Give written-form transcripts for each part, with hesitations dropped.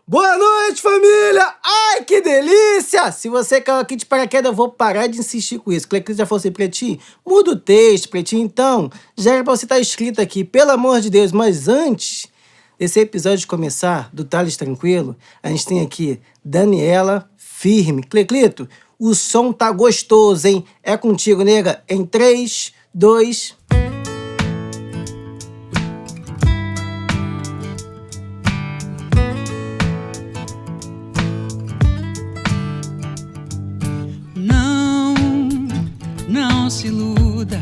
Boa noite, família! Ai, que delícia! Se você caiu aqui de paraquedas, eu vou parar de insistir com isso. Cleclis já falou assim, Pretinho, muda o texto, Pretinho. Então, já era pra você estar escrito aqui, pelo amor de Deus. Mas antes desse episódio começar, do Thales Tranquilo, a gente tem aqui Daniela Firme. Cleclito, o som tá gostoso, hein? É contigo, nega. Em 3, 2... Não se iluda.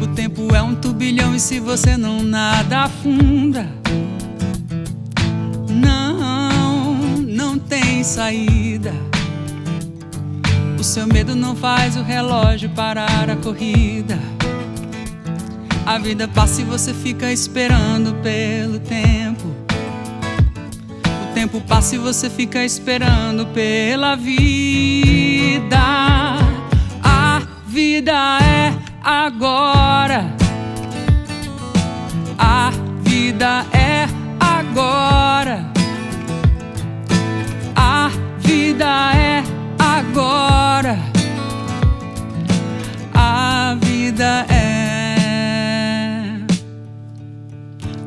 O tempo é 1 turbilhão e se você não nada, afunda. Não tem saída. O seu medo não faz o relógio parar a corrida. A vida passa e você fica esperando pelo tempo. O tempo passa e você fica esperando pela vida. Vida é agora. A vida é agora. A vida é agora. A vida é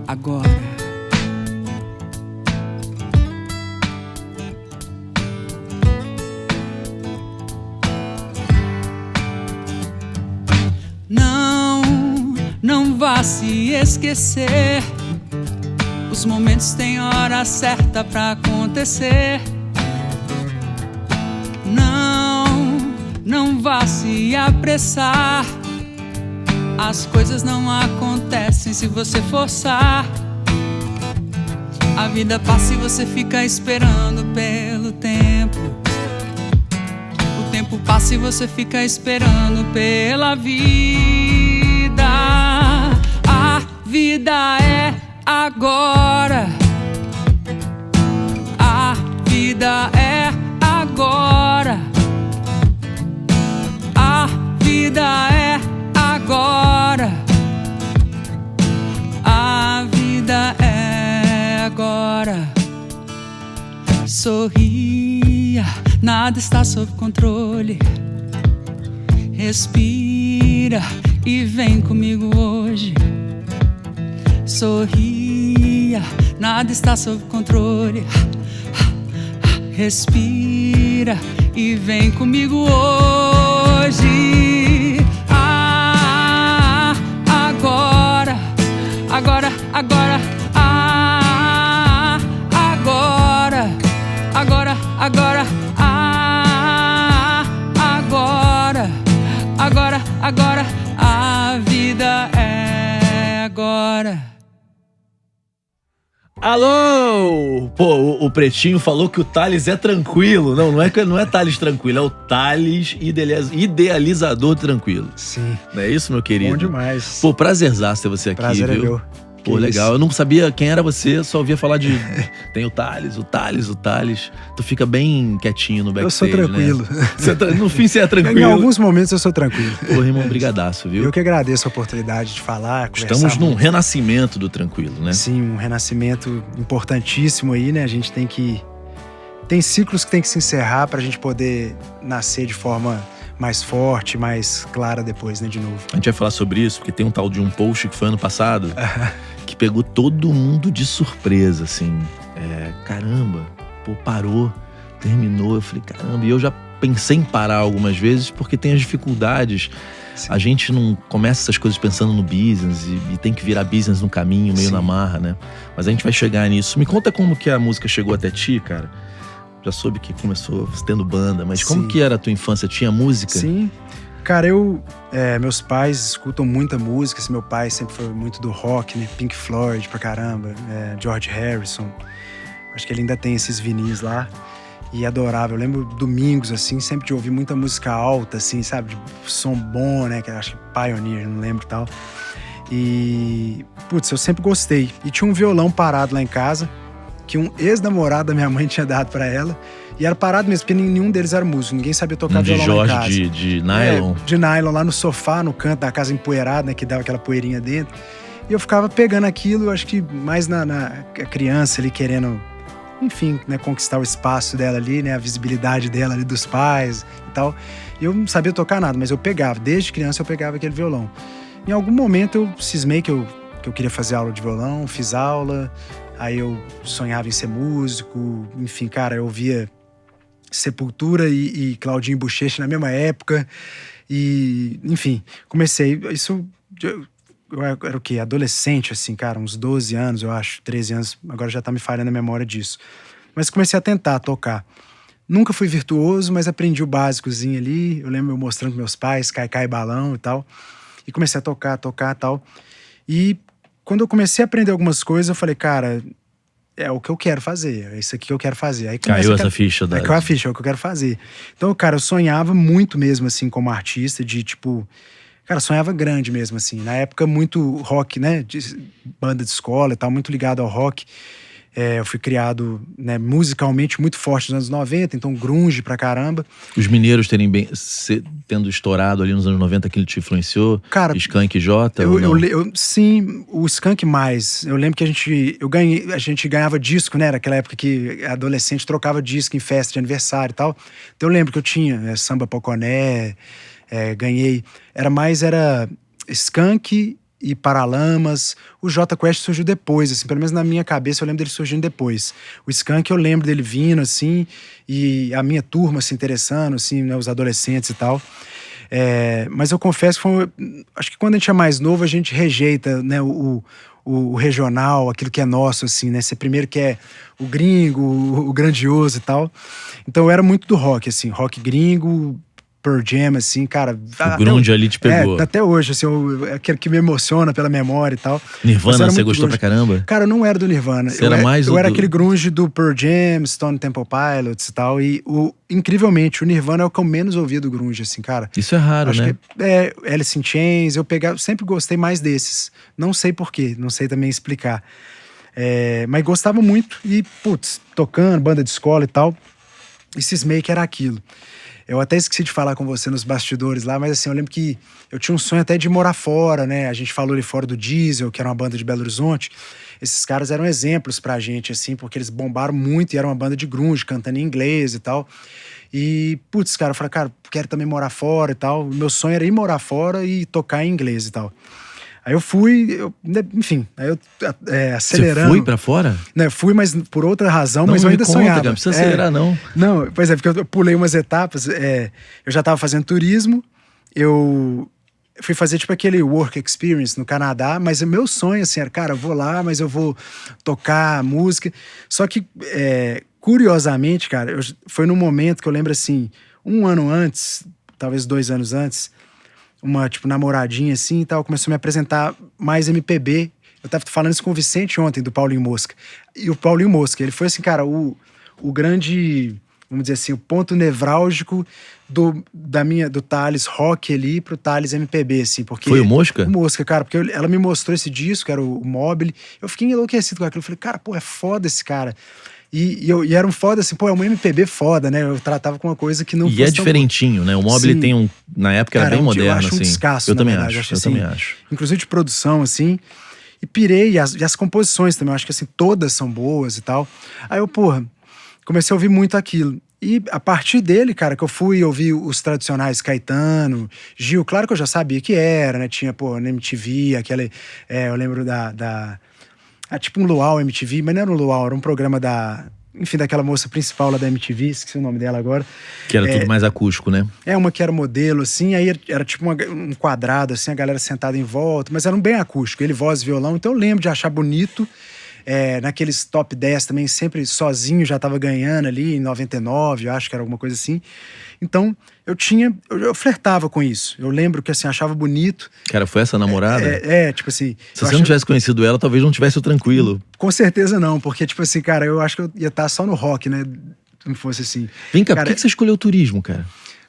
agora. Não vá se esquecer. Os momentos têm hora certa pra acontecer. Não vá se apressar. As coisas não acontecem se você forçar. A vida passa e você fica esperando pelo tempo. O tempo passa e você fica esperando pela vida. A vida é agora. A vida é agora. A vida é agora. A vida é agora. Sorria, nada está sob controle. Respira e vem comigo hoje. Sorria, nada está sob controle. Respira e vem comigo hoje. Agora, agora, agora. Agora, agora, agora. Agora, agora, a vida é agora. Alô! Pô, o Pretinho falou que o Thales é tranquilo. Não é Thales tranquilo, é o Thales idealizador tranquilo. Sim. Não é isso, meu querido? Bom demais. Pô, prazerzaço ter você aqui, Prazer viu? É meu. Pô, legal. Eu não sabia quem era você, só ouvia falar de... Tem o Thales. Tu fica bem quietinho no backstage, eu sou tranquilo. Né? No fim, você é tranquilo. Em alguns momentos eu sou tranquilo. Pô, irmão, brigadaço, viu? Eu que agradeço a oportunidade de falar, conversar. Estamos num muito. renascimento do tranquilo, né? Sim, um renascimento importantíssimo aí, né? A gente tem ciclos que tem que se encerrar pra gente poder nascer de forma mais forte, mais clara depois, né, de novo. A gente vai falar sobre isso, porque tem um tal de um post que foi ano passado, que pegou todo mundo de surpresa, assim. Caramba, pô, parou, terminou. Eu falei, caramba, e eu já pensei em parar algumas vezes, porque tem as dificuldades. Sim. A gente não começa essas coisas pensando no business e tem que virar business no caminho, meio Sim. na marra, né? Mas a gente vai chegar nisso. Me conta como que a música chegou até ti, cara. Já soube que começou tendo banda, mas Sim. como que era a tua infância? Tinha música? Sim. Cara, meus pais escutam muita música. Meu pai sempre foi muito do rock, né? Pink Floyd pra caramba, George Harrison. Acho que ele ainda tem esses vinis lá. E adorava. Eu lembro domingos, assim, sempre de ouvir muita música alta, assim, sabe? De som bom, né? Que eu acho que Pioneer, não lembro e tal. E, putz, eu sempre gostei. E tinha um violão parado lá em casa, que um ex-namorado da minha mãe tinha dado pra ela. E era parado mesmo, porque nenhum deles era músico. Ninguém sabia tocar violão lá em casa. De nylon? De nylon, lá no sofá, no canto da casa empoeirada, né? Que dava aquela poeirinha dentro. E eu ficava pegando aquilo, acho que mais na criança ali, querendo enfim, né, conquistar o espaço dela ali, né, a visibilidade dela ali dos pais e tal. E eu não sabia tocar nada, mas eu pegava, desde criança eu pegava aquele violão. Em algum momento eu cismei que eu queria fazer aula de violão, fiz aula, aí eu sonhava em ser músico, enfim, cara, eu ouvia Sepultura e Claudinho Buchecha na mesma época, e, enfim, comecei, isso, eu era o quê? Adolescente, assim, cara, uns 12 anos, eu acho, 13 anos, agora já tá me falhando a memória disso. Mas comecei a tentar tocar. Nunca fui virtuoso, mas aprendi o básicozinho ali, eu lembro eu mostrando pros meus pais, caicai, balão e tal, e comecei a tocar e tal. E quando eu comecei a aprender algumas coisas, eu falei, cara, é o que eu quero fazer, é isso aqui que eu quero fazer. Aí caiu essa ficha. Caiu a ficha, é o que eu quero fazer. Então, cara, eu sonhava muito mesmo, assim, como artista, de tipo... Cara, sonhava grande mesmo, assim. Na época, muito rock, né, de banda de escola e tal, muito ligado ao rock. Eu fui criado, né, musicalmente muito forte nos anos 90, então grunge pra caramba. Os mineiros tendo estourado ali nos anos 90, aquilo te influenciou? Cara, Skank J? Sim, o Skank mais. Eu lembro que a gente ganhava disco, né? Naquela época que adolescente trocava disco em festa de aniversário e tal. Então eu lembro que eu tinha Samba Poconé, ganhei. Era Skank e Paralamas. O Jota Quest surgiu depois, assim, pelo menos na minha cabeça eu lembro dele surgindo depois. O Skank eu lembro dele vindo, assim, e a minha turma se interessando, assim, né, os adolescentes e tal. Mas eu confesso que acho que quando a gente é mais novo, a gente rejeita, né, o regional, aquilo que é nosso, assim, né? Você primeiro quer o gringo, o grandioso e tal. Então eu era muito do rock, assim, rock gringo, Pearl Jam, assim, cara... O grunge ali te pegou. Até hoje, assim, aquele que me emociona pela memória e tal. Nirvana, você gostou pra caramba? Cara, eu não era do Nirvana. Eu era aquele grunge do Pearl Jam, Stone Temple Pilots e tal. E, incrivelmente, o Nirvana é o que eu menos ouvia do grunge, assim, cara. Isso é raro, acho né? Que Alice in Chains, sempre gostei mais desses. Não sei porquê, não sei também explicar. Mas gostava muito e, putz, tocando, banda de escola e tal. E cismei que era aquilo. Eu até esqueci de falar com você nos bastidores lá, mas assim, eu lembro que eu tinha um sonho até de morar fora, né? A gente falou ali fora do Diesel, que era uma banda de Belo Horizonte. Esses caras eram exemplos pra gente, assim, porque eles bombaram muito e era uma banda de grunge, cantando em inglês e tal. E, putz, cara, eu falei, cara, quero também morar fora e tal. O meu sonho era ir morar fora e tocar em inglês e tal. Aí eu fui, enfim, aí eu acelerando. Você foi pra fora? Não, eu fui, mas por outra razão, mas eu ainda sonhava. Cara, não precisa acelerar, não. Não, pois é, porque eu pulei umas etapas. Eu já tava fazendo turismo, eu fui fazer tipo aquele work experience no Canadá, mas o meu sonho, assim, era, cara, eu vou lá, mas eu vou tocar música. Só que, curiosamente, cara, foi num momento que eu lembro, assim, um ano antes, talvez 2 anos antes, uma, tipo, namoradinha assim e tal, começou a me apresentar mais MPB. Eu tava falando isso com o Vicente ontem, do Paulinho Mosca. E o Paulinho Mosca, ele foi assim, cara, o grande, vamos dizer assim, o ponto nevrálgico do Thales rock ali pro Thales MPB, assim, porque... Foi o Mosca? O Mosca, cara, porque ela me mostrou esse disco, era o Mobile. Eu fiquei enlouquecido com aquilo. Eu falei, cara, pô, é foda esse cara. E era um foda, assim, pô, é um MPB foda, né? Eu tratava com uma coisa que não fosse diferentinho, né? O Mobile tem na época era bem moderno, eu acho assim. Um descasso, eu também verdade. acho, eu também acho. Inclusive de produção, assim. E pirei, e as composições também, eu acho que, assim, todas são boas e tal. Aí eu, porra, comecei a ouvir muito aquilo. E a partir dele, cara, que eu fui ouvir os tradicionais Caetano, Gil, claro que eu já sabia que era, né? Tinha, pô, na MTV, aquela... eu lembro tipo um Luau MTV, mas não era um Luau, era um programa daquela moça principal lá da MTV, esqueci o nome dela agora. Que era tudo mais acústico, né? Uma que era modelo, assim, aí era tipo um quadrado, assim, a galera sentada em volta, mas era um bem acústico, ele voz e violão, então eu lembro de achar bonito. Naqueles top 10 também, sempre sozinho, já tava ganhando ali, em 99, eu acho que era alguma coisa assim. Então, eu flertava com isso. Eu lembro que, assim, achava bonito. Cara, foi essa namorada? Tipo assim... Se você não tivesse conhecido ela, talvez não tivesse o tranquilo. Com certeza não, porque, tipo assim, cara, eu acho que eu ia estar só no rock, né? Se não fosse assim. Vem cá, cara, por que você escolheu o turismo, cara?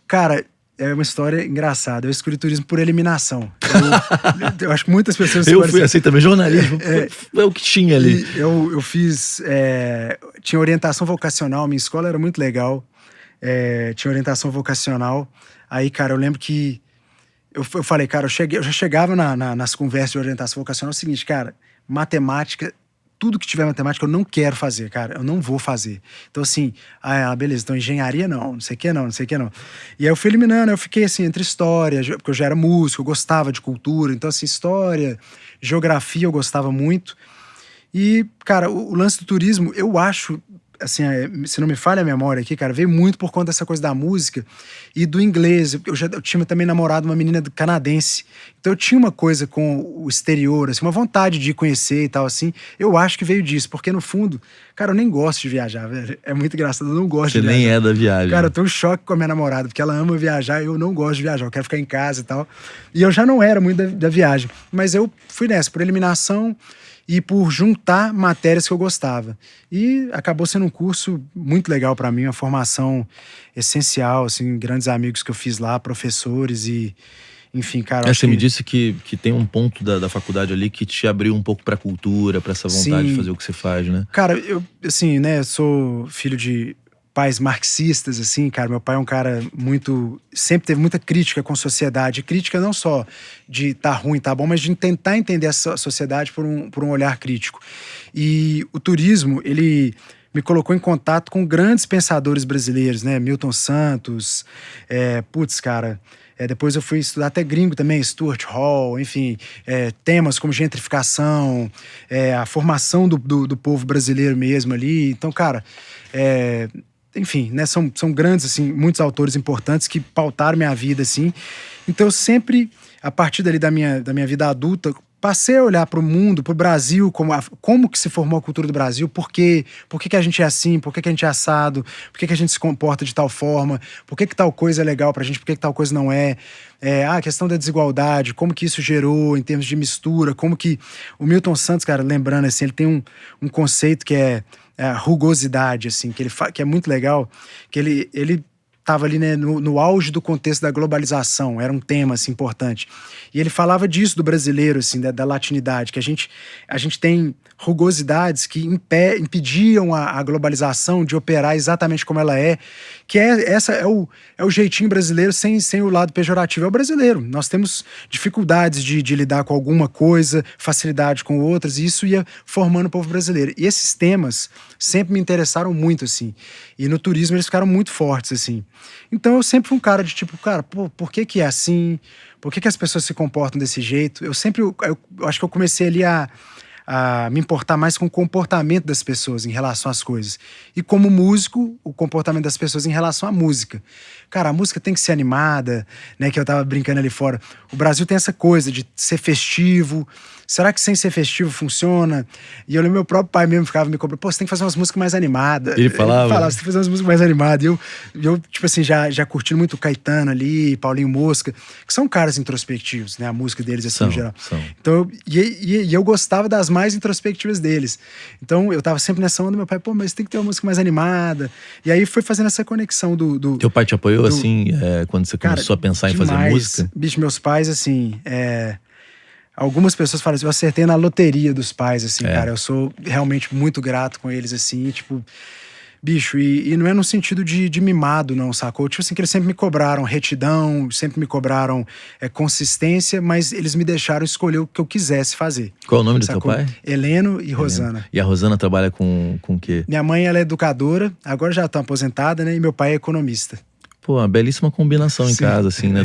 Cara, é uma história engraçada. Eu escolhi turismo por eliminação. Eu acho que muitas pessoas... Eu fui assim também, jornalismo. É o que tinha ali. Eu fiz... tinha orientação vocacional, minha escola era muito legal. Tinha orientação vocacional. Aí, cara, eu lembro que... Eu falei, cara, eu já chegava nas conversas de orientação vocacional o seguinte, cara, matemática... tudo que tiver matemática eu não quero fazer, cara. Eu não vou fazer. Então, assim, beleza, então engenharia não sei o que não. E aí eu fui eliminando, eu fiquei assim, entre história, porque eu já era músico, eu gostava de cultura. Então, assim, história, geografia eu gostava muito. E, cara, o lance do turismo, eu acho, assim, se não me falha a memória aqui, cara, veio muito por conta dessa coisa da música e do inglês. Eu tinha também namorado uma menina canadense. Então eu tinha uma coisa com o exterior, assim, uma vontade de conhecer e tal, assim. Eu acho que veio disso, porque no fundo, cara, eu nem gosto de viajar, velho. É muito engraçado, eu não gosto de viajar. Você nem é da viagem. Cara, eu tô em choque com a minha namorada, porque ela ama viajar e eu não gosto de viajar, eu quero ficar em casa e tal. E eu já não era muito da viagem, mas eu fui nessa, por eliminação e por juntar matérias que eu gostava. E acabou sendo um curso muito legal para mim, uma formação essencial, assim, grandes amigos que eu fiz lá, professores e, enfim, cara... Você me disse que tem um ponto da faculdade ali que te abriu um pouco pra cultura, pra essa vontade de fazer o que você faz, né? Cara, eu, assim, né, sou filho de pais marxistas, assim, cara. Meu pai é um cara muito... Sempre teve muita crítica com a sociedade. Crítica não só de tá ruim, tá bom, mas de tentar entender a sociedade por um olhar crítico. E o turismo, ele me colocou em contato com grandes pensadores brasileiros, né? Milton Santos, cara... depois eu fui estudar até gringo também, Stuart Hall, enfim, temas como gentrificação, a formação do povo brasileiro mesmo ali. Então, cara, enfim, né, são grandes, assim, muitos autores importantes que pautaram minha vida, assim. Então eu sempre, a partir dali da minha vida adulta, passei a olhar para o mundo, para o Brasil, como que se formou a cultura do Brasil, por que a gente é assim, por que a gente é assado, por que a gente se comporta de tal forma, por que tal coisa é legal pra gente, por que tal coisa não é. A questão da desigualdade, como que isso gerou em termos de mistura, como que... O Milton Santos, cara, lembrando, assim, ele tem um conceito que é a rugosidade, assim, que é muito legal, que ele estava ali, né, no auge do contexto da globalização, era um tema, assim, importante. E ele falava disso do brasileiro, assim, da latinidade, que a gente tem rugosidades que impediam a globalização de operar exatamente como ela é, que é o jeitinho brasileiro sem o lado pejorativo. É o brasileiro. Nós temos dificuldades de lidar com alguma coisa, facilidade com outras, e isso ia formando o povo brasileiro. E esses temas sempre me interessaram muito, assim. E no turismo eles ficaram muito fortes, assim. Então eu sempre fui um cara de tipo, cara, por que é assim? Por que as pessoas se comportam desse jeito? Eu acho que eu comecei ali a me importar mais com o comportamento das pessoas em relação às coisas. E como músico, o comportamento das pessoas em relação à música. Cara, a música tem que ser animada, né? Que eu tava brincando ali fora. O Brasil tem essa coisa de ser festivo. Será que sem ser festivo funciona? E eu lembro, meu próprio pai mesmo ficava me cobrando, você tem que fazer umas músicas mais animadas. Ele falava? Ele falava, você tem que fazer umas músicas mais animadas. E eu tipo assim, já curtindo muito Caetano ali, Paulinho Mosca, que são caras introspectivos, né? A música deles, assim, no geral. Então, eu gostava das mais introspectivas deles. Então, eu tava sempre nessa onda, meu pai, mas tem que ter uma música mais animada. E aí foi fazendo essa conexão do Teu pai te apoiou, assim, quando você começou a pensar em fazer música? Bicho, meus pais, assim, algumas pessoas falam assim, eu acertei na loteria dos pais, assim, cara. Eu sou realmente muito grato com eles, assim, tipo... Bicho, e não é no sentido de mimado, não, sacou? Tipo assim, que eles sempre me cobraram retidão, sempre me cobraram consistência, mas eles me deixaram escolher o que eu quisesse fazer. Qual é o nome do sacou? teu pai? Heleno e Rosana. E a Rosana trabalha com o quê? Minha mãe, ela é educadora, agora já tá aposentada, né? E meu pai é economista. Pô, uma belíssima combinação em casa, assim, né?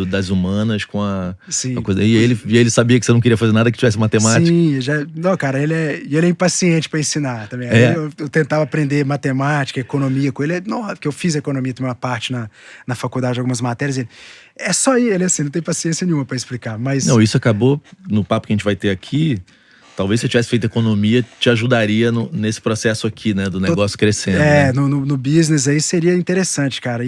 Das humanas com a coisa. E ele sabia que você não queria fazer nada que tivesse matemática. Sim, não, cara, ele é impaciente pra ensinar também. Eu tentava aprender matemática, economia com ele. Não, porque eu fiz economia, também uma parte na faculdade, algumas matérias. É só ele, assim, não tem paciência nenhuma pra explicar. Mas... Não, isso acabou, no papo que a gente vai ter aqui... Talvez se eu tivesse feito economia, te ajudaria nesse processo aqui, né? Do negócio crescendo. Né? No business aí seria interessante, cara.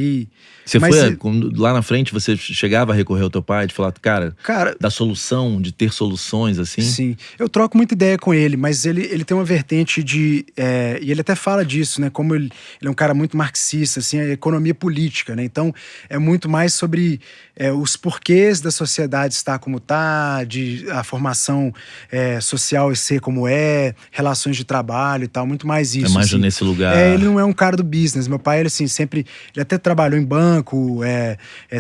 Lá na frente, você chegava a recorrer ao teu pai, de falar, cara, da solução, de ter soluções, assim? Sim, eu troco muita ideia com ele, mas ele tem uma vertente de... e ele até fala disso, né? Como ele é um cara muito marxista, assim, a economia política, né? Então, é muito mais sobre os porquês da sociedade estar como está, a formação social e ser como relações de trabalho e tal, muito mais isso. É mais assim. Nesse lugar. Ele não é um cara do business. Meu pai, ele assim, sempre... Ele até trabalhou em banco,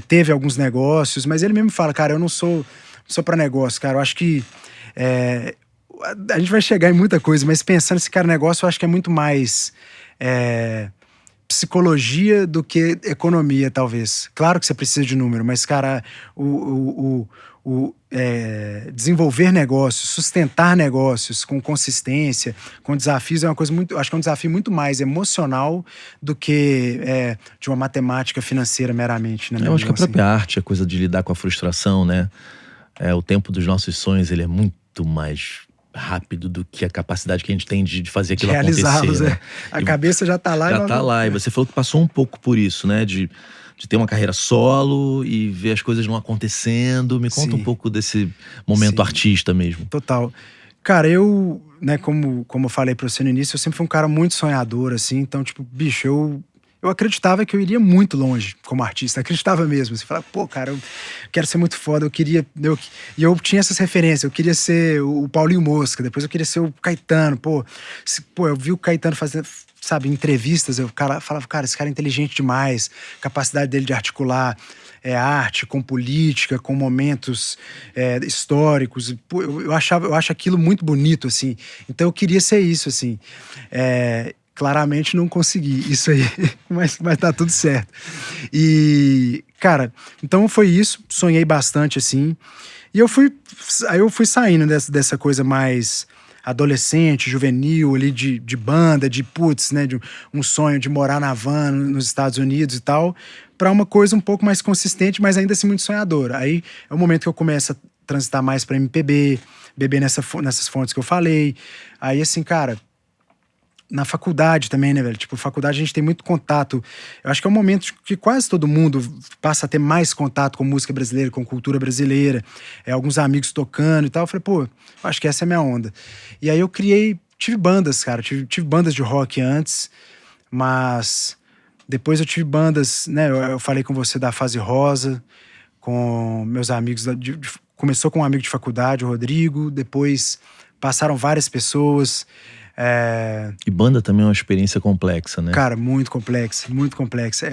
teve alguns negócios, mas ele mesmo fala, cara, eu não sou pra negócio, cara. Eu acho que A gente vai chegar em muita coisa, mas pensando esse cara negócio, eu acho que é muito mais psicologia do que economia, talvez. Claro que você precisa de número, mas, cara, desenvolver negócios, sustentar negócios com consistência, com desafios, é uma coisa muito. Acho que é um desafio muito mais emocional do que de uma matemática financeira meramente. Né, eu acho que a própria arte é coisa de lidar com a frustração, né? O tempo dos nossos sonhos, ele é muito mais rápido do que a capacidade que a gente tem de fazer aquilo acontecer, né? A cabeça já tá lá. Já tá lá, e você falou que passou um pouco por isso, né? De ter uma carreira solo e ver as coisas não acontecendo. Me conta um pouco desse momento artista mesmo. Total. Cara, eu, né, como eu falei pra você no início, eu sempre fui um cara muito sonhador, assim. Então, tipo, bicho, eu acreditava que eu iria muito longe como artista. Acreditava mesmo. Você fala, pô, cara, eu quero ser muito foda. E eu tinha essas referências. Eu queria ser o Paulinho Mosca. Depois eu queria ser o Caetano. Pô, eu vi o Caetano fazendo, sabe, entrevistas. Eu falava, cara, esse cara é inteligente demais. Capacidade dele de articular arte com política, com momentos históricos. Pô, eu acho aquilo muito bonito, assim. Então eu queria ser isso, assim. Claramente não consegui isso aí, mas tá tudo certo. E, cara, então foi isso, sonhei bastante, assim. E aí eu fui saindo dessa coisa mais adolescente, juvenil, ali de banda, de putz, né, de um sonho de morar na van nos Estados Unidos e tal, pra uma coisa um pouco mais consistente, mas ainda assim muito sonhadora. Aí é o momento que eu começo a transitar mais pra MPB, beber nessas fontes que eu falei. Aí, assim, cara, na faculdade também, né, velho? Tipo, faculdade a gente tem muito contato. Eu acho que é um momento que quase todo mundo passa a ter mais contato com música brasileira, com cultura brasileira. Alguns amigos tocando e tal. Eu falei, pô, acho que essa é a minha onda. E aí eu tive bandas, cara. Tive bandas de rock antes, mas depois eu tive bandas, né? Eu falei com você da Fase Rosa, com meus amigos. Começou com um amigo de faculdade, o Rodrigo. Depois passaram várias pessoas. E banda também é uma experiência complexa, né? Cara, muito complexa, muito complexa.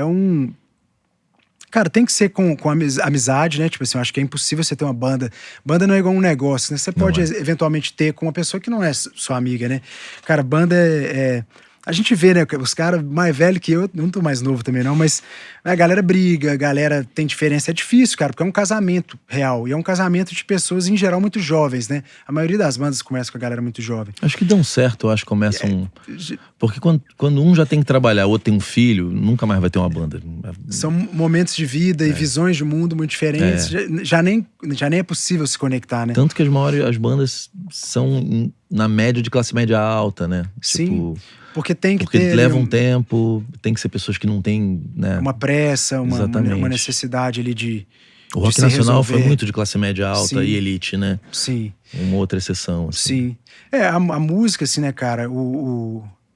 Cara, tem que ser com amizade, né? Tipo assim, eu acho que é impossível você ter uma banda. Banda não é igual um negócio, né? Você pode eventualmente ter com uma pessoa que não é sua amiga, né? Cara, banda a gente vê, né, os caras mais velhos que eu não tô mais novo também não, mas a galera briga, a galera tem diferença. É difícil, cara, porque é um casamento real. E é um casamento de pessoas, em geral, muito jovens, né? A maioria das bandas começa com a galera muito jovem. Acho que dão certo, eu acho que começam... Porque quando um já tem que trabalhar, o outro tem um filho, nunca mais vai ter uma banda. São momentos de vida e visões de mundo muito diferentes. Já nem é possível se conectar, né? Tanto que as bandas são na média de classe média alta, né? Sim. Tipo, porque tem que porque ter... leva um tempo, tem que ser pessoas que não têm, né? Uma pressa, uma necessidade ali de... O rock nacional foi muito de classe média alta e elite, né? Sim. Uma outra exceção, assim. Sim. A música, assim, né, cara?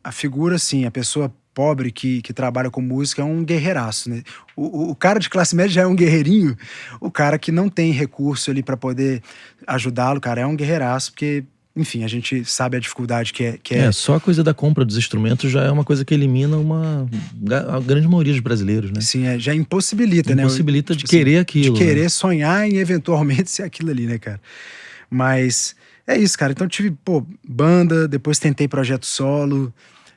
A figura, assim, a pessoa pobre que trabalha com música é um guerreiraço, né? O cara de classe média já é um guerreirinho. O cara que não tem recurso ali pra poder ajudá-lo, cara, é um guerreiraço, porque... Enfim, a gente sabe a dificuldade que é. Só a coisa da compra dos instrumentos já é uma coisa que elimina a grande maioria dos brasileiros, né? Sim, já impossibilita, né? Impossibilita de querer aquilo. De querer sonhar em eventualmente ser aquilo ali, né, cara? Mas é isso, cara. Então eu tive, banda, depois tentei projeto solo,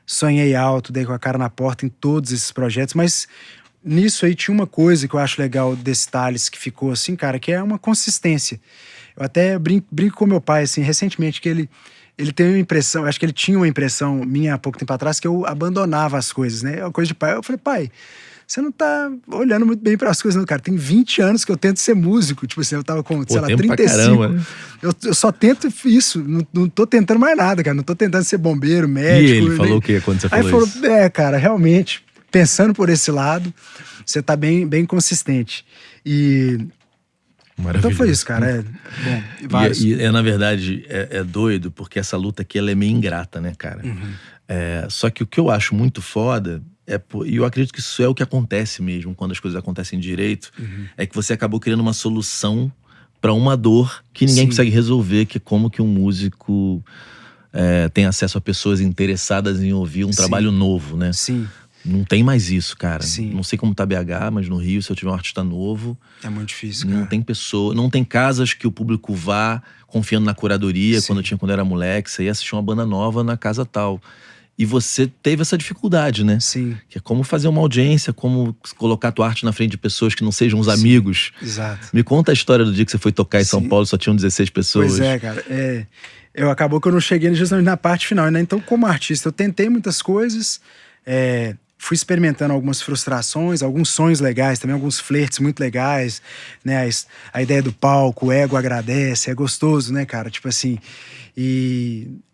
sonhei alto, dei com a cara na porta em todos esses projetos, mas nisso aí tinha uma coisa que eu acho legal desse Thales que ficou assim, cara, que é uma consistência. Eu até brinco com meu pai, assim, recentemente, que ele tem uma impressão, acho que ele tinha uma impressão minha há pouco tempo atrás, que eu abandonava as coisas, né? É uma coisa de pai. Eu falei, pai, você não tá olhando muito bem para as coisas, não, cara. Tem 20 anos que eu tento ser músico. Tipo assim, eu tava com, sei lá, 35. Eu só tento isso. Não tô tentando mais nada, cara. Não tô tentando ser bombeiro, médico. E ele falou o quê quando você falou isso? Aí falou, cara, realmente, pensando por esse lado, você tá bem, bem consistente. Então foi isso, cara. Na verdade, é doido, porque essa luta aqui, ela é meio ingrata, né, cara? Só que o que eu acho muito foda, e eu acredito que isso é o que acontece mesmo, quando as coisas acontecem direito, é que você acabou criando uma solução pra uma dor que ninguém consegue resolver, que é como que um músico tem acesso a pessoas interessadas em ouvir um trabalho novo, né? Sim. Não tem mais isso, cara. Sim. Não sei como tá BH, mas no Rio, se eu tiver um artista novo, É muito difícil, cara. não tem pessoa, não tem casas que o público vá confiando na curadoria. Sim. Quando eu era moleque, você ia assistir uma banda nova na casa tal. E você teve essa dificuldade, né? Sim, Que é como fazer uma audiência, como colocar tua arte na frente de pessoas que não sejam os Sim. amigos. exato. Me conta a história do dia que você foi tocar em São Sim. Paulo e só tinham 16 pessoas. Pois é, cara. Acabou que eu não cheguei justamente na parte final, né? Então, como artista, eu tentei muitas coisas, fui experimentando algumas frustrações, alguns sonhos legais também, alguns flertes muito legais, né? A ideia do palco, o ego agradece, é gostoso, né, cara? Tipo assim,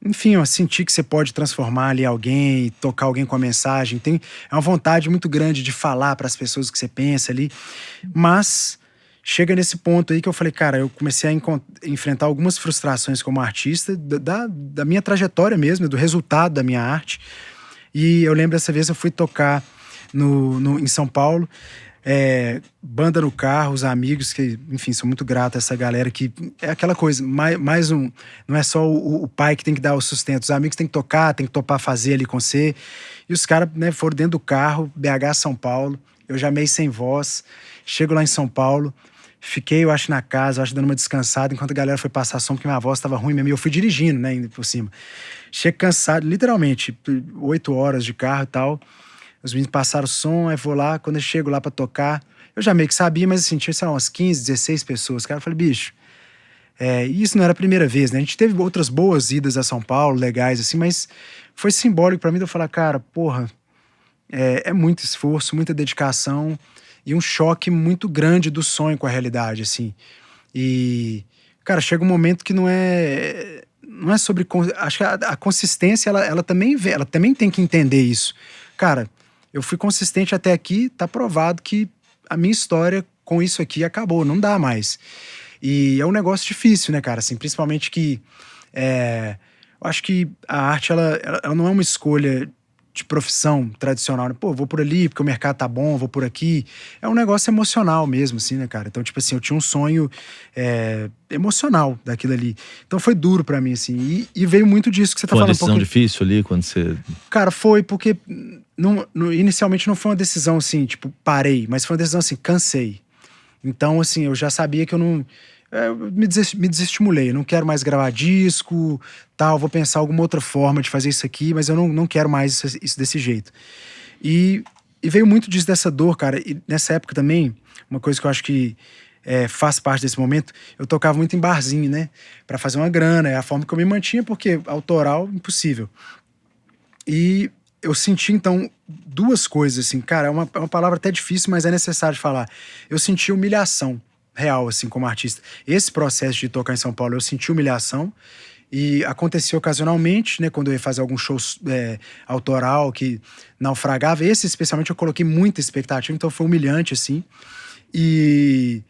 enfim, eu senti que você pode transformar ali alguém, tocar alguém com a mensagem, é uma vontade muito grande de falar para as pessoas o que você pensa ali, mas chega nesse ponto aí que eu falei, cara, eu comecei a enfrentar algumas frustrações como artista, da minha trajetória mesmo, do resultado da minha arte. E eu lembro dessa vez eu fui tocar em São Paulo, banda no carro, os amigos, que, enfim, sou muito grato a essa galera que é aquela coisa, não é só o pai que tem que dar o sustento, os amigos têm que tocar, tem que topar fazer ali com você. E os caras, né, foram dentro do carro, BH, São Paulo, eu já meio sem voz, chego lá em São Paulo, fiquei, eu acho, na casa, eu acho, dando uma descansada, enquanto a galera foi passar som, porque minha voz estava ruim mesmo, e eu fui dirigindo, né, indo por cima. Chego cansado, literalmente, 8 horas de carro e tal, os meninos passaram o som, aí vou lá, quando eu chego lá pra tocar, eu já meio que sabia, mas assim, tinha, sei lá, umas 15, 16 pessoas, cara, eu falei, bicho, isso não era a primeira vez, né, a gente teve outras boas idas a São Paulo, legais, assim, mas foi simbólico pra mim, de eu falar, cara, porra, é muito esforço, muita dedicação, e um choque muito grande do sonho com a realidade, assim. E, cara, chega um momento que não é sobre... Acho que a consistência, ela também tem que entender isso. Cara, eu fui consistente até aqui, tá provado que a minha história com isso aqui acabou, não dá mais. E é um negócio difícil, né, cara? Assim, principalmente que... eu acho que a arte, ela não é uma escolha de profissão tradicional, né? Pô, vou por ali porque o mercado tá bom, vou por aqui. É um negócio emocional mesmo, assim, né, cara? Então, tipo assim, eu tinha um sonho emocional daquilo ali. Então foi duro pra mim, assim. E veio muito disso que você tá Foi uma falando. decisão difícil ali, quando você... Cara, foi porque inicialmente não foi uma decisão assim, tipo, parei, mas foi uma decisão assim, cansei. Então, assim, eu já sabia que eu não... eu me desestimulei, eu não quero mais gravar disco, tal, vou pensar alguma outra forma de fazer isso aqui, mas eu não quero mais isso desse jeito. E veio muito disso, dessa dor, cara. E nessa época também, uma coisa que eu acho que faz parte desse momento, eu tocava muito em barzinho, né? Pra fazer uma grana, é a forma que eu me mantinha, porque autoral, impossível. E eu senti, então, duas coisas, assim, cara, é uma palavra até difícil, mas é necessário de falar. Eu senti humilhação real, assim, como artista. Esse processo de tocar em São Paulo, eu senti humilhação, e acontecia ocasionalmente, né, quando eu ia fazer algum show autoral que naufragava. Esse, especialmente, eu coloquei muita expectativa, então foi humilhante, assim. E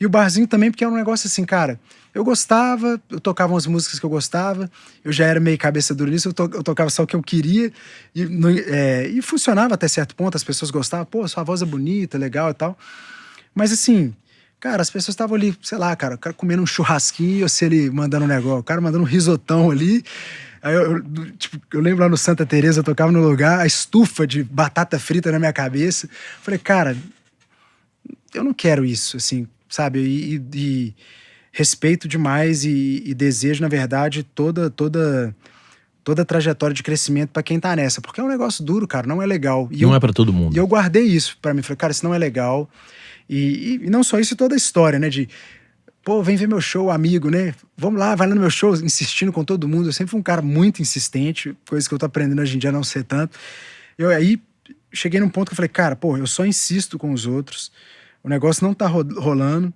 o barzinho também, porque era um negócio assim, cara, eu gostava, eu tocava umas músicas que eu gostava, eu já era meio cabeça dura nisso, eu tocava só o que eu queria, e funcionava até certo ponto, as pessoas gostavam, pô, sua voz é bonita, legal e tal. Mas assim, cara, as pessoas estavam ali, sei lá, cara, o cara comendo um churrasquinho, ou se ele mandando um negócio, o cara mandando um risotão ali. Aí eu lembro lá no Santa Teresa, eu tocava no lugar, a estufa de batata frita na minha cabeça. Falei, cara, eu não quero isso, assim, sabe? E respeito demais e desejo, na verdade, toda a trajetória de crescimento pra quem tá nessa. Porque é um negócio duro, cara, não é legal. Não é pra todo mundo. E eu guardei isso pra mim. Falei, cara, isso não é legal. E não só isso, toda a história, né? De, pô, vem ver meu show, amigo, né? Vamos lá, vai lá no meu show, insistindo com todo mundo. Eu sempre fui um cara muito insistente, coisa que eu tô aprendendo hoje em dia a não ser tanto. Eu aí cheguei num ponto que eu falei, cara, pô, eu só insisto com os outros. O negócio não tá rolando.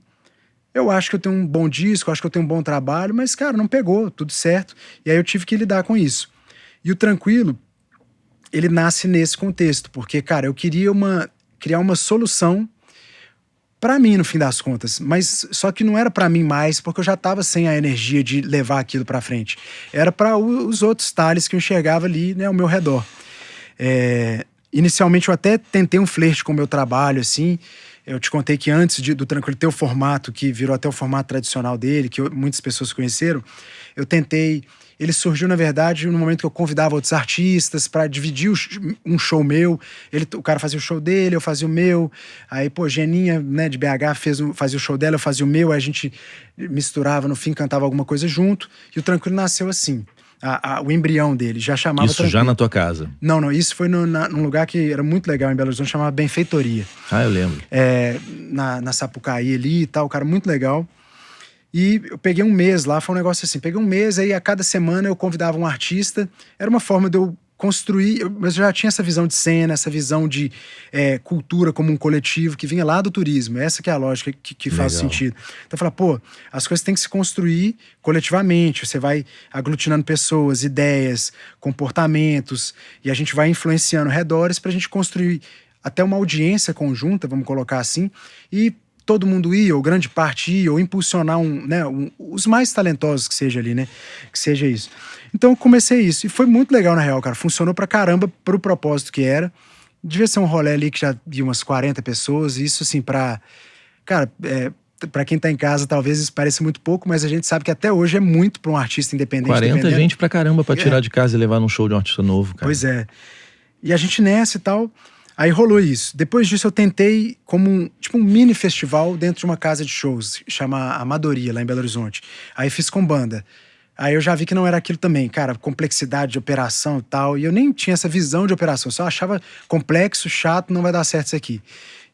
Eu acho que eu tenho um bom disco, eu acho que eu tenho um bom trabalho, mas, cara, não pegou, tudo certo. E aí eu tive que lidar com isso. E o Tranquilo, ele nasce nesse contexto, porque, cara, eu queria criar uma solução pra mim, no fim das contas. Mas só que não era pra mim mais, porque eu já tava sem a energia de levar aquilo pra frente. Era pra os outros tales que eu enxergava ali, né, ao meu redor. Inicialmente eu até tentei um flerte com o meu trabalho, assim. Eu te contei que antes do Tranquilo ter o formato, que virou até o formato tradicional dele, que muitas pessoas conheceram, eu tentei ele surgiu, na verdade, no momento que eu convidava outros artistas pra dividir um show meu. O cara fazia o show dele, eu fazia o meu. Aí, pô, Geninha, né, de BH, fazia o show dela, eu fazia o meu. Aí a gente misturava, no fim, cantava alguma coisa junto. E o Tranquilo nasceu assim. O embrião dele, já chamava Isso Tranquilo. já na tua casa? Não, isso foi num lugar que era muito legal em Belo Horizonte, chamava Benfeitoria. Ah, eu lembro. Na Sapucaí ali e tal, cara, muito legal. E eu peguei um mês lá, foi um negócio assim, peguei um mês, aí a cada semana eu convidava um artista, era uma forma de eu construir, mas eu já tinha essa visão de cena, essa visão de cultura como um coletivo que vinha lá do turismo, essa que é a lógica que faz sentido. Então eu falei, pô, as coisas têm que se construir coletivamente, você vai aglutinando pessoas, ideias, comportamentos, e a gente vai influenciando redores pra gente construir até uma audiência conjunta, vamos colocar assim, e todo mundo ia, ou grande parte ia, ou impulsionar os mais talentosos que seja ali, né? Que seja isso. Então eu comecei isso. E foi muito legal, na real, cara. Funcionou pra caramba pro propósito que era. Devia ser um rolê ali que já ia umas 40 pessoas. E isso, assim, pra quem tá em casa, talvez isso pareça muito pouco, mas a gente sabe que até hoje é muito pra um artista independente. 40 gente pra caramba pra tirar de casa e levar num show de um artista novo, cara. Pois é. E a gente nessa e tal... Aí rolou isso. Depois disso eu tentei como um mini festival dentro de uma casa de shows, chama Amadoria, lá em Belo Horizonte. Aí fiz com banda. Aí eu já vi que não era aquilo também, cara, complexidade de operação e tal. E eu nem tinha essa visão de operação, eu só achava complexo, chato, não vai dar certo isso aqui.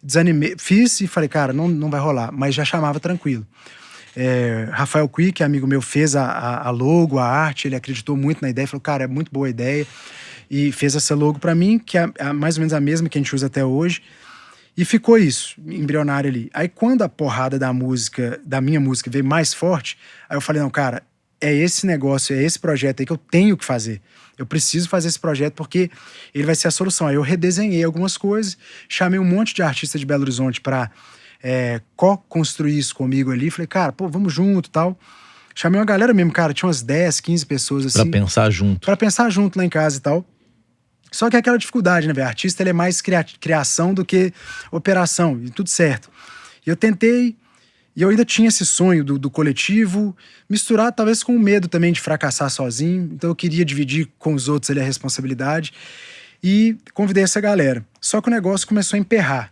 Desanimei, fiz e falei, cara, não vai rolar, mas já chamava tranquilo. Rafael Cui, que é amigo meu, fez a logo, a arte, ele acreditou muito na ideia, falou, cara, é muito boa a ideia. E fez essa logo pra mim, que é mais ou menos a mesma que a gente usa até hoje. E ficou isso, embrionário ali. Aí quando a porrada da minha música veio mais forte, aí eu falei, não, cara, é esse negócio, é esse projeto aí que eu tenho que fazer. Eu preciso fazer esse projeto porque ele vai ser a solução. Aí eu redesenhei algumas coisas, chamei um monte de artistas de Belo Horizonte pra co-construir isso comigo ali. Falei, cara, pô, vamos junto e tal. Chamei uma galera mesmo, cara, tinha umas 10, 15 pessoas assim. Pra pensar junto. Pra pensar junto lá em casa e tal. Só que é aquela dificuldade, né, velho? Artista, ele é mais criação do que operação, e tudo certo. E eu tentei, e eu ainda tinha esse sonho do coletivo, misturado talvez com o medo também de fracassar sozinho, então eu queria dividir com os outros ali a responsabilidade, e convidei essa galera. Só que o negócio começou a emperrar.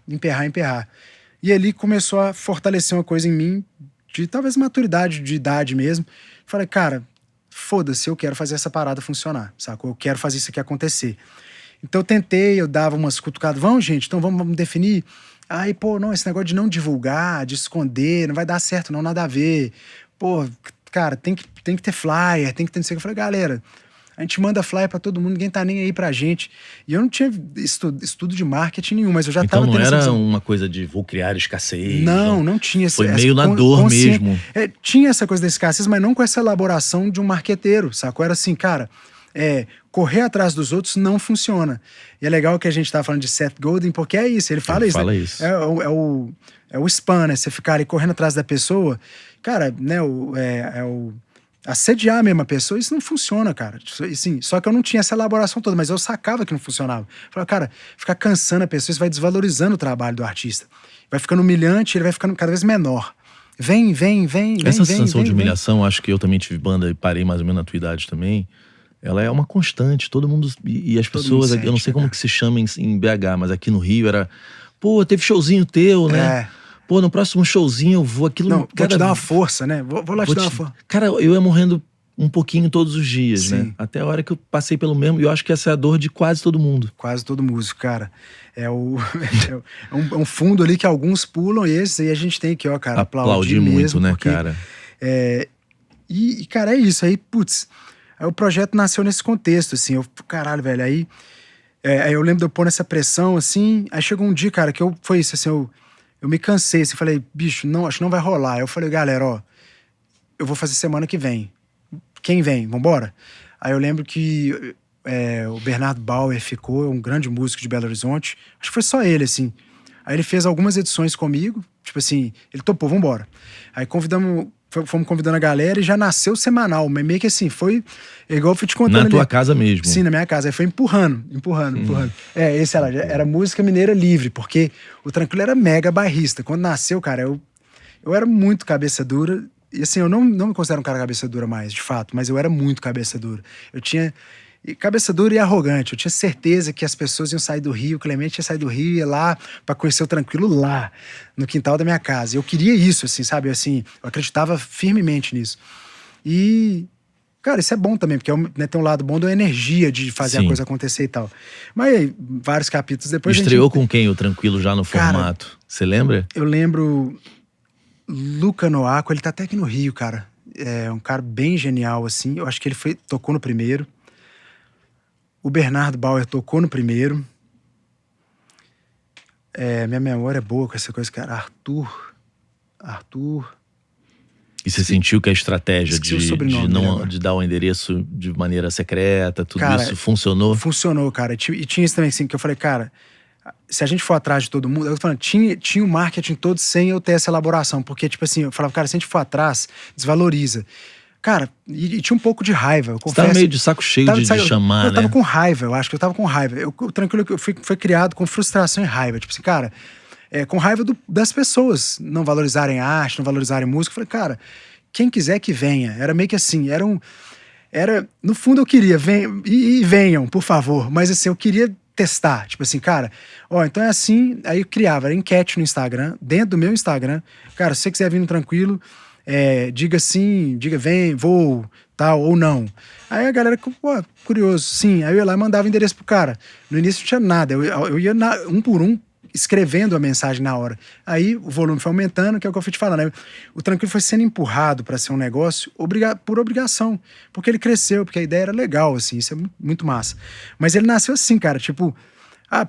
E ali começou a fortalecer uma coisa em mim, de talvez maturidade, de idade mesmo. Falei, cara, foda-se, eu quero fazer essa parada funcionar, sacou? Eu quero fazer isso aqui acontecer. Então eu tentei, eu dava umas cutucadas, vamos gente, então vamos definir. Aí, pô, não, esse negócio de não divulgar, de esconder, não vai dar certo não, nada a ver. Pô, cara, tem que ter flyer, tem que ter não sei o que. Eu falei, galera, a gente manda flyer pra todo mundo, ninguém tá nem aí pra gente. E eu não tinha estudo de marketing nenhum, mas eu já então tava tendo essa não era visão. uma coisa de vou criar escassez. Não tinha. Foi meio na dor mesmo. Tinha essa coisa da escassez, mas não com essa elaboração de um marqueteiro, sacou? Era assim, cara, correr atrás dos outros não funciona. E é legal que a gente tá falando de Seth Godin, porque é isso, ele fala isso. Fala né? isso. É o spam, né? Você ficar ali correndo atrás da pessoa, cara, né? Assediar mesmo a pessoa, isso não funciona, cara. Assim, só que eu não tinha essa elaboração toda, mas eu sacava que não funcionava. Falava, cara, ficar cansando a pessoa, isso vai desvalorizando o trabalho do artista. Vai ficando humilhante, ele vai ficando cada vez menor. Vem. Essa sensação de humilhação, acho que eu também tive banda e parei mais ou menos na tua idade também. Ela é uma constante, todo mundo. E as pessoas, eu não sei como que se chama em BH, mas aqui no Rio era. Pô, teve showzinho teu, né? Pô, no próximo showzinho eu vou aquilo. Não, vou te dar uma força, né? Vou lá te dar uma força. Cara, eu ia morrendo um pouquinho todos os dias, Sim. né? Até a hora que eu passei pelo mesmo. E eu acho que essa é a dor de quase todo mundo. Quase todo músico, cara. É um fundo ali que alguns pulam, e esse aí a gente tem que, ó, cara, aplaudir muito, mesmo, né, porque, cara? E, cara, é isso. Aí, putz, aí o projeto nasceu nesse contexto, assim. Caralho, velho, aí eu lembro de eu pôr nessa pressão, assim. Aí chegou um dia, cara, que foi isso, assim, eu me cansei, assim, falei, bicho, não, acho que não vai rolar. Aí eu falei, galera, ó, eu vou fazer semana que vem. Quem vem? Vambora? Aí eu lembro que o Bernardo Bauer ficou, um grande músico de Belo Horizonte. Acho que foi só ele, assim. Aí ele fez algumas edições comigo, tipo assim, ele topou, vambora. Aí fomos convidando a galera e já nasceu semanal, mas meio que assim, foi igual eu fui te contando. Na tua casa mesmo? Sim, na minha casa. Aí foi empurrando. Esse era música mineira livre, porque o Tranquilo era mega bairrista. Quando nasceu, cara, eu era muito cabeça dura E assim, eu não me considero um cara cabeça dura mais, de fato, mas eu era muito cabeça dura. Eu tinha... cabeça dura e arrogante. Eu tinha certeza que as pessoas iam sair do Rio, o Clemente ia sair do Rio e ia lá pra conhecer o Tranquilo lá, no quintal da minha casa. Eu queria isso, assim, sabe? Assim, eu acreditava firmemente nisso. E, cara, isso é bom também, porque né, tem um lado bom da energia de fazer a coisa acontecer e tal. Mas aí, vários capítulos depois... Estreou com quem o Tranquilo já no formato? Você lembra? Eu lembro Luca Noaco, ele tá até aqui no Rio, cara. É um cara bem genial, assim. Eu acho que ele tocou no primeiro. O Bernardo Bauer tocou no primeiro. Minha memória é boa com essa coisa, cara. Arthur. E você sentiu que a estratégia de dar o endereço de maneira secreta, tudo cara, isso funcionou? Funcionou, cara. E tinha isso também, assim, que eu falei, cara, se a gente for atrás de todo mundo... Eu tô falando, tinha o marketing todo sem eu ter essa elaboração. Porque, tipo assim, eu falava, cara, se a gente for atrás, desvaloriza. Cara, e tinha um pouco de raiva, eu confesso. Você tava meio de saco cheio de chamar, né? Eu tava com raiva, eu acho que eu tava com raiva. Tranquilo, eu fui criado com frustração e raiva. Tipo assim, cara, com raiva das pessoas não valorizarem a arte, não valorizarem música. Eu falei, cara, quem quiser que venha. Era meio que assim, no fundo eu queria, venham, por favor. Mas assim, eu queria testar. Tipo assim, cara, então é assim. Aí eu criava, era enquete no Instagram, dentro do meu Instagram. Cara, se você quiser vir no Tranquilo... diga sim, diga vem, vou, tal, ou não. Aí a galera, pô, curioso, sim. Aí eu ia lá e mandava o endereço pro cara. No início não tinha nada, eu ia um por um, escrevendo a mensagem na hora. Aí o volume foi aumentando, que é o que eu fui te falando. Aí, o Tranquilo foi sendo empurrado para ser um negócio por obrigação, porque ele cresceu, porque a ideia era legal, assim, isso é muito massa. Mas ele nasceu assim, cara, tipo,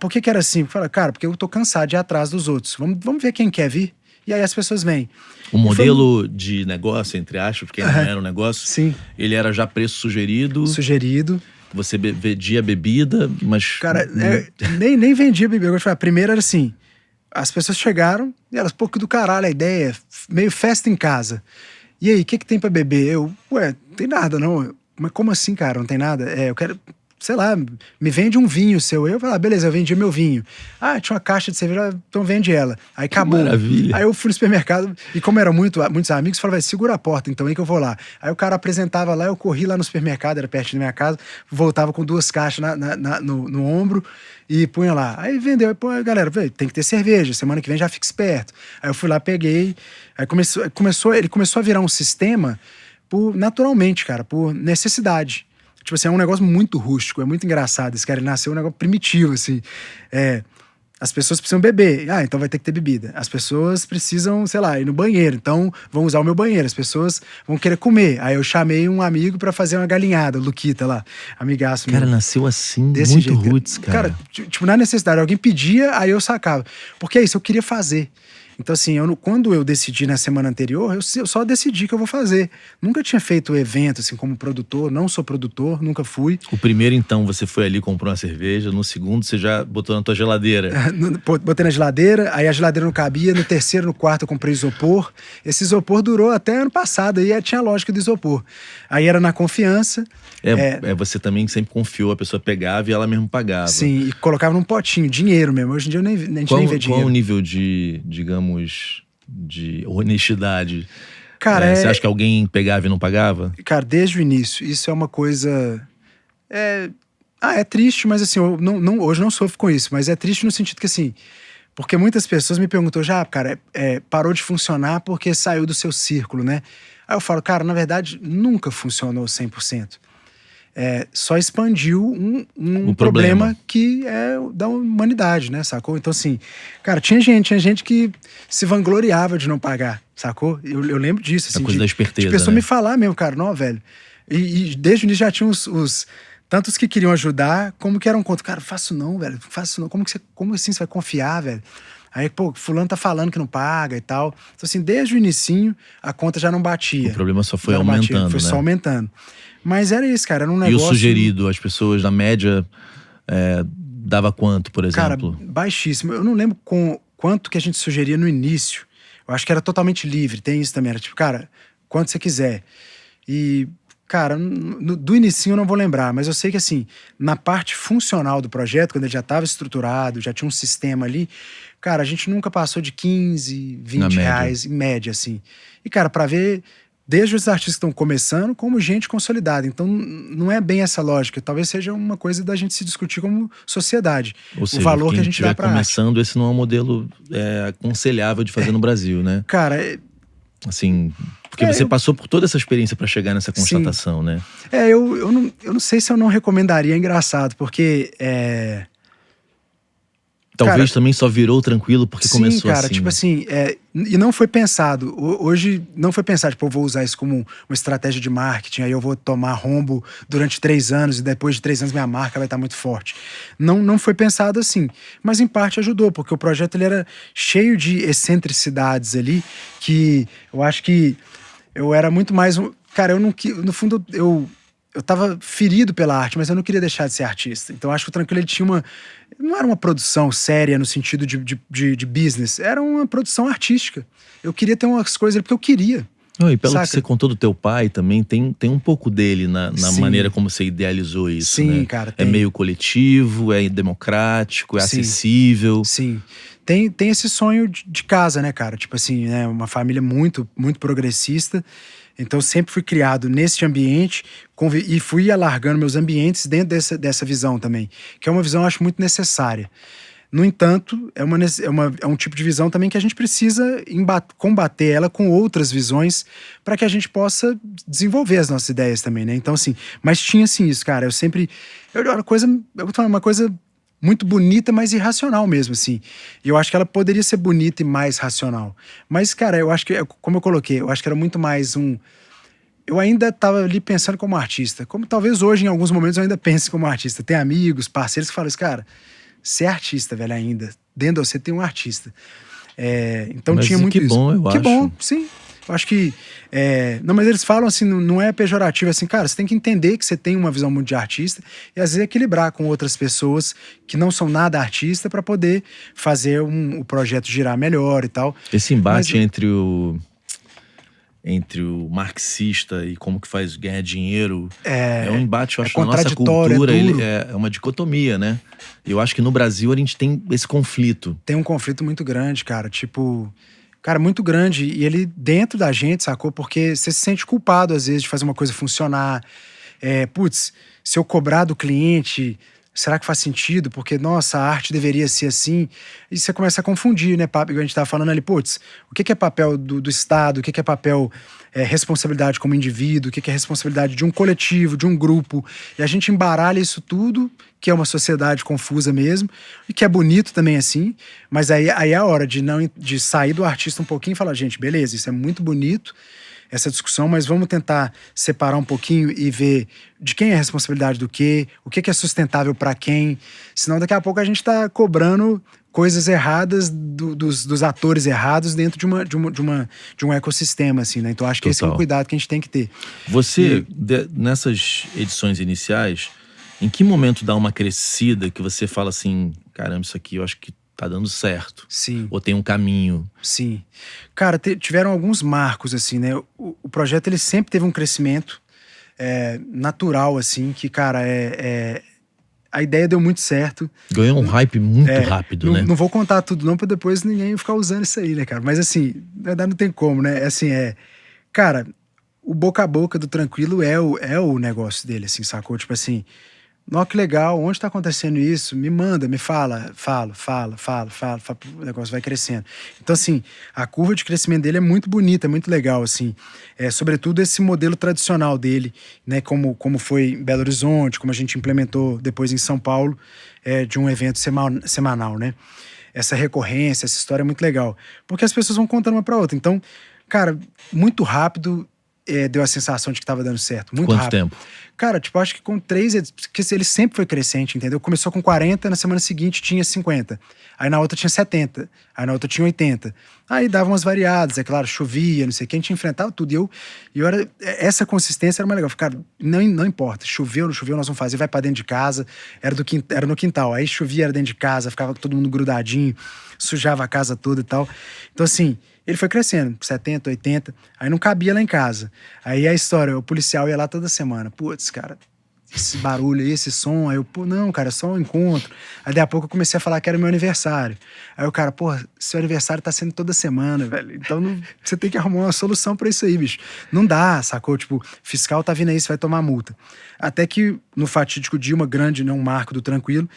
por que era assim? Fala, cara, porque eu tô cansado de ir atrás dos outros. Vamos ver quem quer vir. E aí as pessoas vêm. O modelo de negócio, entre aspas, porque não era um negócio, sim. Ele era já preço sugerido. Você vendia bebida, mas... Cara, nem vendia bebida. A primeira era assim, as pessoas chegaram e elas, pô, que do caralho a ideia, meio festa em casa. E aí, o que tem pra beber? Não tem nada não. Mas como assim, cara, não tem nada? Eu quero... sei lá, me vende um vinho seu. Eu falei, beleza, eu vendi meu vinho. Tinha uma caixa de cerveja, então vende ela. Aí acabou. Maravilha. Aí eu fui no supermercado, e como eram muitos amigos, falava, segura a porta, então aí que eu vou lá. Aí o cara apresentava lá, eu corri lá no supermercado, era perto da minha casa, voltava com 2 caixas no ombro e punha lá. Aí vendeu, aí galera, tem que ter cerveja, semana que vem já fica esperto. Aí eu fui lá, peguei, aí ele começou a virar um sistema naturalmente, cara, por necessidade. Tipo assim, é um negócio muito rústico, é muito engraçado. Esse cara, ele nasceu um negócio primitivo, assim. As pessoas precisam beber, então vai ter que ter bebida. As pessoas precisam, sei lá, ir no banheiro, então vão usar o meu banheiro. As pessoas vão querer comer. Aí eu chamei um amigo pra fazer uma galinhada, o Luquita lá, amigaço meu. Cara, nasceu assim, desse muito jeito. roots, cara. Cara, tipo, na necessidade, alguém pedia, aí eu sacava. Porque é isso, eu queria fazer. Então, assim, quando eu decidi na semana anterior, eu só decidi que eu vou fazer. Nunca tinha feito evento, assim, como produtor. Não sou produtor, nunca fui. O primeiro, então, você foi ali, comprou uma cerveja. No segundo, você já botou na tua geladeira. Botei na geladeira, aí a geladeira não cabia. No terceiro, no quarto, eu comprei isopor. Esse isopor durou até ano passado. Aí tinha a lógica do isopor. Aí era na confiança. Você também sempre confiou. A pessoa pegava e ela mesmo pagava. Sim, e colocava num potinho, dinheiro mesmo. Hoje em dia a gente nem vê dinheiro. Qual o nível de, digamos, de honestidade? Cara, você acha que alguém pegava e não pagava? Cara, desde o início, isso é uma coisa... é triste, mas assim, hoje não sofro com isso, mas é triste no sentido que assim, porque muitas pessoas me perguntam, cara, parou de funcionar porque saiu do seu círculo, né? Aí eu falo, cara, na verdade, nunca funcionou 100%. Só expandiu um problema que é da humanidade, né, sacou? Então, assim, cara, tinha gente que se vangloriava de não pagar, sacou? Eu lembro disso, assim. A coisa da esperteza, de pessoa né? me falar mesmo, cara, não, velho. E desde o início já tinha tantos que queriam ajudar, como que eram contra. Cara, faço não, velho, faço não. Como assim você vai confiar, velho? Aí, pô, fulano tá falando que não paga e tal. Então, assim, desde o inicinho, a conta já não batia. O problema só foi aumentando, foi né? só aumentando. Mas era isso, cara, era um negócio... E o sugerido, as pessoas, na média, dava quanto, por exemplo? Cara, baixíssimo. Eu não lembro quanto que a gente sugeria no início. Eu acho que era totalmente livre, tem isso também. Era tipo, cara, quanto você quiser. E, cara, do inicinho eu não vou lembrar, mas eu sei que, assim, na parte funcional do projeto, quando ele já estava estruturado, já tinha um sistema ali, cara, a gente nunca passou de 15, 20 reais em média, assim. E, cara, pra ver desde os artistas que estão começando, como gente consolidada. Então, não é bem essa lógica. Talvez seja uma coisa da gente se discutir como sociedade. Ou seja, o valor que a gente estiver dá pra arte. começando, esse não é um modelo aconselhável de fazer no Brasil, né? Cara, Assim, porque você passou por toda essa experiência pra chegar nessa constatação, né? eu não sei se eu não recomendaria, é engraçado, porque Talvez cara, também só virou tranquilo porque começou cara, assim. tipo né? assim, e não foi pensado. Hoje não foi pensado, tipo, eu vou usar isso como uma estratégia de marketing, aí eu vou tomar rombo durante 3 anos e depois de 3 anos minha marca vai estar muito forte. Não foi pensado assim, mas em parte ajudou, porque o projeto ele era cheio de excentricidades ali, que eu acho que eu era muito mais cara, eu não, no fundo, eu tava ferido pela arte, mas eu não queria deixar de ser artista. Então acho que o Tranquilo ele tinha não era uma produção séria no sentido de business, era uma produção artística. Eu queria ter umas coisas ali porque eu queria. Não, e pelo saca? que você contou do teu pai também, tem um pouco dele na Sim. maneira como você idealizou isso, Sim, né? cara, É tem. meio coletivo, é democrático, é Sim. acessível. Sim. Tem esse sonho de casa, né, cara? Tipo assim, né, uma família muito, muito progressista. Então, sempre fui criado nesse ambiente e fui alargando meus ambientes dentro dessa visão também, que é uma visão, eu acho, muito necessária. No entanto, é um tipo de visão também que a gente precisa combater ela com outras visões para que a gente possa desenvolver as nossas ideias também, né? Então, assim, mas tinha, assim, isso, cara. Eu vou falar uma coisa muito bonita, mas irracional mesmo, assim. E eu acho que ela poderia ser bonita e mais racional. Mas, cara, eu acho que, como eu coloquei, eu acho que era muito mais eu ainda tava ali pensando como artista. Como talvez hoje, em alguns momentos, eu ainda pense como artista. Tem amigos, parceiros que falam isso, cara, você é artista, velho, ainda. Dentro de você tem um artista. Então Mas tinha muito que isso. bom, eu acho. Que bom, sim. Eu acho que... não, mas eles falam assim, não é pejorativo, assim, cara, você tem que entender que você tem uma visão muito de artista e às vezes equilibrar com outras pessoas que não são nada artista para poder fazer o projeto girar melhor e tal. Esse embate entre o marxista e como que faz ganhar dinheiro é um embate, eu acho, na nossa cultura, duro. é uma dicotomia, né? Eu acho que no Brasil a gente tem esse conflito. Tem um conflito muito grande, cara, tipo... Cara, muito grande, e ele dentro da gente, sacou? Porque você se sente culpado, às vezes, de fazer uma coisa funcionar. Putz, se eu cobrar do cliente, será que faz sentido? Porque, nossa, a arte deveria ser assim. E você começa a confundir, né, papo? Igual a gente tava falando ali, putz, o que é papel do Estado? O que é papel, responsabilidade como indivíduo? O que é responsabilidade de um coletivo, de um grupo? E a gente embaralha isso tudo, que é uma sociedade confusa mesmo, e que é bonito também assim, mas aí é a hora de sair do artista um pouquinho e falar, gente, beleza, isso é muito bonito, essa discussão, mas vamos tentar separar um pouquinho e ver de quem é a responsabilidade do quê, o que é sustentável para quem, senão daqui a pouco a gente tá cobrando coisas erradas dos atores errados dentro de um ecossistema, assim, né? Então acho que esse é um cuidado que a gente tem que ter. Você, nessas edições iniciais, em que momento dá uma crescida que você fala assim, caramba, isso aqui eu acho que tá dando certo? Sim. Ou tem um caminho? Sim. Cara, tiveram alguns marcos, assim, né? O projeto, ele sempre teve um crescimento natural, assim, que, cara, a ideia deu muito certo. Ganhou um hype muito rápido, né? Não vou contar tudo não, pra depois ninguém ficar usando isso aí, né, cara? Mas, assim, não tem como, né? Assim, cara, o boca a boca do Tranquilo é o negócio dele, assim, sacou? Tipo assim... Nossa, que legal, onde tá acontecendo isso? Me manda, me fala. Fala, o negócio vai crescendo. Então, assim, a curva de crescimento dele é muito bonita, é muito legal, assim. Sobretudo esse modelo tradicional dele, né, como foi em Belo Horizonte, como a gente implementou depois em São Paulo, de um evento semanal, né? Essa recorrência, essa história é muito legal. Porque as pessoas vão contando uma pra outra. Então, cara, muito rápido deu a sensação de que tava dando certo. Muito rápido. Quanto tempo? Cara, tipo, acho que com 3, porque ele sempre foi crescente, entendeu? Começou com 40, na semana seguinte tinha 50. Aí na outra tinha 70. Aí na outra tinha 80. Aí dava umas variadas, é claro, chovia, não sei o que, a gente enfrentava tudo. E essa consistência era mais legal. Cara, não importa, choveu, não choveu, nós vamos fazer, vai pra dentro de casa. Era no quintal. Aí chovia, era dentro de casa, ficava todo mundo grudadinho, sujava a casa toda e tal. Então, assim, ele foi crescendo, 70, 80, aí não cabia lá em casa. Aí a história, o policial ia lá toda semana. Putz, cara, esse barulho aí, esse som. Aí eu, pô, não, cara, é só um encontro. Aí daí a pouco eu comecei a falar que era meu aniversário. Aí o cara, pô, seu aniversário tá sendo toda semana, velho. Então você tem que arrumar uma solução pra isso aí, bicho. Não dá, sacou? Tipo, fiscal tá vindo aí, você vai tomar multa. Até que no fatídico dia, uma grande, né, um marco do Tranquilo,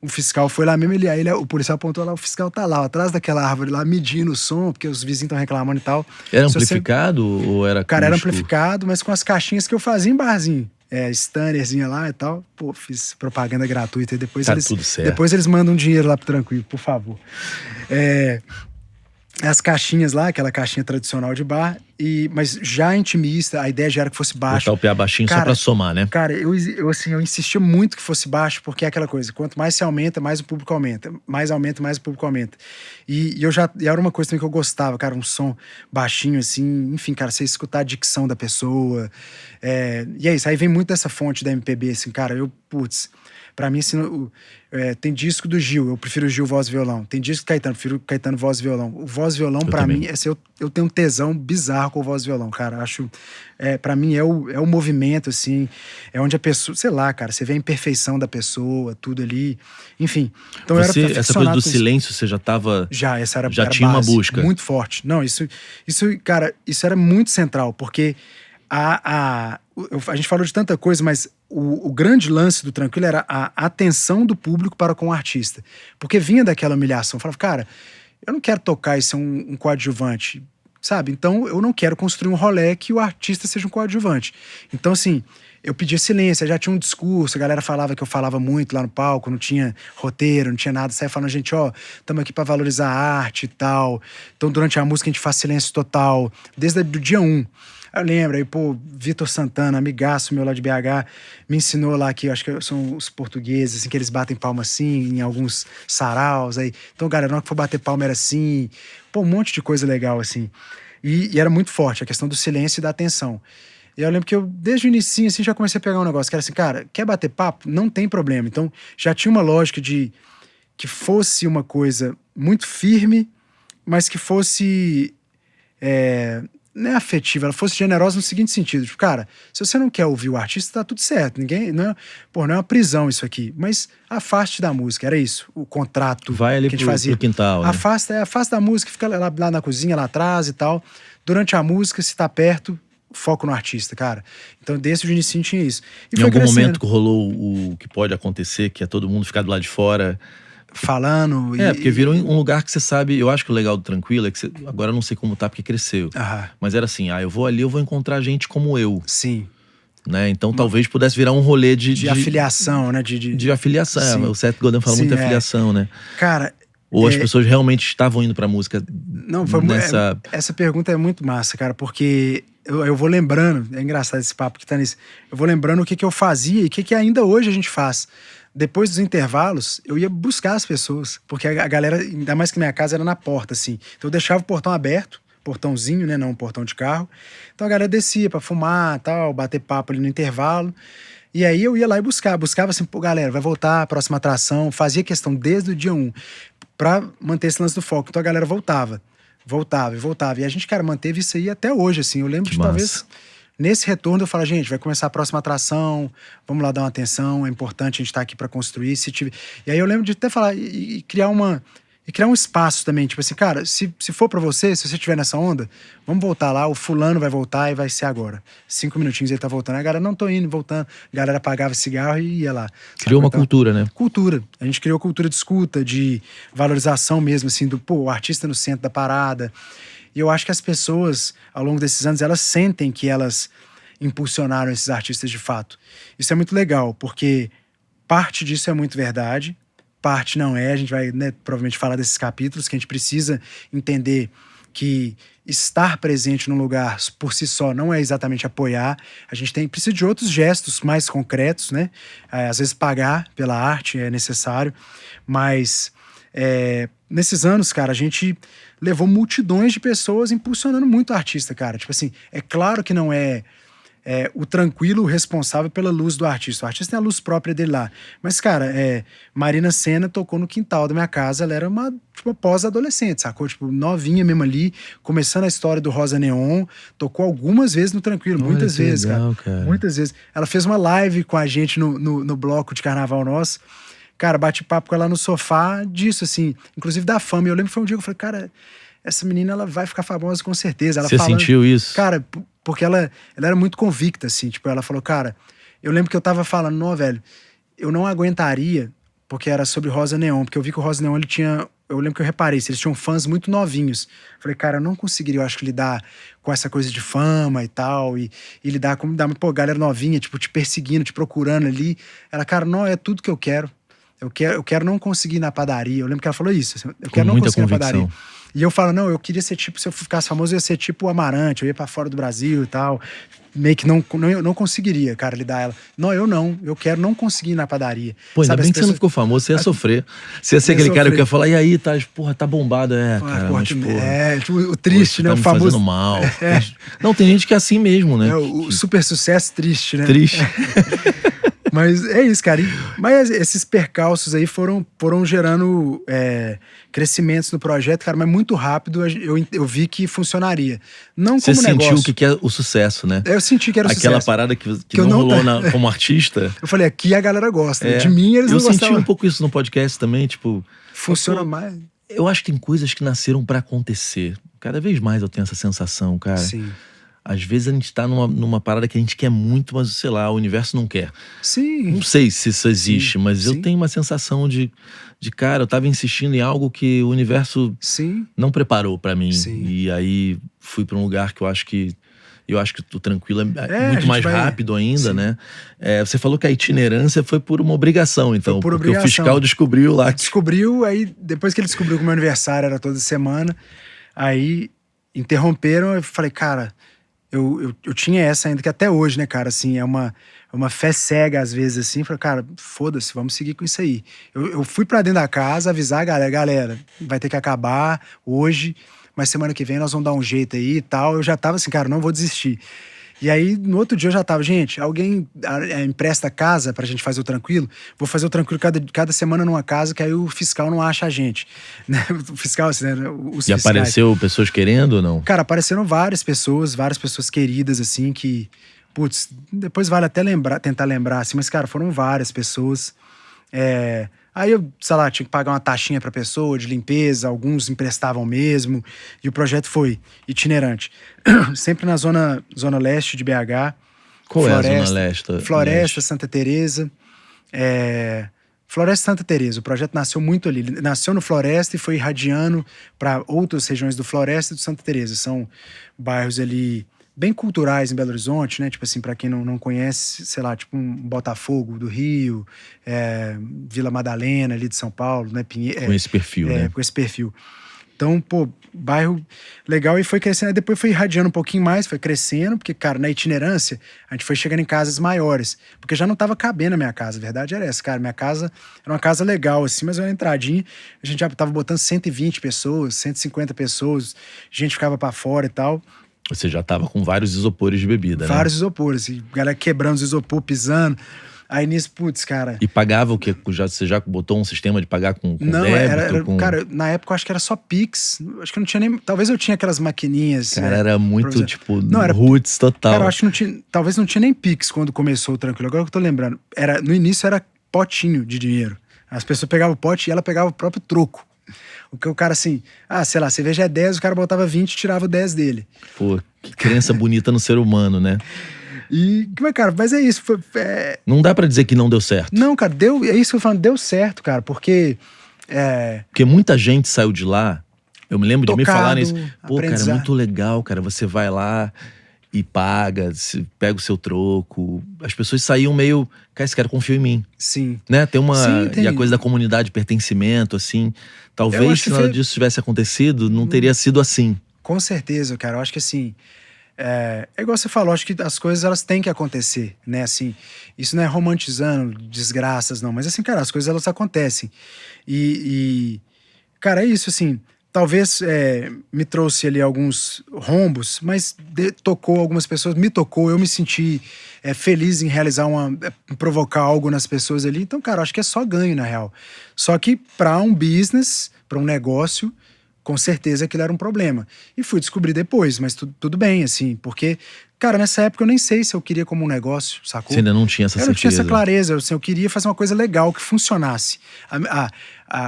o fiscal foi lá mesmo, o policial apontou lá, o fiscal tá lá, ó, atrás daquela árvore lá, medindo o som, porque os vizinhos estão reclamando e tal. Era amplificado ou era Cara, era acústico? amplificado, mas com as caixinhas que eu fazia em barzinho. Stannerzinha lá e tal. Pô, fiz propaganda gratuita e depois Tá tudo certo. depois eles mandam dinheiro lá pro Tranquilo, por favor. As caixinhas lá, aquela caixinha tradicional de bar, mas já intimista, a ideia já era que fosse baixo. Botar o pé baixinho só pra somar, né? Cara, eu insistia muito que fosse baixo, porque é aquela coisa, quanto mais se aumenta, mais o público aumenta. Mais aumenta, mais o público aumenta. E era uma coisa também que eu gostava, cara, um som baixinho assim, enfim, cara, você escutar a dicção da pessoa. E é isso, aí vem muito dessa fonte da MPB, assim, cara, pra mim, assim, tem disco do Gil, eu prefiro o Gil voz e violão. Tem disco do Caetano, eu prefiro Caetano voz e violão. O voz e violão, pra mim, eu tenho um tesão bizarro com o voz e violão, cara. Acho, pra mim, é o movimento, assim, é onde a pessoa, sei lá, cara, você vê a imperfeição da pessoa, tudo ali, enfim. Então essa coisa do silêncio, você já tava... Já tinha base, uma busca. Muito forte. Não, isso, cara, isso era muito central, porque a gente falou de tanta coisa, mas o grande lance do Tranquilo era a atenção do público para com o artista. Porque vinha daquela humilhação. Eu falava, cara, eu não quero tocar isso um coadjuvante, sabe? Então eu não quero construir um rolê que o artista seja um coadjuvante. Então, assim, eu pedia silêncio, já tinha um discurso, a galera falava que eu falava muito lá no palco, não tinha roteiro, não tinha nada, saia falando, gente, ó, estamos aqui para valorizar a arte e tal. Então, durante a música, a gente faz silêncio total, desde o dia 1. Eu lembro, aí, pô, Vitor Santana, amigaço meu lá de BH, me ensinou lá que, acho que são os portugueses, assim, que eles batem palma assim, em alguns saraus, aí. Então, galera, na hora que for bater palma era assim. Pô, um monte de coisa legal, assim. E era muito forte a questão do silêncio e da atenção. E eu lembro que eu, desde o início, assim, já comecei a pegar um negócio que era assim, cara, quer bater papo? Não tem problema. Então, já tinha uma lógica de que fosse uma coisa muito firme, mas que fosse... não é afetiva, ela fosse generosa no seguinte sentido, tipo, cara, se você não quer ouvir o artista, tá tudo certo, não é uma prisão isso aqui, mas afaste da música, era isso, o contrato vai ali que a gente fazia. Pro quintal, né? Afasta da música, fica lá na cozinha, lá atrás e tal, durante a música, se tá perto, foco no artista, cara. Então, desde o início tinha isso. E em algum momento que rolou o que pode acontecer, que é todo mundo ficar do lado de fora... falando. Porque virou um lugar que você sabe. Eu acho que o legal do Tranquilo é que agora eu não sei como tá, porque cresceu. Mas era assim: eu vou ali, eu vou encontrar gente como eu. Sim. Né? Então talvez pudesse virar um rolê de afiliação, né? De afiliação. O Seth Godin fala muito de afiliação, né? Cara. Ou as pessoas realmente estavam indo pra música. Não, foi essa pergunta é muito massa, cara, porque eu vou lembrando. É engraçado esse papo que tá nisso. Eu vou lembrando o que eu fazia e o que ainda hoje a gente faz. Depois dos intervalos, eu ia buscar as pessoas, porque a galera, ainda mais que minha casa era na porta, assim. Então eu deixava o portão aberto, portãozinho, né, não um portão de carro. Então a galera descia pra fumar, tal, bater papo ali no intervalo. E aí eu ia lá e buscava assim, pô, galera, vai voltar a próxima atração, fazia questão desde o dia 1 pra manter esse lance do foco. Então a galera voltava. E a gente, cara, manteve isso aí até hoje, assim. Eu lembro de talvez... Nesse retorno eu falo, gente, vai começar a próxima atração, vamos lá dar uma atenção, é importante a gente estar aqui para construir. E aí eu lembro de até falar e criar um espaço também, tipo assim, cara, se for para você, se você estiver nessa onda, vamos voltar lá, o fulano vai voltar e vai ser agora. 5 minutinhos ele tá voltando. Aí a galera, não tô indo, voltando. A galera apagava cigarro e ia lá. Criou uma cultura, né? Cultura. A gente criou cultura de escuta, de valorização mesmo, assim, o artista no centro da parada. E eu acho que as pessoas, ao longo desses anos, elas sentem que elas impulsionaram esses artistas de fato. Isso é muito legal, porque parte disso é muito verdade, parte não é. A gente vai, né, provavelmente falar desses capítulos, que a gente precisa entender que estar presente num lugar por si só não é exatamente apoiar. A gente precisa de outros gestos mais concretos, né? Às vezes pagar pela arte é necessário, mas nesses anos, cara, a gente levou multidões de pessoas impulsionando muito o artista, cara. Tipo assim, é claro que não é o tranquilo responsável pela luz do artista. O artista tem a luz própria dele lá. Mas, cara, Marina Sena tocou no quintal da minha casa. Ela era uma pós-adolescente, sacou? Tipo, novinha mesmo ali, começando a história do Rosa Neon. Tocou algumas vezes no tranquilo, Olha, muitas que vezes, legal, cara. Muitas vezes. Ela fez uma live com a gente no bloco de carnaval nosso. Cara, bate papo com ela no sofá disso, assim. Inclusive da fama. Eu lembro que foi um dia que eu falei, cara, essa menina, ela vai ficar famosa com certeza. Ela Você sentiu isso? Cara, porque ela era muito convicta, assim. Tipo, ela falou, cara, eu lembro que eu tava falando, não, velho, eu não aguentaria, porque era sobre Rosa Neon, porque eu vi que o Rosa Neon, ele tinha... Eu lembro que eu reparei, eles tinham fãs muito novinhos. Falei, cara, eu não conseguiria, eu acho, lidar com essa coisa de fama e tal, e lidar com, pô, galera novinha, tipo, te perseguindo, te procurando ali. Ela, cara, não, é tudo que eu quero. Eu quero não conseguir ir na padaria. Eu lembro que ela falou isso. Assim, eu quero não conseguir ir na padaria. E eu falo, não, eu queria ser tipo, se eu ficasse famoso, eu ia ser tipo o Amarante, eu ia pra fora do Brasil e tal. Meio que não conseguiria, cara, lidar ela. Não, eu quero não conseguir ir na padaria. Pô, ainda bem que você não ficou famoso, você ia sofrer. Você ia ser aquele cara que ia falar, e aí, tá, porra, tá bombado, cara. Porra, mas, porra, tipo, o triste, né? Tá o me famoso. Fazendo mal. Não, tem gente que é assim mesmo, né? O super sucesso triste, né? Triste. Mas é isso, cara. Mas esses percalços aí foram gerando crescimentos no projeto, cara, mas muito rápido eu vi que funcionaria. Não como negócio. Você sentiu o que é o sucesso, né? Eu senti que era o sucesso. Aquela parada que não rolou como artista. Eu falei, aqui a galera gosta. De mim eles não gostavam. Eu senti um pouco isso no podcast também, tipo... Funciona mais. Eu acho que tem coisas que nasceram pra acontecer. Cada vez mais eu tenho essa sensação, cara. Sim. Às vezes a gente tá numa parada que a gente quer muito, mas, sei lá, o universo não quer. Sim. Não sei se isso existe, mas eu tenho uma sensação de, cara, eu tava insistindo em algo que o universo não preparou pra mim. Sim. E aí fui pra um lugar que eu acho que o tranquilo é muito mais rápido ainda, né? Você falou que a itinerância foi por uma obrigação, então. Foi por porque obrigação. o fiscal descobriu lá. Descobriu, aí depois que ele descobriu que o meu aniversário era toda semana, aí interromperam, eu falei, cara... Eu tinha essa ainda, que até hoje, né, cara, assim, é uma fé cega às vezes, assim, falei, cara, foda-se, vamos seguir com isso aí. Eu fui pra dentro da casa avisar a galera, vai ter que acabar hoje, mas semana que vem nós vamos dar um jeito aí e tal. Eu já tava assim, cara, não vou desistir. E aí, no outro dia eu já tava, gente, alguém empresta a casa pra gente fazer o tranquilo? Vou fazer o tranquilo cada semana numa casa, que aí o fiscal não acha a gente. Né? O fiscal, assim, né? Os fiscais. Apareceu pessoas querendo ou não? Cara, apareceram várias pessoas queridas, assim, que... Putz, depois vale até tentar lembrar, assim, mas, cara, foram várias pessoas. Aí eu, sei lá, tinha que pagar uma taxinha pra pessoa de limpeza, alguns emprestavam mesmo, e o projeto foi itinerante. Sempre na zona leste de BH. Qual é a zona leste? Floresta, Santa Teresa. Floresta Santa Teresa, o projeto nasceu muito ali. Nasceu no Floresta e foi irradiando para outras regiões do Floresta e do Santa Teresa. São bairros ali bem culturais em Belo Horizonte, né? Tipo assim, pra quem não conhece, sei lá, tipo um Botafogo do Rio, Vila Madalena ali de São Paulo, né? Com esse perfil, né? Com esse perfil. Então, pô, bairro legal, e foi crescendo. Depois foi irradiando um pouquinho mais, foi crescendo, porque, cara, na itinerância, a gente foi chegando em casas maiores, porque já não tava cabendo a minha casa, a verdade era essa, cara. Minha casa era uma casa legal, assim, mas uma entradinha, a gente já tava botando 120 pessoas, 150 pessoas, gente ficava pra fora e tal. Você já tava com vários isopores de bebida, né? Vários isopores, e galera quebrando os isopor, pisando. Aí nisso, putz, cara... E pagava o quê? Você já botou um sistema de pagar com não, débito? Cara, na época eu acho que era só Pix. Acho que não tinha nem... Talvez eu tinha aquelas maquininhas... Cara, era muito, tipo, não, era roots total. Cara, eu acho que não tinha... Talvez não tinha nem Pix quando começou o Tranquilo. Agora que eu tô lembrando. No início era potinho de dinheiro. As pessoas pegavam o pote e ela pegava o próprio troco. O que o cara assim... sei lá, cerveja é 10, o cara botava 20 e tirava o 10 dele. Pô, que crença bonita no ser humano, né? Mas é isso. Não dá pra dizer que não deu certo. Não, cara, é isso que eu falo, deu certo, cara, porque... Porque muita gente saiu de lá, eu me lembro de me falar nisso. Pô, cara, é muito legal, cara, você vai lá e paga, pega o seu troco. As pessoas saíam meio, cara, esse cara confiou em mim. Sim. Né? Tem e a coisa da comunidade, pertencimento, assim. Talvez se nada disso tivesse acontecido, não teria sido assim. Com certeza, cara, eu acho que assim... É igual você falou, acho que as coisas elas têm que acontecer, né, assim, isso não é romantizando desgraças, não, mas assim, cara, as coisas elas acontecem, cara, é isso, assim, talvez me trouxe ali alguns rombos, mas tocou algumas pessoas, me tocou, eu me senti feliz em realizar em provocar algo nas pessoas ali. Então, cara, acho que é só ganho, na real. Só que para um business, para um negócio, com certeza aquilo era um problema. E fui descobrir depois, mas tudo bem, assim, porque, cara, nessa época eu nem sei se eu queria como um negócio, sacou? Você ainda não tinha essa certeza. Eu não tinha essa clareza, eu queria fazer uma coisa legal, que funcionasse.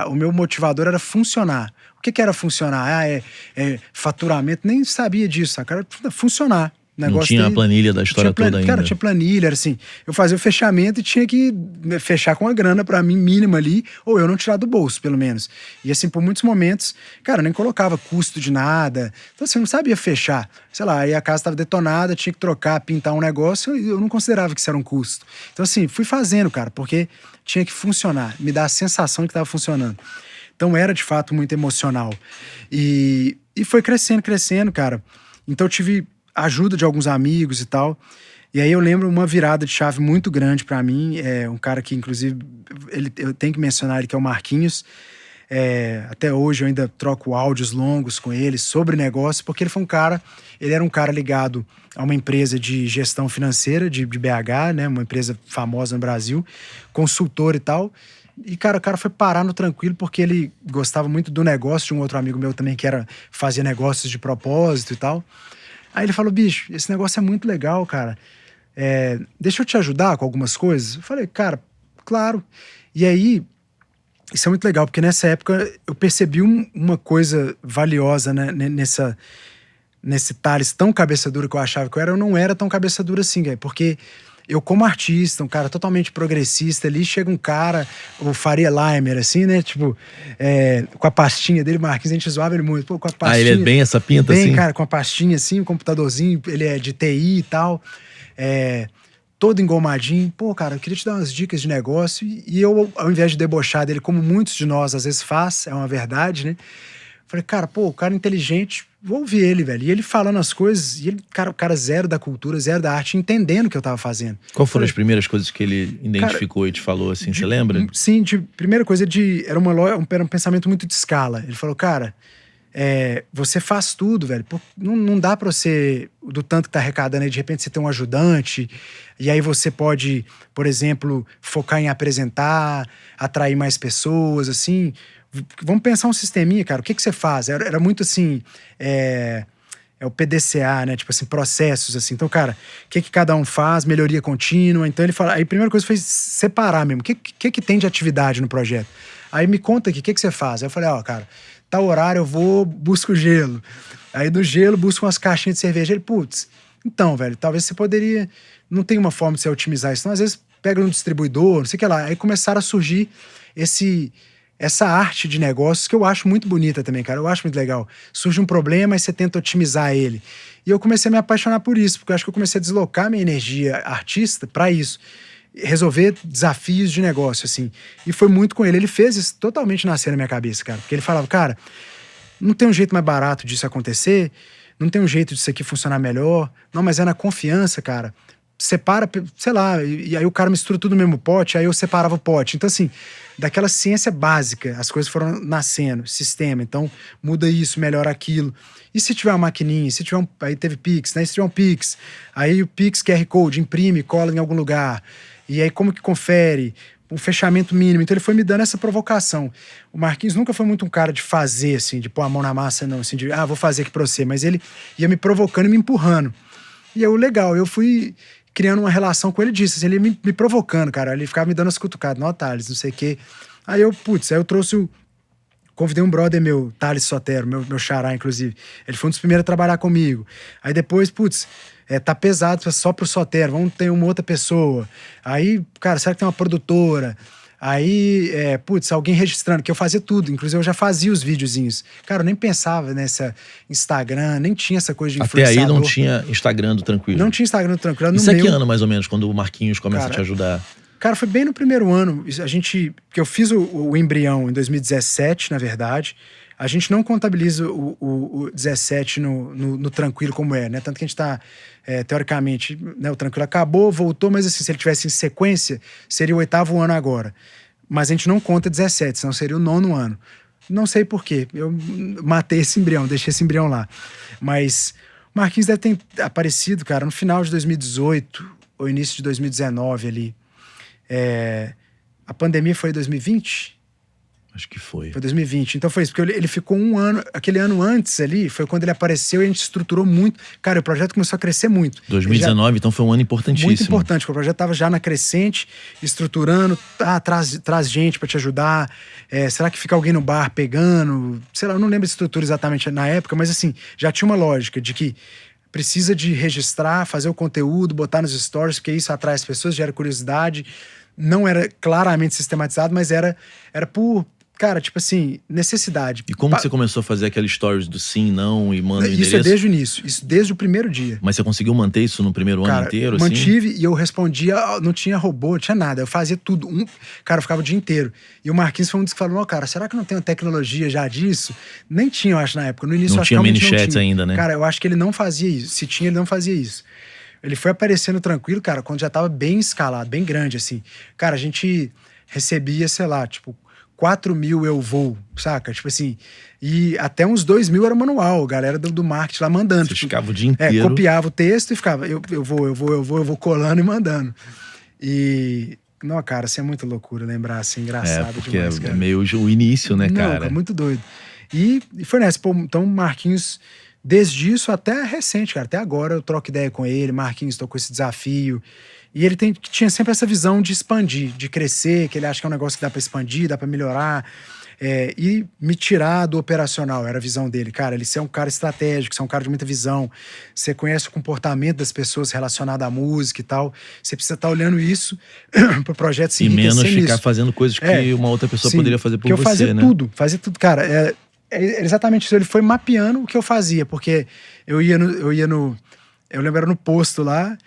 O meu motivador era funcionar. O que era funcionar? Faturamento, nem sabia disso, saca? Era funcionar. Não tinha a planilha da história toda ainda. Cara, tinha planilha, era assim, eu fazia o fechamento e tinha que fechar com a grana pra mim mínima ali, ou eu não tirar do bolso, pelo menos. E assim, por muitos momentos, cara, eu nem colocava custo de nada, então assim, eu não sabia fechar. Sei lá, aí a casa tava detonada, tinha que trocar, pintar um negócio, e eu não considerava que isso era um custo. Então assim, fui fazendo, cara, porque tinha que funcionar, me dar a sensação de que tava funcionando. Então era, de fato, muito emocional. E foi crescendo, cara. Então eu tive ajuda de alguns amigos e tal. E aí eu lembro uma virada de chave muito grande pra mim. Um cara que, inclusive, eu tenho que mencionar ele, que é o Marquinhos. Até hoje eu ainda troco áudios longos com ele sobre negócio, porque ele era um cara ligado a uma empresa de gestão financeira de BH, né? Uma empresa famosa no Brasil, consultor e tal. E, cara, o cara foi parar no Tranquilo porque ele gostava muito do negócio de um outro amigo meu também, que fazia negócios de propósito e tal. Aí ele falou, bicho, esse negócio é muito legal, cara. Deixa eu te ajudar com algumas coisas. Eu falei, cara, claro. E aí, isso é muito legal, porque nessa época eu percebi uma coisa valiosa, né, nesse Thales tão cabeça dura que eu achava que eu não era tão cabeça dura assim, cara, porque eu, como artista, um cara totalmente progressista, ali chega um cara, o Faria Limer, assim, né? Tipo, com a pastinha dele, Marquinhos, a gente zoava ele muito. Pô, com a pastinha. Ele é bem essa pinta, bem, assim? Cara, com a pastinha, assim, um computadorzinho, ele é de TI e tal. Todo engomadinho. Pô, cara, eu queria te dar umas dicas de negócio. E eu, ao invés de debochar dele, como muitos de nós às vezes faz, é uma verdade, né? Falei, cara, pô, o cara inteligente, vou ouvir ele, velho. E ele falando as coisas, e ele, o cara zero da cultura, zero da arte, entendendo o que eu tava fazendo. Qual foram as primeiras coisas que ele identificou, cara, e te falou, assim, você lembra? Sim, primeira coisa, era um pensamento muito de escala. Ele falou, cara, você faz tudo, velho. Não dá pra você, do tanto que tá arrecadando aí, de repente você tem um ajudante, e aí você pode, por exemplo, focar em apresentar, atrair mais pessoas, assim. Vamos pensar um sisteminha, cara. O que você faz? Era muito assim, o PDCA, né? Tipo assim, processos, assim. Então, cara, o que cada um faz? Melhoria contínua. Então ele fala, aí a primeira coisa foi separar mesmo. O que tem de atividade no projeto? Aí me conta aqui, o que você faz? Aí eu falei, cara, tal horário eu vou, busco gelo. Aí do gelo, busco umas caixinhas de cerveja. Ele, putz, então, velho, talvez você poderia... Não tem uma forma de você otimizar isso. Então, às vezes, pega um distribuidor, não sei o que lá. Aí começaram a surgir essa arte de negócios que eu acho muito bonita também, cara. Eu acho muito legal. Surge um problema e você tenta otimizar ele. E eu comecei a me apaixonar por isso, porque eu acho que eu comecei a deslocar minha energia artista para isso. Resolver desafios de negócio, assim. E foi muito com ele. Ele fez isso totalmente nascer na minha cabeça, cara. Porque ele falava, cara, não tem um jeito mais barato disso acontecer, não tem um jeito disso aqui funcionar melhor. Não, mas é na confiança, cara. Separa, sei lá, e aí o cara mistura tudo no mesmo pote, aí eu separava o pote. Então, assim, daquela ciência básica, as coisas foram nascendo, sistema, então muda isso, melhora aquilo. E se tiver uma maquininha, aí teve Pix, né? Se tiver um Pix, aí o Pix QR Code, imprime, cola em algum lugar. E aí como que confere? Um fechamento mínimo. Então ele foi me dando essa provocação. O Marquinhos nunca foi muito um cara de fazer, assim, de pôr a mão na massa, não, assim, de, vou fazer aqui pra você. Mas ele ia me provocando e me empurrando. E aí, legal, eu fui criando uma relação com ele disso, assim, ele me provocando, cara, ele ficava me dando as cutucadas, não, Thales, não sei o quê. Aí eu trouxe convidei um brother meu, Thales Sotero, meu xará, inclusive. Ele foi um dos primeiros a trabalhar comigo. Aí depois, tá pesado só pro Sotero, vamos ter uma outra pessoa. Aí, cara, será que tem uma produtora? Aí, alguém registrando, que eu fazia tudo, inclusive eu já fazia os videozinhos. Cara, eu nem pensava nessa Instagram, nem tinha essa coisa de influenciador. Até aí não tinha Instagram do Tranquilo? Não tinha Instagram do Tranquilo. Isso é que ano, mais ou menos, quando o Marquinhos começa a te ajudar? Cara, foi bem no primeiro ano. Que eu fiz o embrião em 2017, na verdade. A gente não contabiliza o 17 no Tranquilo como né? Tanto que a gente tá, teoricamente, né, o Tranquilo acabou, voltou, mas assim, se ele tivesse em sequência, seria o 8º ano agora. Mas a gente não conta 17, senão seria o 9º ano. não sei porquê. Eu matei esse embrião, deixei esse embrião lá. Mas o Marquinhos deve ter aparecido, cara, no final de 2018 ou início de 2019 ali. A pandemia foi em 2020? Acho que foi. Foi 2020. Então foi isso, porque ele ficou um ano, aquele ano antes ali, foi quando ele apareceu e a gente estruturou muito. Cara, o projeto começou a crescer muito. 2019, então foi um ano importantíssimo. Muito importante, porque o projeto estava já na crescente, estruturando, traz gente para te ajudar. Será que fica alguém no bar pegando? Sei lá, eu não lembro a estrutura exatamente na época, mas assim, já tinha uma lógica de que precisa de registrar, fazer o conteúdo, botar nos stories, porque isso atrai as pessoas, gera curiosidade. Não era claramente sistematizado, mas era por... Cara, tipo assim, necessidade. E como que você começou a fazer aqueles stories do sim, não e manda o endereço? Isso é desde o início, isso desde o primeiro dia. Mas você conseguiu manter isso no primeiro ano inteiro? Mantive assim? E eu respondia, não tinha robô, não tinha nada, eu fazia tudo. Cara, eu ficava o dia inteiro. E o Marquinhos foi um dos que falou, não, cara, será que não tem uma tecnologia já disso? Nem tinha, eu acho, na época. No início, não eu acho tinha que mini-chats ainda, né? Cara, eu acho que ele não fazia isso. Se tinha, ele não fazia isso. Ele foi aparecendo tranquilo, cara, quando já tava bem escalado, bem grande, assim. Cara, a gente recebia, sei lá, tipo... 4.000 eu vou, saca? Tipo assim, e até uns 2.000 era manual, a galera do marketing lá mandando. Você ficava o dia inteiro. Copiava o texto e ficava, eu vou colando e mandando. E, não, cara, isso é muita loucura lembrar, assim, engraçado porque demais, cara. É meio o início, né, cara? Não, muito doido. E foi nessa, pô, então Marquinhos, desde isso até recente, cara, até agora eu troco ideia com ele, Marquinhos, tô com esse desafio. E ele tinha sempre essa visão de expandir, de crescer, que ele acha que é um negócio que dá pra expandir, dá pra melhorar. E me tirar do operacional, era a visão dele. Cara, ele é um cara estratégico, você é um cara de muita visão. Você conhece o comportamento das pessoas relacionado à música e tal. Você precisa estar olhando isso pro projeto se enriquecer E menos ficar nisso. fazendo coisas que uma outra pessoa poderia fazer por você, você, fazia né? Fazia tudo. Cara, é exatamente isso. Ele foi mapeando o que eu fazia, porque eu lembro, era no posto lá.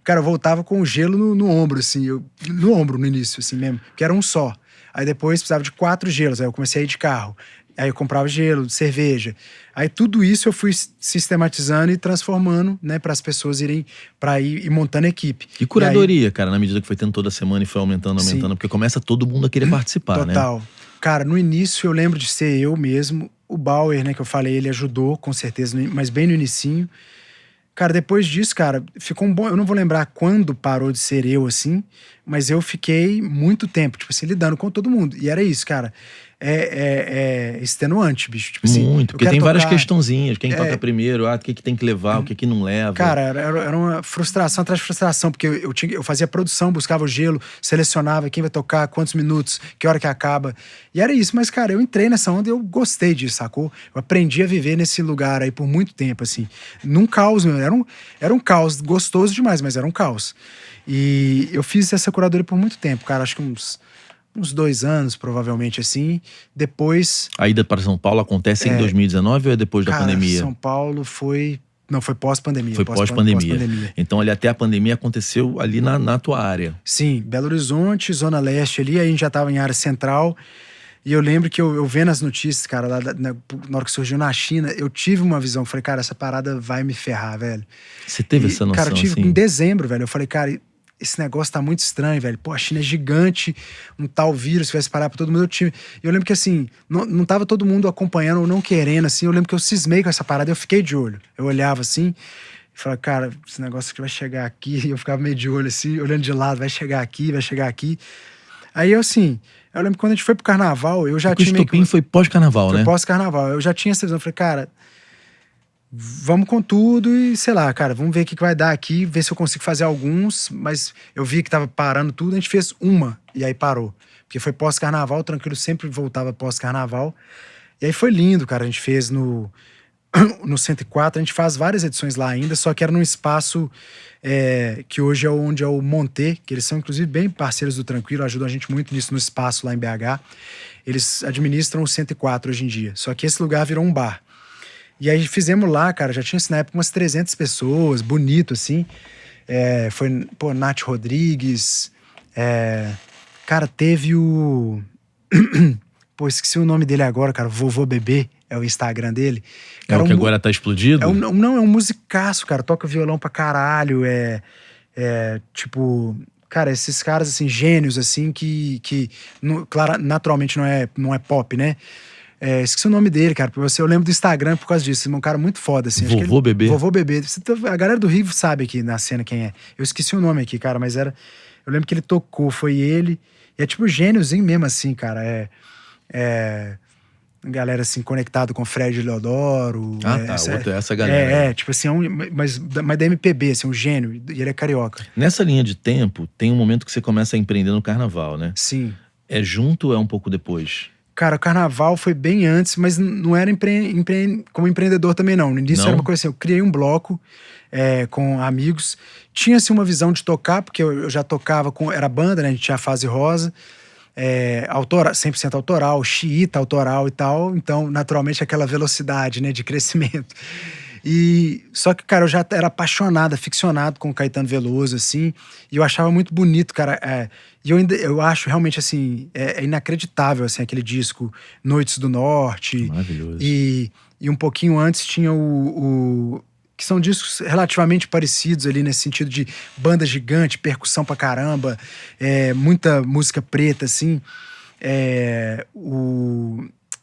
Cara, eu voltava com o gelo no ombro, assim, no ombro no início, assim mesmo, que era um só. Aí depois precisava de 4 gelos, aí eu comecei a ir de carro. Aí eu comprava gelo, cerveja. Aí tudo isso eu fui sistematizando e transformando, né, para as pessoas irem para ir e montando equipe. E curadoria, cara, na medida que foi tendo toda semana e foi aumentando, Sim. porque começa todo mundo a querer participar, né? Total. Cara, no início eu lembro de ser eu mesmo. O Bauer, né, que eu falei, ele ajudou, com certeza, mas bem no inicinho. Cara, depois disso, cara, ficou um bom... Eu não vou lembrar quando parou de ser eu, assim, mas eu fiquei muito tempo, tipo assim, lidando com todo mundo. E era isso, cara. Extenuante, bicho. Tipo assim, muito, porque tem várias tocar... questãozinhas. Quem toca primeiro, o que tem que levar, o que não leva. Cara, era uma frustração atrás de frustração, porque eu fazia produção, buscava o gelo, selecionava quem vai tocar, quantos minutos, que hora que acaba. E era isso, mas, cara, eu entrei nessa onda e eu gostei disso, sacou? Eu aprendi a viver nesse lugar aí por muito tempo, assim. Num caos, meu. Era um caos gostoso demais, mas era um caos. E eu fiz essa curadoria por muito tempo, cara, acho que uns 2 anos, provavelmente, assim. Depois... A ida para São Paulo acontece em 2019 ou é depois da pandemia? São Paulo foi... Não, foi pós-pandemia. Foi pós-pandemia. Então, ali até a pandemia aconteceu ali na tua área. Sim, Belo Horizonte, Zona Leste ali, aí a gente já tava em área central. E eu lembro que eu vendo as notícias, cara, lá na hora que surgiu na China, eu tive uma visão. Falei, cara, essa parada vai me ferrar, velho. Você teve essa noção, cara, eu tive assim? em dezembro, velho. Eu falei, cara... Esse negócio tá muito estranho, velho. Pô, a China é gigante, um tal vírus vai se parar pra todo mundo. Eu lembro que, assim, não tava todo mundo acompanhando ou não querendo, assim. Eu lembro que eu cismei com essa parada, eu fiquei de olho. Eu olhava, assim, e falava, cara, esse negócio aqui vai chegar aqui. E eu ficava meio de olho, assim, olhando de lado, vai chegar aqui, vai chegar aqui. Aí, eu lembro que quando a gente foi pro carnaval, eu já tinha... O estopim foi pós-carnaval, né? Foi pós-carnaval. Eu já tinha essa visão. Eu falei, cara... Vamos com tudo e, sei lá, cara, vamos ver o que vai dar aqui, ver se eu consigo fazer alguns, mas eu vi que tava parando tudo, a gente fez uma e aí parou. Porque foi pós-carnaval, tranquilo, sempre voltava pós-carnaval. E aí foi lindo, cara, a gente fez no 104, a gente faz várias edições lá ainda, só que era num espaço que hoje é onde é o Monté, que eles são inclusive bem parceiros do Tranquilo, ajudam a gente muito nisso no espaço lá em BH. Eles administram o 104 hoje em dia, só que esse lugar virou um bar. E aí fizemos lá, cara, já tinha, na época, umas 300 pessoas, bonito, assim. Foi, pô, Nath Rodrigues. Cara, teve o... Pô, esqueci o nome dele agora, cara. Vovô Bebê é o Instagram dele. Cara, o que agora tá explodido? Não, é um musicaço, cara. Toca violão pra caralho. Tipo... Cara, esses caras, assim, gênios, assim, que claro, naturalmente não é pop, né? Esqueci o nome dele, cara. Eu lembro do Instagram por causa disso. É um cara muito foda, assim. Vovô Bebê. Vovô Bebê. A galera do Rio sabe aqui na cena quem é. Eu esqueci o nome aqui, cara, mas era... Eu lembro que ele tocou, foi ele. E é tipo gêniozinho mesmo, assim, cara. Galera, assim, conectado com Fred Leodoro. Essa galera. Tipo assim, mas da MPB, assim, um gênio. E ele é carioca. Nessa linha de tempo, tem um momento que você começa a empreender no carnaval, né? Sim. É junto ou é um pouco depois? Cara, o carnaval foi bem antes, mas não era como empreendedor também, não. No início Não? era uma coisa assim, eu criei um bloco com amigos. Tinha, assim, uma visão de tocar, porque eu já tocava era banda, né? A gente tinha a Fase Rosa. 100% autoral, xiita autoral e tal. Então, naturalmente, aquela velocidade, né, de crescimento. Só que, cara, eu já era apaixonado, aficionado com o Caetano Veloso, assim, e eu achava muito bonito, cara. E eu acho realmente, assim, inacreditável, assim, aquele disco Noites do Norte. Maravilhoso. E um pouquinho antes tinha que são discos relativamente parecidos ali, nesse sentido de banda gigante, percussão pra caramba, muita música preta, assim.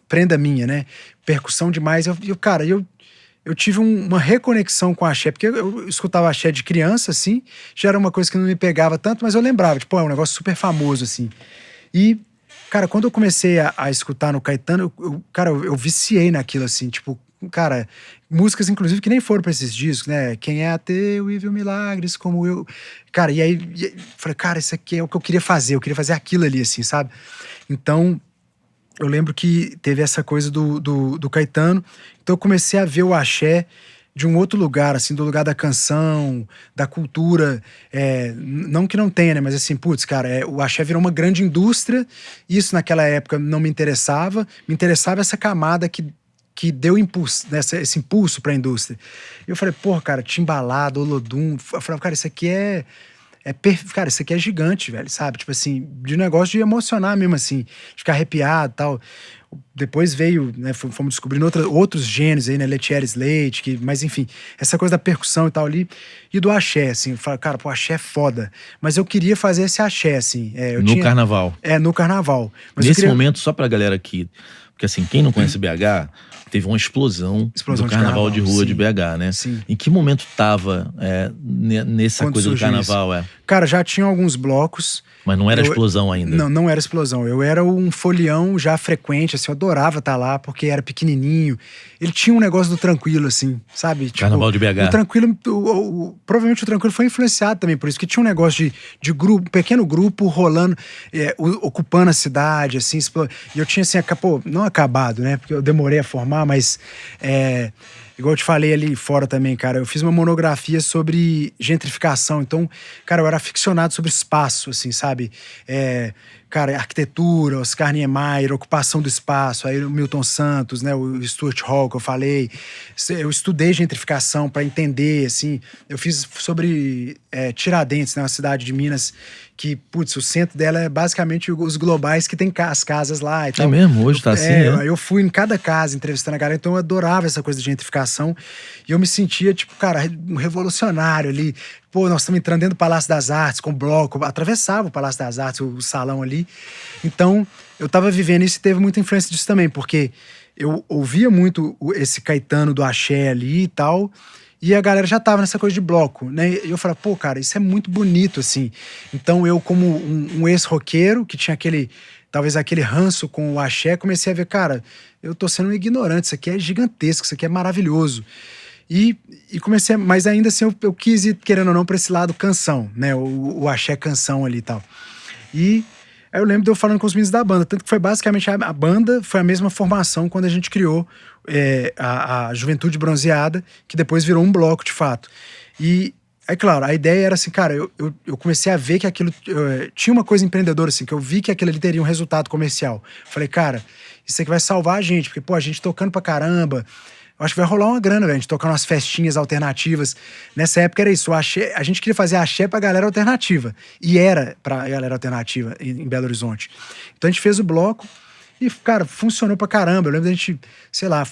Prenda Minha, né? Percussão demais. Eu tive uma reconexão com a axé, porque eu escutava axé de criança, assim, já era uma coisa que não me pegava tanto, mas eu lembrava, tipo, é um negócio super famoso, assim. E, cara, quando eu comecei a escutar no Caetano, eu viciei naquilo, assim, tipo, cara, músicas, inclusive, que nem foram pra esses discos, né? Quem é ateu e viu milagres como eu. Cara, e aí falei, cara, isso aqui é o que eu queria fazer aquilo ali, assim, sabe? Então, eu lembro que teve essa coisa do Caetano, então eu comecei a ver o axé de um outro lugar, assim, do lugar da canção, da cultura, não que não tenha, né, mas assim, putz, cara, o axé virou uma grande indústria, isso naquela época não me interessava essa camada que deu impulso, né, esse impulso pra indústria. E eu falei, porra, cara, Timbalada, Olodum, eu falei, cara, isso aqui cara, isso aqui é gigante, velho, sabe? Tipo assim, de negócio de emocionar mesmo, assim, de ficar arrepiado e tal. Depois veio, né, fomos descobrindo outros gêneros aí, né, Letieres Leite, mas enfim, essa coisa da percussão e tal ali, e do axé, assim, eu falei, cara, pô, axé é foda, mas eu queria fazer esse axé, assim. Carnaval. No carnaval. Mas nesse momento, só pra galera aqui, porque assim, quem não conhece BH, teve uma explosão do carnaval de rua, sim, de BH, né? Sim. Em que momento tava nessa coisa do carnaval? Cara, já tinha alguns blocos. Mas não era explosão ainda? Não era explosão. Eu era um folião já frequente, assim, eu adorava estar lá, porque era pequenininho. Ele tinha um negócio do tranquilo, assim, sabe? Tipo, carnaval de BH. O tranquilo, provavelmente o tranquilo foi influenciado também por isso, que tinha um negócio de grupo, um pequeno grupo rolando, ocupando a cidade, assim. E eu tinha, assim, não acabado, né? Porque eu demorei a formar, mas... igual eu te falei ali fora também, cara, eu fiz uma monografia sobre gentrificação, então, cara, eu era aficionado sobre espaço, assim, sabe? Cara, arquitetura, Oscar Niemeyer, ocupação do espaço, aí o Milton Santos, né, o Stuart Hall, que eu falei. Eu estudei gentrificação para entender, assim, eu fiz sobre Tiradentes, né, uma cidade de Minas que, putz, o centro dela é basicamente os globais que tem as casas lá e tal. É mesmo? Hoje tá assim, Eu fui em cada casa entrevistando a galera, então eu adorava essa coisa de gentrificação e eu me sentia, tipo, cara, um revolucionário ali. Pô, nós estamos entrando dentro do Palácio das Artes com bloco, atravessava o Palácio das Artes, o salão ali. Então, eu tava vivendo isso e teve muita influência disso também, porque eu ouvia muito esse Caetano do axé ali e tal, e a galera já tava nessa coisa de bloco, né? E eu falei, pô, cara, isso é muito bonito, assim. Então eu, como um ex-roqueiro, que tinha talvez aquele ranço com o axé, comecei a ver, cara, eu tô sendo um ignorante, isso aqui é gigantesco, isso aqui é maravilhoso. E comecei, mas ainda assim eu quis ir, querendo ou não, pra esse lado canção, né? O axé canção ali e tal. E aí eu lembro de eu falando com os meninos da banda, tanto que foi basicamente a banda, foi a mesma formação quando a gente criou a Juventude Bronzeada, que depois virou um bloco de fato. E aí, claro, a ideia era assim, cara, eu comecei a ver que aquilo tinha uma coisa empreendedora, assim, que eu vi que aquilo ali teria um resultado comercial. Falei, cara, isso aqui vai salvar a gente, porque, pô, a gente tocando pra caramba, eu acho que vai rolar uma grana, velho, a gente tocar umas festinhas alternativas. Nessa época era isso, a gente queria fazer axé pra galera alternativa. E era pra galera alternativa em Belo Horizonte. Então a gente fez o bloco e, cara, funcionou pra caramba. Eu lembro da gente, sei lá,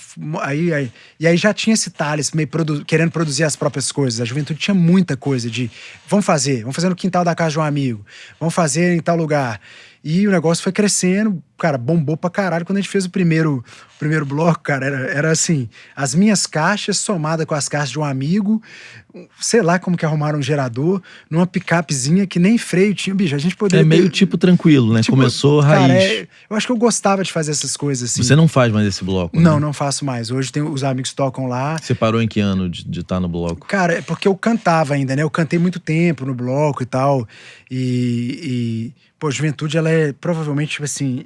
e aí já tinha esse Thales meio querendo produzir as próprias coisas. A Juventude tinha muita coisa de, vamos fazer no quintal da casa de um amigo, vamos fazer em tal lugar. E o negócio foi crescendo, cara, bombou pra caralho. Quando a gente fez o primeiro bloco, cara, era assim, as minhas caixas somadas com as caixas de um amigo, sei lá como que arrumaram um gerador, numa picapezinha que nem freio tinha, bicho, a gente poderia... É meio tipo tranquilo, né? Tipo, Começou cara, raiz. eu acho que eu gostava de fazer essas coisas, assim. Você não faz mais esse bloco, Não, né? não faço mais. Hoje tem os amigos que tocam lá. Você parou em que ano de estar no bloco? Cara, é porque eu cantava ainda, né? Eu cantei muito tempo no bloco e tal. Pô, Juventude, ela é provavelmente, tipo assim...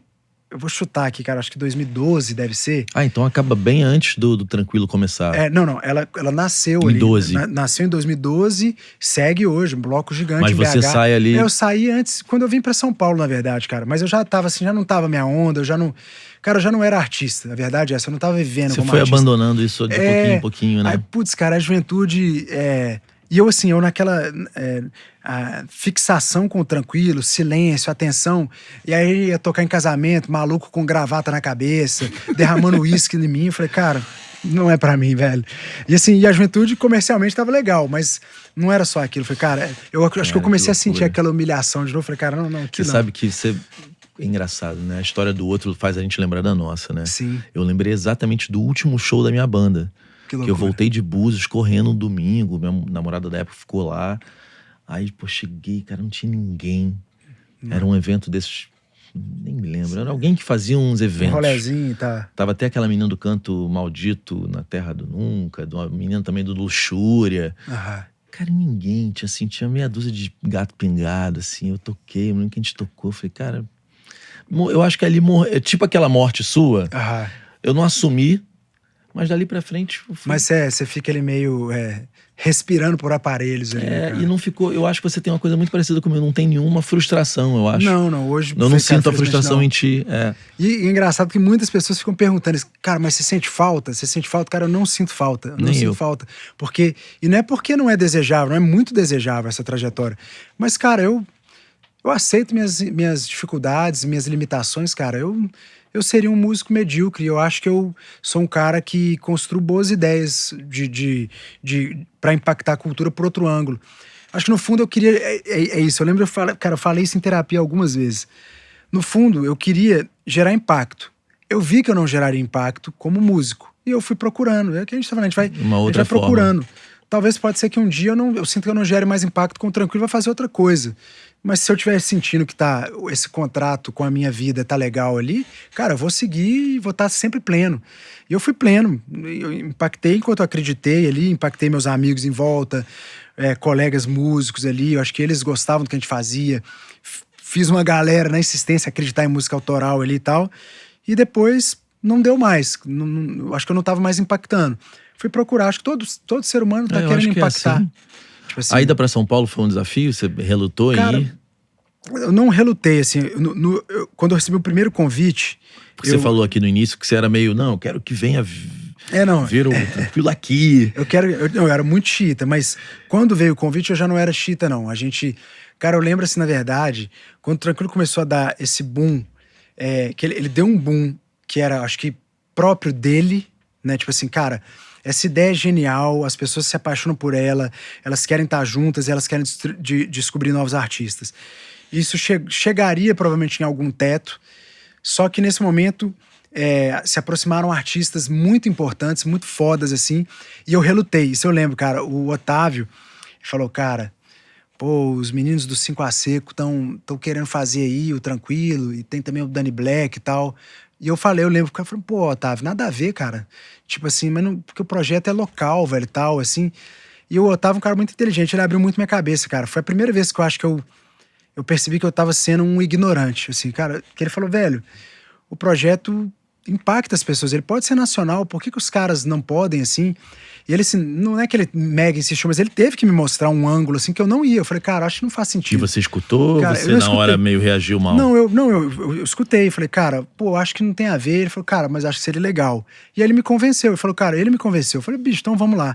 Eu vou chutar aqui, cara, acho que 2012 deve ser. Ah, então acaba bem antes do Tranquilo começar. Não, ela nasceu Em ali. 12. Nasceu em 2012, segue hoje, um bloco gigante Mas em você BH. sai ali... Eu saí antes, quando eu vim pra São Paulo, na verdade, cara. Mas eu já tava assim, já não tava minha onda, eu já não... Cara, eu já não era artista, a verdade é essa, eu não tava vivendo Você como foi artista. abandonando isso de pouquinho em pouquinho, né? Aí, putz, cara, a juventude... E eu, assim, eu naquela a fixação com o tranquilo, silêncio, atenção. E aí ia tocar em casamento, maluco com gravata na cabeça, derramando uísque em mim. Eu falei, cara, não é pra mim, velho. E assim, a juventude comercialmente tava legal, mas não era só aquilo. Eu falei, cara, eu acho que eu comecei a sentir aquela humilhação de novo. Eu falei, cara, não, aqui Você sabe que você... É engraçado, né? A história do outro faz a gente lembrar da nossa, né? Sim. Eu lembrei exatamente do último show da minha banda. Que Que eu loucura. voltei de Búzios correndo um domingo, minha namorada da época ficou lá. Aí, pô, cheguei, cara, não tinha ninguém. Era um evento desses, nem me lembro. Era alguém que fazia uns eventos. Um rolezinho, tá. Tava até aquela menina do canto Maldito na Terra do Nunca, de uma menina também do Luxúria. Aham. Cara, ninguém, tinha meia dúzia de gato pingado, assim. Eu toquei, eu lembro que a gente tocou. Falei, cara, eu acho que ali é tipo aquela morte sua. Aham. Eu não assumi, mas dali pra frente... Mas você fica ali meio respirando por aparelhos ali. Cara. E não ficou... Eu acho que você tem uma coisa muito parecida comigo. Não tem nenhuma frustração, eu acho. Não, hoje... Eu não sinto a felizmente, frustração não. em ti. E é engraçado que muitas pessoas ficam perguntando, cara, mas você sente falta? Você sente falta? Cara, eu não sinto falta. Eu não Nem sinto eu. falta. E não é porque não é desejável, não é muito desejável essa trajetória. Mas, cara, eu aceito minhas dificuldades, minhas limitações, cara. Eu seria um músico medíocre. Eu acho que eu sou um cara que construo boas ideias para impactar a cultura por outro ângulo. Acho que no fundo eu queria... É isso. Eu lembro, eu falei isso em terapia algumas vezes. No fundo, eu queria gerar impacto. Eu vi que eu não geraria impacto como músico. E eu fui procurando. É o que a gente tá falando, a gente vai procurando. Talvez pode ser que um dia eu sinto que eu não gere mais impacto com o tranquilo, vai fazer outra coisa. Mas se eu estiver sentindo que esse contrato com a minha vida tá legal ali, cara, eu vou seguir e vou estar sempre pleno. E eu fui pleno. Eu impactei enquanto eu acreditei ali, impactei meus amigos em volta, colegas músicos ali, eu acho que eles gostavam do que a gente fazia. Fiz uma galera na insistência acreditar em música autoral ali e tal. E depois não deu mais. Acho que eu não tava mais impactando. Fui procurar, acho que todo ser humano tá querendo impactar. Assim. Tipo assim, A ida pra São Paulo foi um desafio? Você relutou cara, em ir? Eu não relutei, assim. Quando eu recebi o primeiro convite... Porque você falou aqui no início que você era meio... Não, eu quero que venha vir o tranquilo aqui. Eu era muito xiita, mas quando veio o convite eu já não era xiita, não. Cara, eu lembro assim, na verdade, quando o Tranquilo começou a dar esse boom, que ele deu um boom que era, acho que, próprio dele, né? Tipo assim, cara... Essa ideia é genial, as pessoas se apaixonam por ela, elas querem estar juntas, elas querem descobrir novos artistas. Isso chegaria provavelmente em algum teto, só que nesse momento se aproximaram artistas muito importantes, muito fodas, assim, e eu relutei. Isso eu lembro, cara, o Otávio falou, cara, pô, os meninos do 5 a Seco estão querendo fazer aí o Tranquilo, e tem também o Danny Black e tal... E eu lembro, eu falei, pô, Otávio, nada a ver, cara. Tipo assim, mas não, porque o projeto é local, velho, e tal, assim. E o Otávio é um cara muito inteligente, ele abriu muito minha cabeça, cara. Foi a primeira vez que eu acho que eu percebi que eu tava sendo um ignorante, assim, cara. Que ele falou, velho, o projeto impacta as pessoas, ele pode ser nacional, por que os caras não podem, assim? E ele, assim, não é que ele mega insistiu, mas ele teve que me mostrar um ângulo, assim, que eu não ia. Eu falei, cara, acho que não faz sentido. E você escutou, cara, você na hora meio reagiu mal? Não, eu escutei. Falei, cara, pô, acho que não tem a ver. Ele falou, cara, mas acho que seria legal. E aí ele me convenceu. Ele falou, cara, ele me convenceu. Eu falei, bicho, então vamos lá.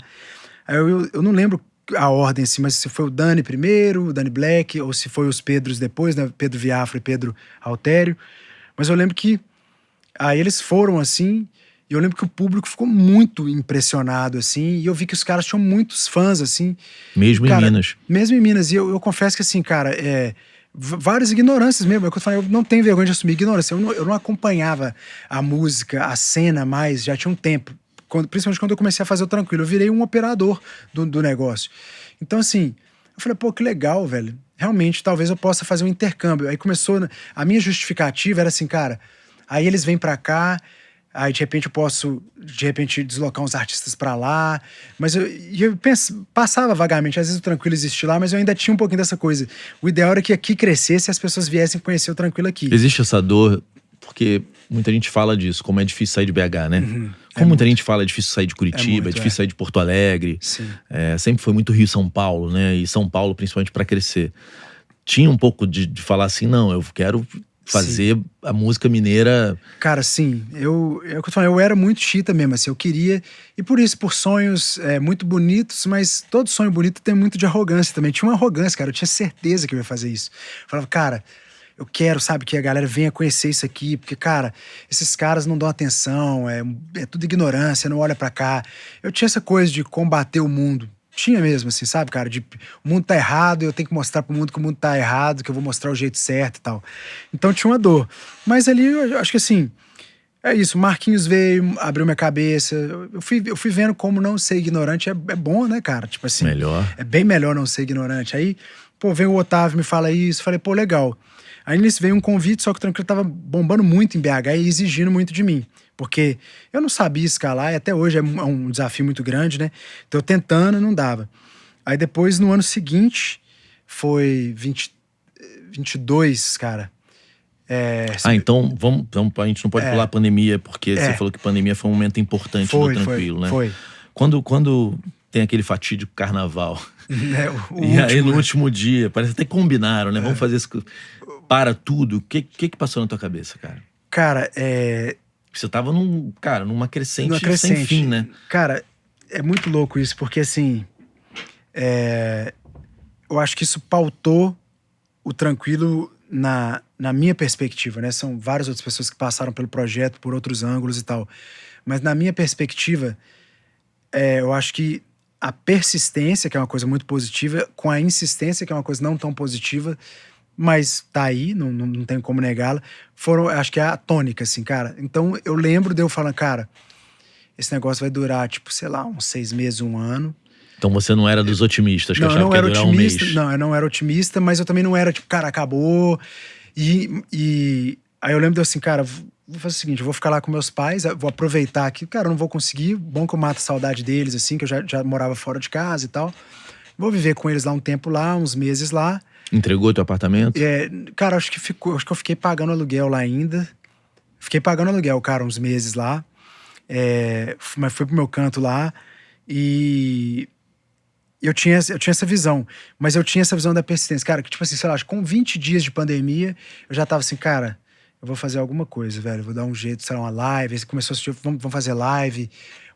Aí eu não lembro a ordem, assim, mas se foi o Dani primeiro, o Danny Black, ou se foi os Pedros depois, né? Pedro Viafra e Pedro Altério. Mas eu lembro que aí eles foram, assim... E eu lembro que o público ficou muito impressionado, assim, e eu vi que os caras tinham muitos fãs, assim. Mesmo cara, em Minas. Mesmo em Minas. E eu confesso que, assim, cara, várias ignorâncias mesmo. É o que eu falei, eu não tenho vergonha de assumir ignorância. Eu não acompanhava a música, a cena mais, já tinha um tempo. Principalmente quando eu comecei a fazer o Tranquilo. Eu virei um operador do negócio. Então, assim, eu falei, pô, que legal, velho. Realmente, talvez eu possa fazer um intercâmbio. Aí começou, a minha justificativa era assim, cara, aí eles vêm pra cá, aí de repente eu posso, deslocar uns artistas pra lá, mas eu passava vagamente, às vezes o Tranquilo existia lá, mas eu ainda tinha um pouquinho dessa coisa. O ideal era que aqui crescesse e as pessoas viessem conhecer o Tranquilo aqui. Existe essa dor, porque muita gente fala disso, como é difícil sair de BH, né? Como muita gente fala, é difícil sair de Curitiba, é difícil sair de Porto Alegre. Sim. Sempre foi muito Rio e São Paulo, né? E São Paulo, principalmente pra crescer. Tinha um pouco de falar assim, não, eu quero fazer a música mineira. Cara, sim, é o que eu tô falando, eu era muito chita mesmo, assim, eu queria, e por sonhos muito bonitos, mas todo sonho bonito tem muito de arrogância também. Tinha uma arrogância, cara, eu tinha certeza que eu ia fazer isso. Eu falava, cara, eu quero, sabe, que a galera venha conhecer isso aqui, porque, cara, esses caras não dão atenção, é tudo ignorância, não olha pra cá. Eu tinha essa coisa de combater o mundo. Tinha mesmo, assim, sabe, cara? O mundo tá errado, eu tenho que mostrar pro mundo que o mundo tá errado, que eu vou mostrar o jeito certo e tal. Então tinha uma dor. Mas ali, eu acho que assim, é isso. Marquinhos veio, abriu minha cabeça. Eu fui vendo como não ser ignorante é bom, né, cara? Tipo assim. Melhor. É bem melhor não ser ignorante. Aí, pô, veio o Otávio, me fala isso. Falei, pô, legal. Aí nisso veio um convite, só que o Tranquilo tava bombando muito em BH e exigindo muito de mim. Porque eu não sabia escalar e até hoje é um desafio muito grande, né? Então eu tentando, não dava. Aí depois, no ano seguinte, foi 22, cara. Então a gente não pode pular a pandemia, porque você falou que a pandemia foi um momento importante do Tranquilo, né? Foi. Quando tem aquele fatídico carnaval, aí no último dia, parece até que combinaram, né? Vamos fazer isso, para tudo. O que passou na tua cabeça, cara? Cara, Você tava numa crescente sem fim, né? Cara, é muito louco isso, porque assim, eu acho que isso pautou o Tranquilo na minha perspectiva, né? São várias outras pessoas que passaram pelo projeto por outros ângulos e tal. Mas na minha perspectiva, eu acho que a persistência, que é uma coisa muito positiva, com a insistência, que é uma coisa não tão positiva, mas tá aí, não tem como negá-la, acho que é a tônica, assim, cara. Então eu lembro de eu falando, cara, esse negócio vai durar, tipo, sei lá, uns 6 meses, 1 ano. Então você não era dos otimistas que achava que ia durar um mês. Não, eu não era otimista, mas eu também não era, tipo, cara, acabou. E aí eu lembro de eu assim, cara, vou fazer o seguinte, eu vou ficar lá com meus pais, vou aproveitar aqui, cara, eu não vou conseguir, bom que eu mato a saudade deles, assim, que eu já morava fora de casa e tal. Vou viver com eles lá um tempo lá, uns meses lá. Entregou teu apartamento? Cara, acho que eu fiquei pagando aluguel lá ainda. Fiquei pagando aluguel, cara, uns meses lá. Mas fui pro meu canto lá e eu tinha essa visão. Mas eu tinha essa visão da persistência. Cara, que tipo assim, sei lá, com 20 dias de pandemia, eu já tava assim, cara, eu vou fazer alguma coisa, velho. Eu vou dar um jeito, sei lá, uma live. Aí você começou a assistir, vamos fazer live,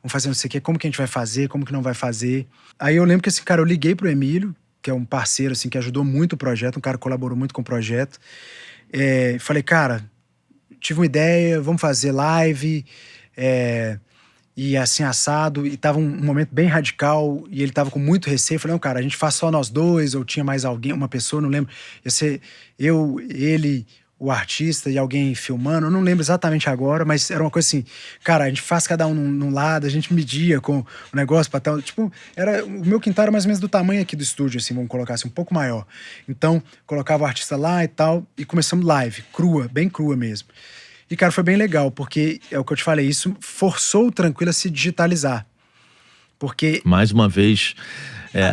vamos fazer não sei o quê. Como que a gente vai fazer, como que não vai fazer. Aí eu lembro que assim, cara, eu liguei pro Emílio, que é um parceiro, assim, que ajudou muito o projeto, um cara que colaborou muito com o projeto. Falei, cara, tive uma ideia, vamos fazer live, e assim, assado, e tava um momento bem radical, e ele tava com muito receio. Falei, não, cara, a gente faz só nós dois, ou tinha mais alguém, uma pessoa, não lembro. Ia ser eu, ele, o artista e alguém filmando, eu não lembro exatamente agora, mas era uma coisa assim, cara, a gente faz cada um num lado, a gente media com o negócio pra tal, tipo, o meu quintal era mais ou menos do tamanho aqui do estúdio, assim, vamos colocar assim, um pouco maior. Então, colocava o artista lá e tal, e começamos live, crua, bem crua mesmo. E, cara, foi bem legal, porque é o que eu te falei, isso forçou o Tranquilo a se digitalizar. Porque... Mais uma vez,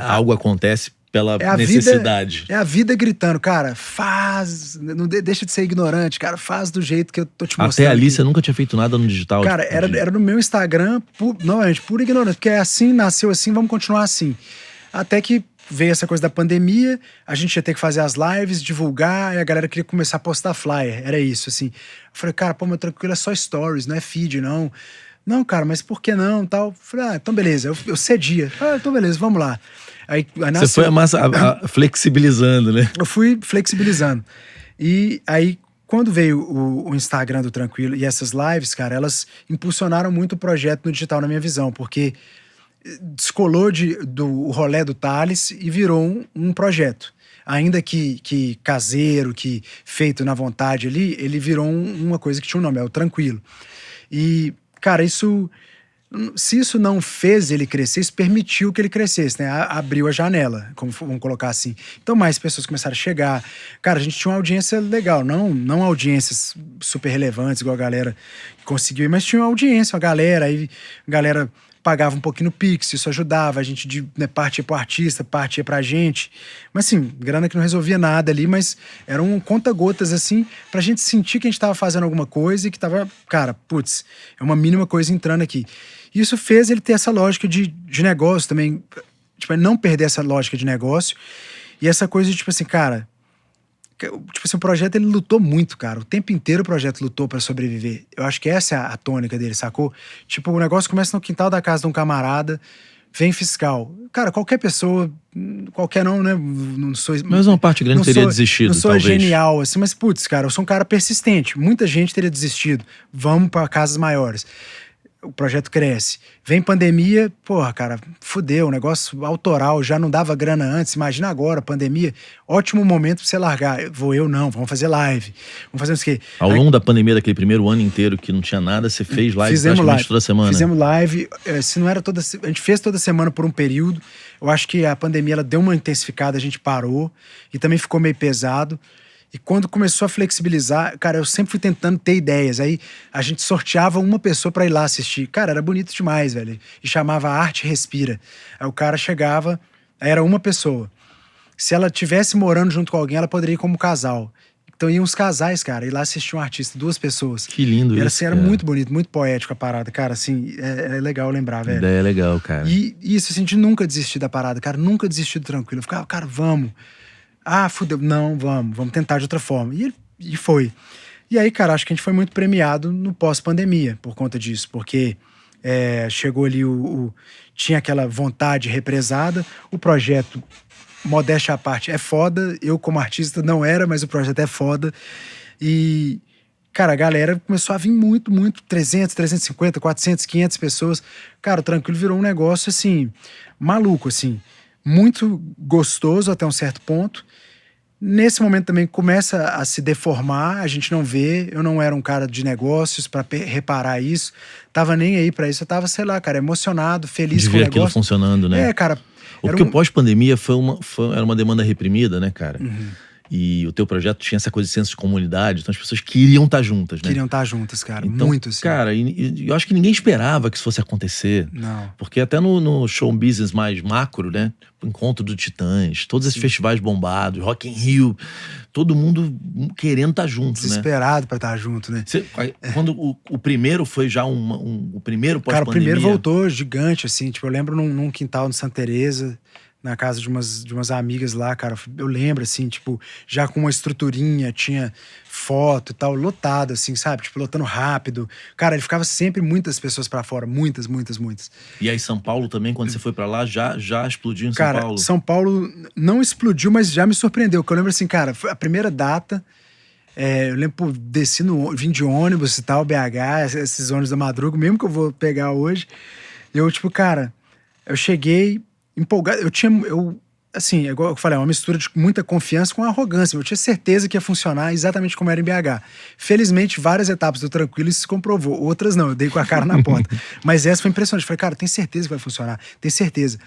algo acontece pela necessidade. É a vida gritando, cara, faz, não deixa de ser ignorante, cara, faz do jeito que eu tô te mostrando. Até ali aqui. Você nunca tinha feito nada no digital? Cara, era no meu Instagram, novamente, pura ignorância, porque é assim, nasceu assim, vamos continuar assim. Até que veio essa coisa da pandemia, a gente ia ter que fazer as lives, divulgar, e a galera queria começar a postar flyer, era isso, assim. Eu falei, cara, pô, meu Tranquilo é só stories, não é feed, não. Não, cara, mas por que não, tal? Eu falei, então beleza, eu cedia. Falei, então beleza, vamos lá. Aí nasceu... Você foi flexibilizando, né? Eu fui flexibilizando. E aí, quando veio o Instagram do Tranquilo e essas lives, cara, elas impulsionaram muito o projeto no digital, na minha visão, porque descolou do rolê do Thales e virou um projeto. ainda que caseiro, que feito na vontade ali, ele virou uma coisa que tinha um nome, é o Tranquilo. E, cara, se isso não fez ele crescer, isso permitiu que ele crescesse, né? Abriu a janela, vamos colocar assim. Então mais pessoas começaram a chegar. Cara, a gente tinha uma audiência legal, não audiências super relevantes, igual a galera conseguiu, mas tinha uma audiência, uma galera, aí a galera pagava um pouquinho no Pix, isso ajudava, a gente partia pro artista, partia pra gente. Mas assim, grana que não resolvia nada ali, mas eram conta-gotas assim, pra gente sentir que a gente tava fazendo alguma coisa e que tava, cara, putz, é uma mínima coisa entrando aqui. Isso fez ele ter essa lógica de negócio também, tipo, não perder essa lógica de negócio e essa coisa de, tipo assim, cara, tipo assim, o projeto ele lutou muito, cara. O tempo inteiro o projeto lutou pra sobreviver. Eu acho que essa é a tônica dele, sacou? Tipo, o negócio começa no quintal da casa de um camarada, vem fiscal. Cara, qualquer pessoa, qualquer não, né? Não sou, mas uma parte grande teria desistido, não sou talvez. Genial, assim, mas putz, cara, eu sou um cara persistente. Muita gente teria desistido. Vamos pra casas maiores. O projeto cresce. Vem pandemia, porra, cara, fudeu, o negócio autoral, já não dava grana antes, imagina agora, pandemia, ótimo momento pra você largar. Vamos fazer live, vamos fazer isso aqui. Ao longo da pandemia, daquele primeiro ano inteiro que não tinha nada, você fez live praticamente toda semana. Fizemos live, se não era a gente fez toda semana por um período, eu acho que a pandemia ela deu uma intensificada, a gente parou, e também ficou meio pesado. E quando começou a flexibilizar, cara, eu sempre fui tentando ter ideias. Aí a gente sorteava uma pessoa pra ir lá assistir. Cara, era bonito demais, velho. E chamava Arte Respira. Aí o cara chegava, aí era uma pessoa. Se ela tivesse morando junto com alguém, ela poderia ir como casal. Então iam os casais, cara, ir lá assistir um artista, 2 pessoas. Que lindo era, isso, assim, era muito bonito, muito poético a parada. Cara, assim, é legal lembrar, velho. A ideia é legal, cara. E isso, assim, a gente nunca desistiu da parada, cara. Nunca desistiu do Tranquilo. Eu ficava, cara, vamos. Ah, fudeu. Não, vamos tentar de outra forma. E foi. E aí, cara, acho que a gente foi muito premiado no pós-pandemia por conta disso, porque chegou ali tinha aquela vontade represada, o projeto, modéstia à parte, é foda, eu como artista não era, mas o projeto é foda. E, cara, a galera começou a vir muito, 300, 350, 400, 500 pessoas. Cara, o Tranquilo virou um negócio, assim, maluco, assim, muito gostoso até um certo ponto. Nesse momento também começa a se deformar, a gente não vê, eu não era um cara de negócios pra reparar isso, tava nem aí pra isso, eu tava, sei lá, cara, emocionado, feliz de com o ver negócio. aquilo funcionando, né? Cara. Porque o pós-pandemia era uma demanda reprimida, né, cara? Uhum. E o teu projeto tinha essa coisa de senso de comunidade, então as pessoas queriam estar juntas, né? Queriam estar juntas, cara, então, muito assim. Cara, e eu acho que ninguém esperava que isso fosse acontecer. Não. Porque até no show business mais macro, né? O Encontro do Titãs, todos esses festivais bombados, Rock in Rio, todo mundo querendo estar junto, desesperado pra estar junto, né? Quando o primeiro foi já o primeiro pós-pandemia... Cara, o primeiro voltou gigante, assim, tipo, eu lembro num quintal de Santa Teresa, na casa de umas amigas lá, cara, eu lembro, assim, tipo, já com uma estruturinha, tinha foto e tal, lotado, assim, sabe? Tipo, lotando rápido. Cara, ele ficava sempre muitas pessoas pra fora, muitas. E aí São Paulo também, quando você foi pra lá, já explodiu em São Paulo? Cara, São Paulo não explodiu, mas já me surpreendeu, porque eu lembro assim, cara, foi a primeira data, eu lembro, vim de ônibus e tal, BH, esses ônibus da madruga, mesmo que eu vou pegar hoje, eu, tipo, cara, eu cheguei empolgado, assim, igual eu falei, é uma mistura de muita confiança com arrogância. Eu tinha certeza que ia funcionar exatamente como era em BH. Felizmente, várias etapas do Tranquilo isso se comprovou. Outras não, eu dei com a cara na porta. Mas essa foi impressionante. Eu falei, cara, tem certeza que vai funcionar. Tem certeza.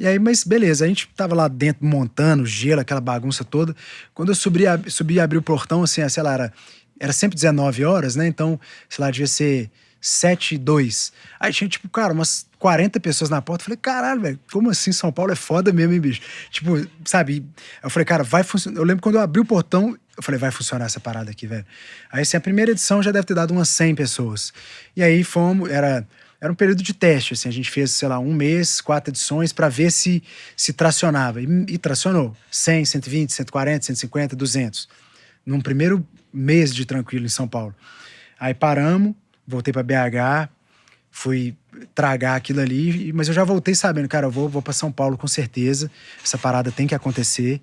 E aí, mas beleza, a gente tava lá dentro montando, gelo, aquela bagunça toda. Quando eu subi e abri o portão, assim, sei lá, era sempre 19 horas, né? Então, sei lá, devia ser 7:02. Aí tinha, tipo, cara, umas 40 pessoas na porta. Eu falei, caralho, velho, como assim? São Paulo é foda mesmo, hein, bicho? Tipo, sabe? Eu falei, cara, vai funcionar. Eu lembro quando eu abri o portão, eu falei, vai funcionar essa parada aqui, velho. Aí, assim, a primeira edição já deve ter dado umas 100 pessoas. E aí fomos, era um período de teste, assim, a gente fez, sei lá, 1 mês, 4 edições pra ver se tracionava. E tracionou. 100, 120, 140, 150, 200. Num primeiro mês de Tranquilo em São Paulo. Aí paramos, voltei pra BH, fui tragar aquilo ali, mas eu já voltei sabendo, cara, eu vou pra São Paulo com certeza, essa parada tem que acontecer.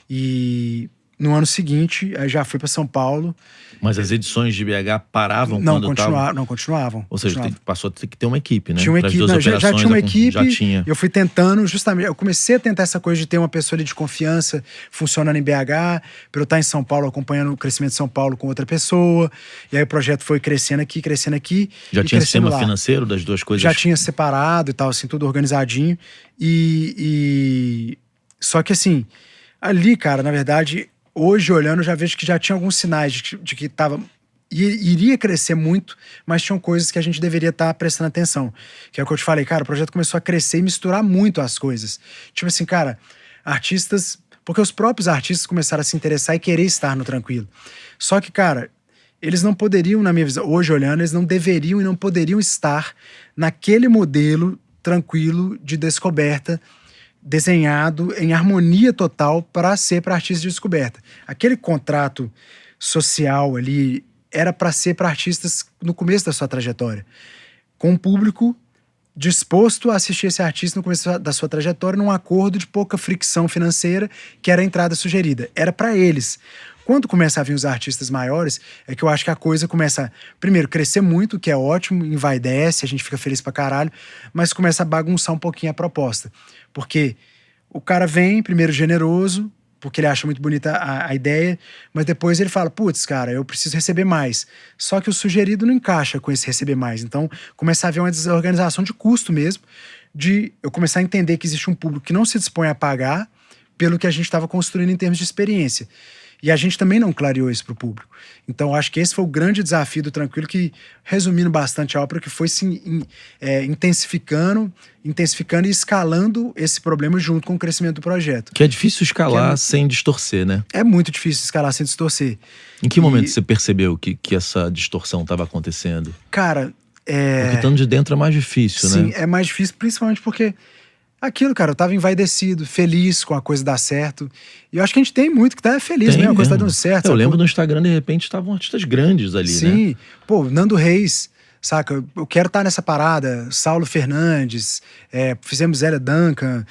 E no ano seguinte, aí já fui para São Paulo. Mas as edições de BH paravam Não, quando estavam? não, continuavam. Ou seja, continuavam. passou a ter que ter uma equipe, né? Tinha uma Pras equipe, duas já operações, tinha uma equipe. Já tinha. Eu fui tentando, justamente, eu comecei a tentar essa coisa de ter uma pessoa ali de confiança funcionando em BH, para eu estar em São Paulo, acompanhando o crescimento de São Paulo com outra pessoa. E aí o projeto foi crescendo aqui. Já tinha sistema lá. financeiro das duas coisas? Já tinha separado e tal, assim, tudo organizadinho. Só que assim, ali, cara, na verdade, hoje olhando, eu já vejo que já tinha alguns sinais de que iria crescer muito, mas tinham coisas que a gente deveria estar prestando atenção. Que é o que eu te falei, cara, o projeto começou a crescer e misturar muito as coisas. Tipo assim, cara, artistas... Porque os próprios artistas começaram a se interessar e querer estar no Tranquilo. Só que, cara, eles não poderiam, na minha visão, hoje olhando, eles não deveriam e não poderiam estar naquele modelo tranquilo de descoberta, desenhado em harmonia total para ser para artistas de descoberta. Aquele contrato social ali era para ser para artistas no começo da sua trajetória, com um público disposto a assistir esse artista no começo da sua trajetória num acordo de pouca fricção financeira, que era a entrada sugerida. Era para eles. Quando começa a vir os artistas maiores, é que eu acho que a coisa começa a, primeiro, crescer muito, que é ótimo, envaidece, a gente fica feliz pra caralho, mas começa a bagunçar um pouquinho a proposta. Porque o cara vem, primeiro generoso, porque ele acha muito bonita a ideia, mas depois ele fala, putz, cara, eu preciso receber mais. Só que o sugerido não encaixa com esse receber mais. Então, começa a haver uma desorganização de custo mesmo, de eu começar a entender que existe um público que não se dispõe a pagar pelo que a gente estava construindo em termos de experiência. E a gente também não clareou isso para o público. Então, acho que esse foi o grande desafio do Tranquilo, que, resumindo bastante a ópera, que foi se intensificando e escalando esse problema junto com o crescimento do projeto. Que é difícil escalar sem distorcer, né? É muito difícil escalar sem distorcer. Em que momento você percebeu que essa distorção estava acontecendo? Cara, Porque estando de dentro é mais difícil, né? Sim, é mais difícil, principalmente porque... Aquilo, cara, eu tava envaidecido, feliz com a coisa dar certo. E eu acho que a gente tem muito que tá feliz mesmo, a coisa tá dando certo. Eu lembro no Instagram, de repente, estavam artistas grandes ali, né? Sim, pô, Nando Reis, saca? Eu quero estar nessa parada. Saulo Fernandes, fizemos Zélia Duncan,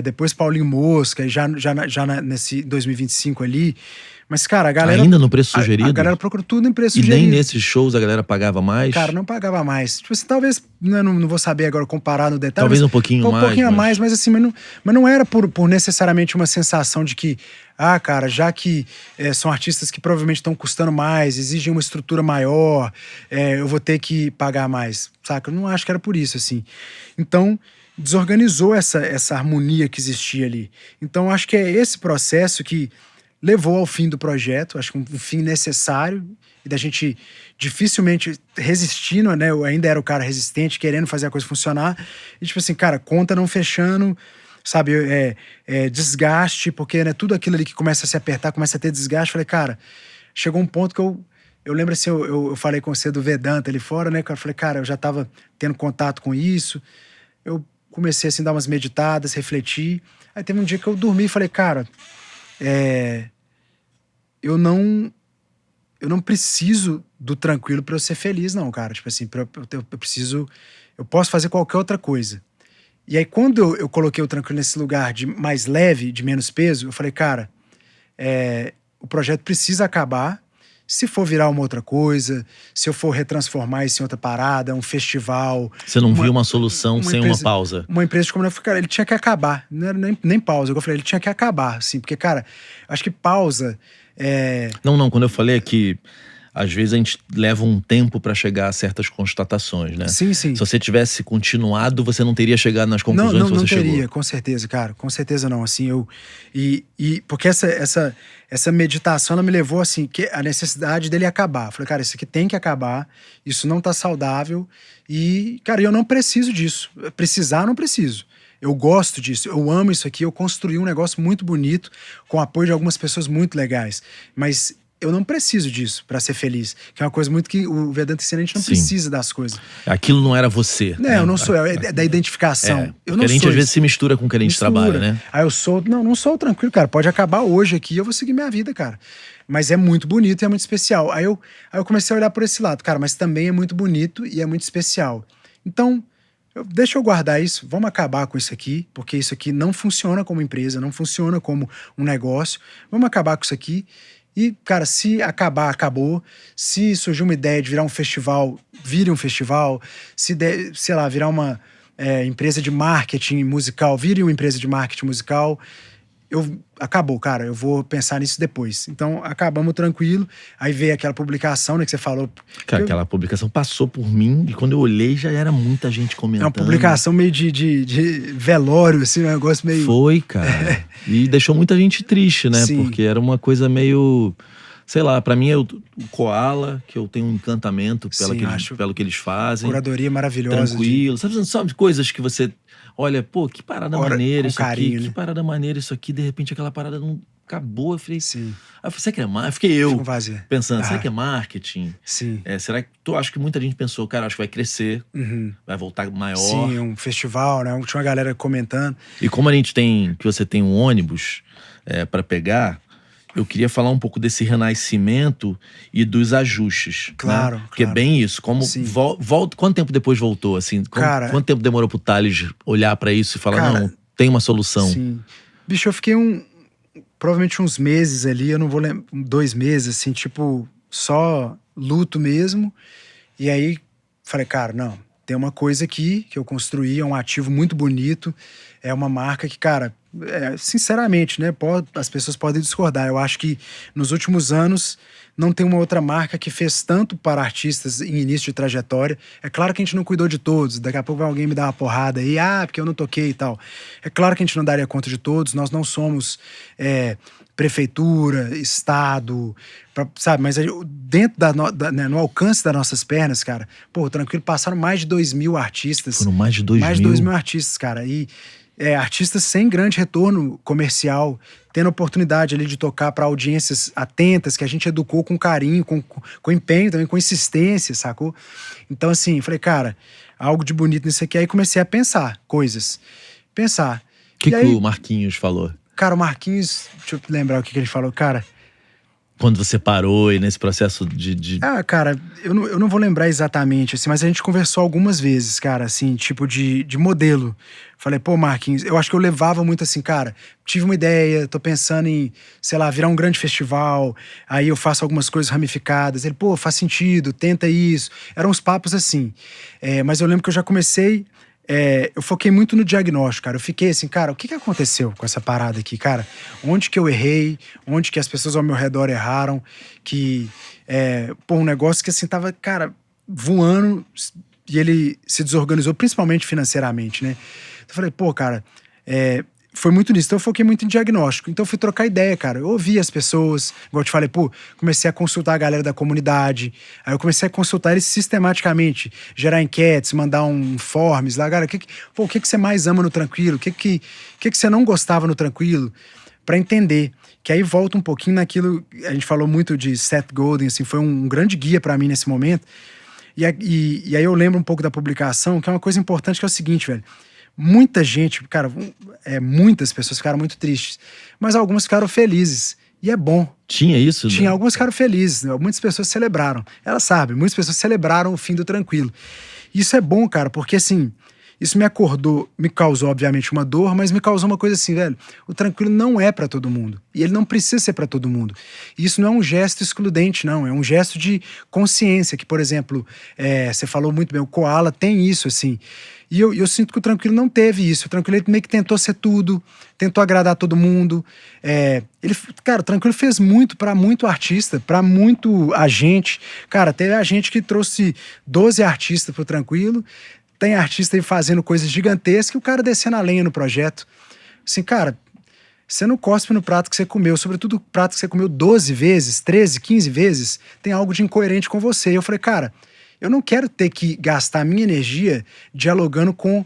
depois Paulinho Mosca, já nesse 2025 ali. Mas, cara, a galera... Ainda no preço sugerido? A galera procura tudo em preço e sugerido. E nem nesses shows a galera pagava mais? Cara, não pagava mais. Tipo assim, talvez, não vou saber agora comparar no detalhe. Talvez um pouquinho mais. Um pouquinho a mais, mas assim, mas não era por necessariamente uma sensação de que, cara, já que são artistas que provavelmente estão custando mais, exigem uma estrutura maior, eu vou ter que pagar mais, saca? Eu não acho que era por isso, assim. Então, desorganizou essa harmonia que existia ali. Então, acho que é esse processo que levou ao fim do projeto, acho que um fim necessário, e da gente dificilmente resistindo, né? Eu ainda era o cara resistente, querendo fazer a coisa funcionar, e tipo assim, cara, conta não fechando, sabe, desgaste, porque, né, tudo aquilo ali que começa a se apertar, começa a ter desgaste. Falei, cara, chegou um ponto que eu lembro assim, eu falei com você do Vedanta ali fora, né, cara, eu falei, cara, eu já tava tendo contato com isso, eu comecei assim a dar umas meditadas, refletir, aí teve um dia que eu dormi e falei, cara, eu não preciso do Tranquilo para eu ser feliz, não, cara. Tipo assim, eu posso fazer qualquer outra coisa. E aí, quando eu coloquei o Tranquilo nesse lugar de mais leve, de menos peso, eu falei, cara, o projeto precisa acabar. Se for virar uma outra coisa, se eu for retransformar isso em outra parada, um festival... Você não viu uma solução sem uma pausa? Uma empresa de comunicação, cara, ele tinha que acabar. Não era nem pausa. Eu falei, ele tinha que acabar, assim. Porque, cara, acho que pausa... Não, quando eu falei é que às vezes a gente leva um tempo pra chegar a certas constatações, né? Sim. Se você tivesse continuado, você não teria chegado nas conclusões que você chegou. Não teria, com certeza, cara. Com certeza não, assim, porque essa meditação, ela me levou, assim, que a necessidade dele acabar. Eu falei, cara, isso aqui tem que acabar, isso não tá saudável e, cara, eu não preciso disso. Precisar, não preciso. Eu gosto disso, eu amo isso aqui, eu construí um negócio muito bonito, com o apoio de algumas pessoas muito legais, mas eu não preciso disso pra ser feliz, que é uma coisa muito que o Vedanta ensina, a gente não precisa das coisas. Aquilo não era você. Não, eu não sou, é da identificação. Eu não a gente sou às vezes se mistura com o que a gente trabalha, né? Aí eu sou, não sou Tranquilo, cara, pode acabar hoje aqui, eu vou seguir minha vida, cara. Mas é muito bonito e é muito especial. Aí eu comecei a olhar por esse lado, cara, mas também é muito bonito e é muito especial. Então, Deixa eu guardar isso, vamos acabar com isso aqui, porque isso aqui não funciona como empresa, não funciona como um negócio, vamos acabar com isso aqui. E, cara, se acabar, acabou. Se surgir uma ideia de virar um festival, vire um festival. Se, sei lá, virar uma empresa de marketing musical, vire uma empresa de marketing musical. Acabou, cara, eu vou pensar nisso depois. Então, acabamos tranquilo. Aí veio aquela publicação, né, que você falou. Cara, aquela publicação passou por mim e quando eu olhei já era muita gente comentando. É uma publicação meio de velório, assim, um negócio meio... Foi, cara. E deixou muita gente triste, né? Sim. Porque era uma coisa meio... Sei lá, pra mim é o Koala, que eu tenho um encantamento pelo que eles fazem. Curadoria maravilhosa. Tranquilo. Sabe coisas que você... Olha, pô, que parada maneira isso carinho, aqui. né? Que parada maneira isso aqui. De repente aquela parada não acabou. Eu falei... Sim. Aí eu falei, será que é marketing? Fiquei eu pensando, será que é marketing? Sim. Será que... Acho que muita gente pensou, cara, acho que vai crescer. Vai voltar maior. Sim, um festival, né? Tinha uma galera comentando. E como que você tem um ônibus pra pegar... Eu queria falar um pouco desse renascimento e dos ajustes. Claro, né? Porque é bem isso. Como quanto tempo depois voltou? Assim, quanto tempo demorou pro Thales olhar pra isso e falar, não, tem uma solução? Sim. Bicho, eu fiquei provavelmente uns meses ali, eu não vou lembrar, 2 meses, assim, tipo, só luto mesmo. E aí, falei, cara, não, tem uma coisa aqui que eu construí, é um ativo muito bonito, é uma marca que, cara, sinceramente, né, as pessoas podem discordar. Eu acho que nos últimos anos não tem uma outra marca que fez tanto para artistas em início de trajetória. É claro que a gente não cuidou de todos, daqui a pouco vai alguém me dar uma porrada aí, porque eu não toquei e tal. É claro que a gente não daria conta de todos, nós não somos prefeitura, estado, sabe? Mas dentro né, no alcance das nossas pernas, cara, pô, tranquilo, passaram mais de 2.000 artistas. Foram mais de 2.000? Mais de 2.000 artistas, cara, e artistas sem grande retorno comercial, tendo oportunidade ali de tocar para audiências atentas, que a gente educou com carinho, com empenho também, com insistência, sacou? Então, assim, falei, cara, algo de bonito nisso aqui. Aí comecei a pensar coisas. O que o Marquinhos falou? Cara, o Marquinhos, deixa eu lembrar o que ele falou, cara. Quando você parou e nesse processo de... cara, eu não vou lembrar exatamente, assim, mas a gente conversou algumas vezes, cara, assim, tipo de modelo. Falei, pô, Marquinhos, eu acho que eu levava muito assim, cara, tive uma ideia, tô pensando em, sei lá, virar um grande festival, aí eu faço algumas coisas ramificadas. Ele, pô, faz sentido, tenta isso. Eram uns papos assim. Mas eu lembro que eu já comecei... eu foquei muito no diagnóstico, cara. Eu fiquei assim, cara, o que aconteceu com essa parada aqui, cara? Onde que eu errei? Onde que as pessoas ao meu redor erraram? Um negócio que assim tava, cara, voando e ele se desorganizou, principalmente financeiramente, né? Então eu falei, pô, cara, foi muito nisso. Então eu foquei muito em diagnóstico. Então eu fui trocar ideia, cara. Eu ouvi as pessoas, igual eu te falei, pô, comecei a consultar a galera da comunidade. Aí eu comecei a consultar eles sistematicamente, gerar enquetes, mandar informes lá, cara, o que você mais ama no Tranquilo? O que você não gostava no Tranquilo? Pra entender. Que aí volta um pouquinho naquilo, a gente falou muito de Seth Godin, assim, foi um grande guia pra mim nesse momento. E aí eu lembro um pouco da publicação, que é uma coisa importante, que é o seguinte, velho. Muita gente, cara, muitas pessoas ficaram muito tristes, mas algumas ficaram felizes. E é bom. Tinha isso? Tinha, né? Algumas ficaram felizes, né? Muitas pessoas celebraram. Elas sabem, muitas pessoas celebraram o fim do Tranquilo. Isso é bom, cara, porque assim, isso me causou, obviamente, uma dor, mas me causou uma coisa assim, velho, o Tranquilo não é pra todo mundo. E ele não precisa ser pra todo mundo. E isso não é um gesto excludente, não. É um gesto de consciência, que, por exemplo, você falou muito bem, o Koala tem isso, assim. E eu sinto que o Tranquilo não teve isso. O Tranquilo ele meio que tentou ser tudo, tentou agradar todo mundo. Cara, o Tranquilo fez muito pra muito artista, pra muito agente. Cara, teve agente que trouxe 12 artistas pro Tranquilo. Tem artista aí fazendo coisas gigantescas e o cara descendo a lenha no projeto. Assim, cara, você não cospe no prato que você comeu, sobretudo o prato que você comeu 12 vezes, 13, 15 vezes, tem algo de incoerente com você. E eu falei, cara, eu não quero ter que gastar minha energia dialogando com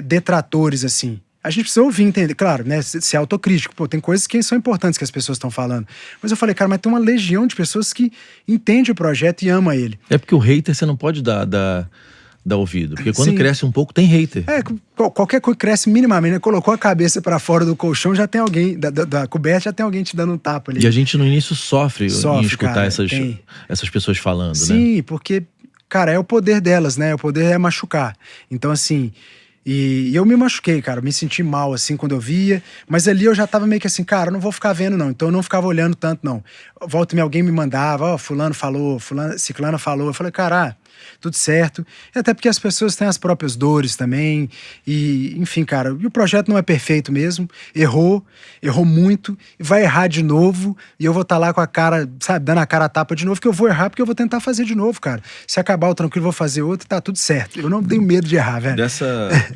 detratores, assim. A gente precisa ouvir, entender, claro, né, ser autocrítico. Pô, tem coisas que são importantes que as pessoas estão falando. Mas eu falei, cara, mas tem uma legião de pessoas que entende o projeto e ama ele. É porque o hater você não pode dar ouvido. Porque quando Sim. Cresce um pouco, tem hater. Qualquer coisa que cresce minimamente, né? Colocou a cabeça pra fora do colchão, já tem alguém, da coberta, já tem alguém te dando um tapa ali. E a gente no início sofre em escutar cara, essas pessoas falando, né? Sim, porque... cara, é o poder delas, né? O poder é machucar. Então, assim, e eu me machuquei, cara, me senti mal, assim, quando eu via, mas ali eu já tava meio que assim, cara, eu não vou ficar vendo, não, então eu não ficava olhando tanto, não. Volta e meia, alguém me mandava, ó, fulano falou, ciclana falou, eu falei, cara, tudo certo, e até porque as pessoas têm as próprias dores também, e enfim, cara, e o projeto não é perfeito mesmo, errou muito, e vai errar de novo, e eu vou estar lá com a cara, sabe, dando a cara a tapa de novo, que eu vou errar porque eu vou tentar fazer de novo, cara. Se acabar o Tranquilo, eu vou fazer outro, tá tudo certo. Eu não tenho medo de errar, velho.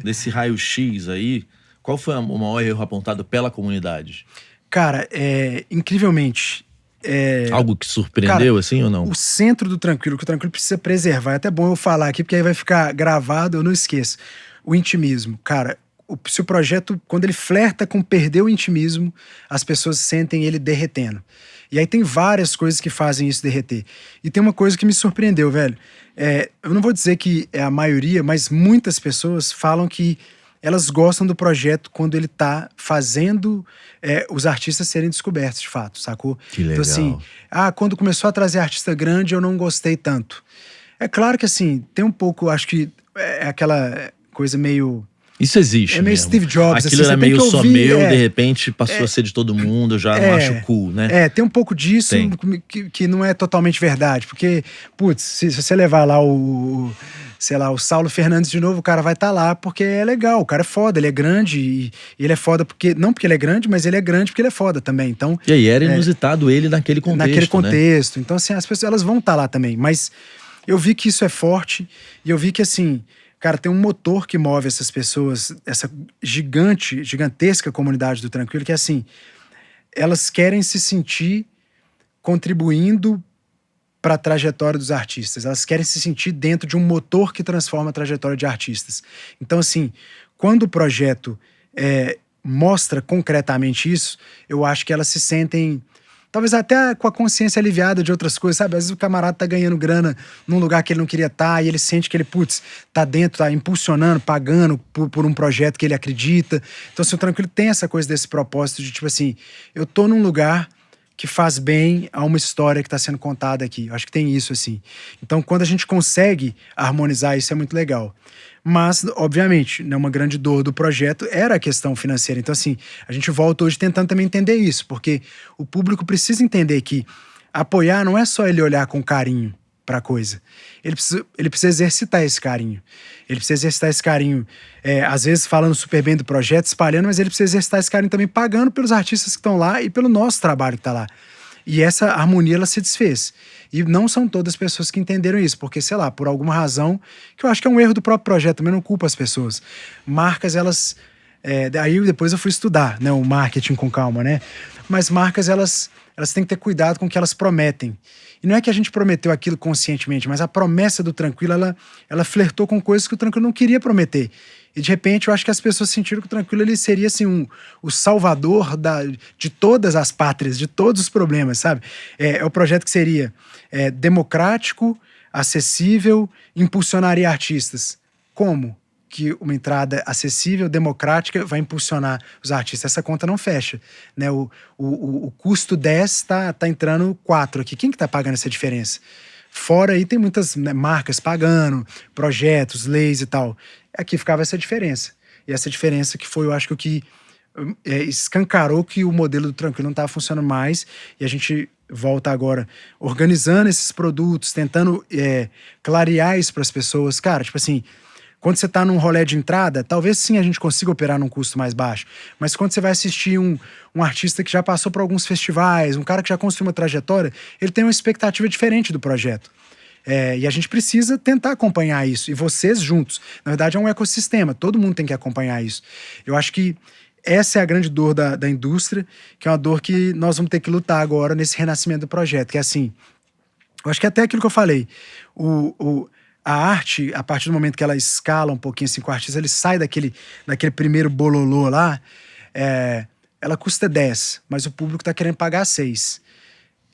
Desse raio-x aí, qual foi o maior erro apontado pela comunidade? Cara, incrivelmente... Algo que surpreendeu, cara, assim, ou não? O centro do Tranquilo, que o Tranquilo precisa preservar. É até bom eu falar aqui, porque aí vai ficar gravado, eu não esqueço. O intimismo. Cara, se o projeto, quando ele flerta com perder o intimismo, as pessoas sentem ele derretendo. E aí tem várias coisas que fazem isso derreter. E tem uma coisa que me surpreendeu, velho. Eu não vou dizer que é a maioria, mas muitas pessoas falam que elas gostam do projeto quando ele tá fazendo os artistas serem descobertos, de fato, sacou? Que legal. Então, assim, quando começou a trazer artista grande, eu não gostei tanto. É claro que, assim, tem um pouco, acho que é aquela coisa meio... Isso existe É meio mesmo. Steve Jobs. Aquilo assim, era meio só ouvir, meu, de repente passou a ser de todo mundo, eu já não acho cool, né? Tem um pouco disso que não é totalmente verdade. Porque, putz, se você levar lá o Saulo Fernandes de novo, o cara vai estar lá porque é legal, o cara é foda, ele é grande e ele é foda não porque ele é grande, mas ele é grande porque ele é foda também. Então, e aí era inusitado ele naquele contexto, né? Então, assim, as pessoas elas vão estar lá também. Mas eu vi que isso é forte e eu vi que, assim... Cara, tem um motor que move essas pessoas, essa gigantesca comunidade do Tranquilo, que é assim, elas querem se sentir contribuindo para a trajetória dos artistas. Elas querem se sentir dentro de um motor que transforma a trajetória de artistas. Então, assim, quando o projeto mostra concretamente isso, eu acho que elas se sentem... Talvez até com a consciência aliviada de outras coisas, sabe? Às vezes o camarada tá ganhando grana num lugar que ele não queria estar e ele sente que ele, tá dentro, tá impulsionando, pagando por um projeto que ele acredita. Então, assim, o Tranquilo tem essa coisa desse propósito de, tipo assim, eu tô num lugar que faz bem a uma história que tá sendo contada aqui. Eu acho que tem isso, assim. Então, quando a gente consegue harmonizar isso, é muito legal. Mas, obviamente, né, uma grande dor do projeto era a questão financeira. Então, assim, a gente volta hoje tentando também entender isso, porque o público precisa entender que apoiar não é só ele olhar com carinho pra coisa. Ele precisa exercitar esse carinho. Ele precisa exercitar esse carinho, às vezes falando super bem do projeto, espalhando, mas ele precisa exercitar esse carinho também pagando pelos artistas que estão lá e pelo nosso trabalho que tá lá. E essa harmonia, ela se desfez. E não são todas as pessoas que entenderam isso, porque, sei lá, por alguma razão, que eu acho que é um erro do próprio projeto, também não culpo as pessoas. Marcas, elas... aí depois eu fui estudar, né, o marketing com calma, né? Mas marcas, elas têm que ter cuidado com o que elas prometem. E não é que a gente prometeu aquilo conscientemente, mas a promessa do Tranquilo, ela flertou com coisas que o Tranquilo não queria prometer. E de repente eu acho que as pessoas sentiram que o Tranquilo ele seria assim, o salvador de todas as pátrias, de todos os problemas, sabe? É o projeto que seria democrático, acessível, impulsionaria artistas. Como que uma entrada acessível, democrática, vai impulsionar os artistas? Essa conta não fecha, né? O custo 10 tá entrando 4 aqui. Quem que tá pagando essa diferença? Fora aí tem muitas, né, marcas pagando, projetos, leis e tal. Aqui ficava essa diferença. E essa diferença que foi, eu acho que o que escancarou que o modelo do Tranquilo não estava funcionando mais. E a gente volta agora organizando esses produtos, tentando clarear isso para as pessoas. Cara, tipo assim, quando você tá num rolê de entrada, talvez sim a gente consiga operar num custo mais baixo. Mas quando você vai assistir um artista que já passou por alguns festivais, um cara que já construiu uma trajetória, ele tem uma expectativa diferente do projeto. E a gente precisa tentar acompanhar isso. E vocês juntos. Na verdade, é um ecossistema. Todo mundo tem que acompanhar isso. Eu acho que essa é a grande dor da indústria, que é uma dor que nós vamos ter que lutar agora nesse renascimento do projeto. Que é assim, eu acho que até aquilo que eu falei, a arte, a partir do momento que ela escala um pouquinho assim com o artista, ele sai daquele primeiro bololô lá, ela custa 10, mas o público tá querendo pagar 6.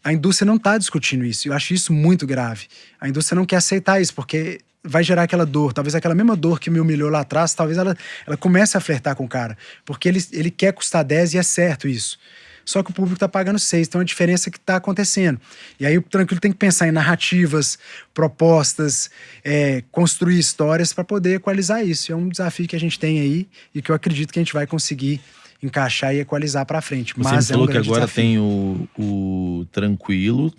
A indústria não tá discutindo isso, eu acho isso muito grave. A indústria não quer aceitar isso, porque vai gerar aquela dor, talvez aquela mesma dor que me humilhou lá atrás, talvez ela comece a flertar com o cara, porque ele quer custar 10 e é certo isso. só que o público tá pagando 6, então é a diferença que tá acontecendo. E aí o Tranquilo tem que pensar em narrativas, propostas, construir histórias para poder equalizar isso. É um desafio que a gente tem aí e que eu acredito que a gente vai conseguir encaixar e equalizar para frente. Você Mas falou um que grande agora desafio. tem o Tranquilo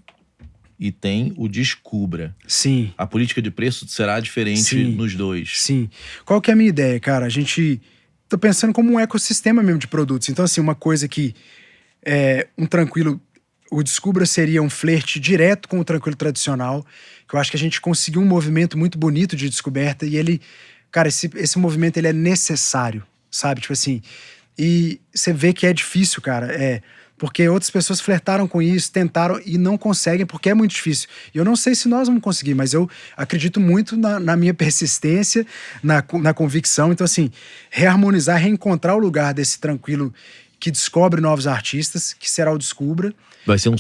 e tem o Descubra. Sim. A política de preço será diferente Sim. nos dois. Sim. Qual que é a minha ideia, cara? A gente tá pensando como um ecossistema mesmo de produtos. Então, assim, uma coisa que um Tranquilo, o Descubra seria um flerte direto com o Tranquilo tradicional, que eu acho que a gente conseguiu um movimento muito bonito de descoberta e ele, cara, esse movimento ele é necessário, sabe? Tipo assim, e você vê que é difícil, cara, porque outras pessoas flertaram com isso, tentaram e não conseguem porque é muito difícil. E eu não sei se nós vamos conseguir, mas eu acredito muito na minha persistência, na convicção. Então, assim, reharmonizar, reencontrar o lugar desse Tranquilo que descobre novos artistas, que será o Descubra. Vai ser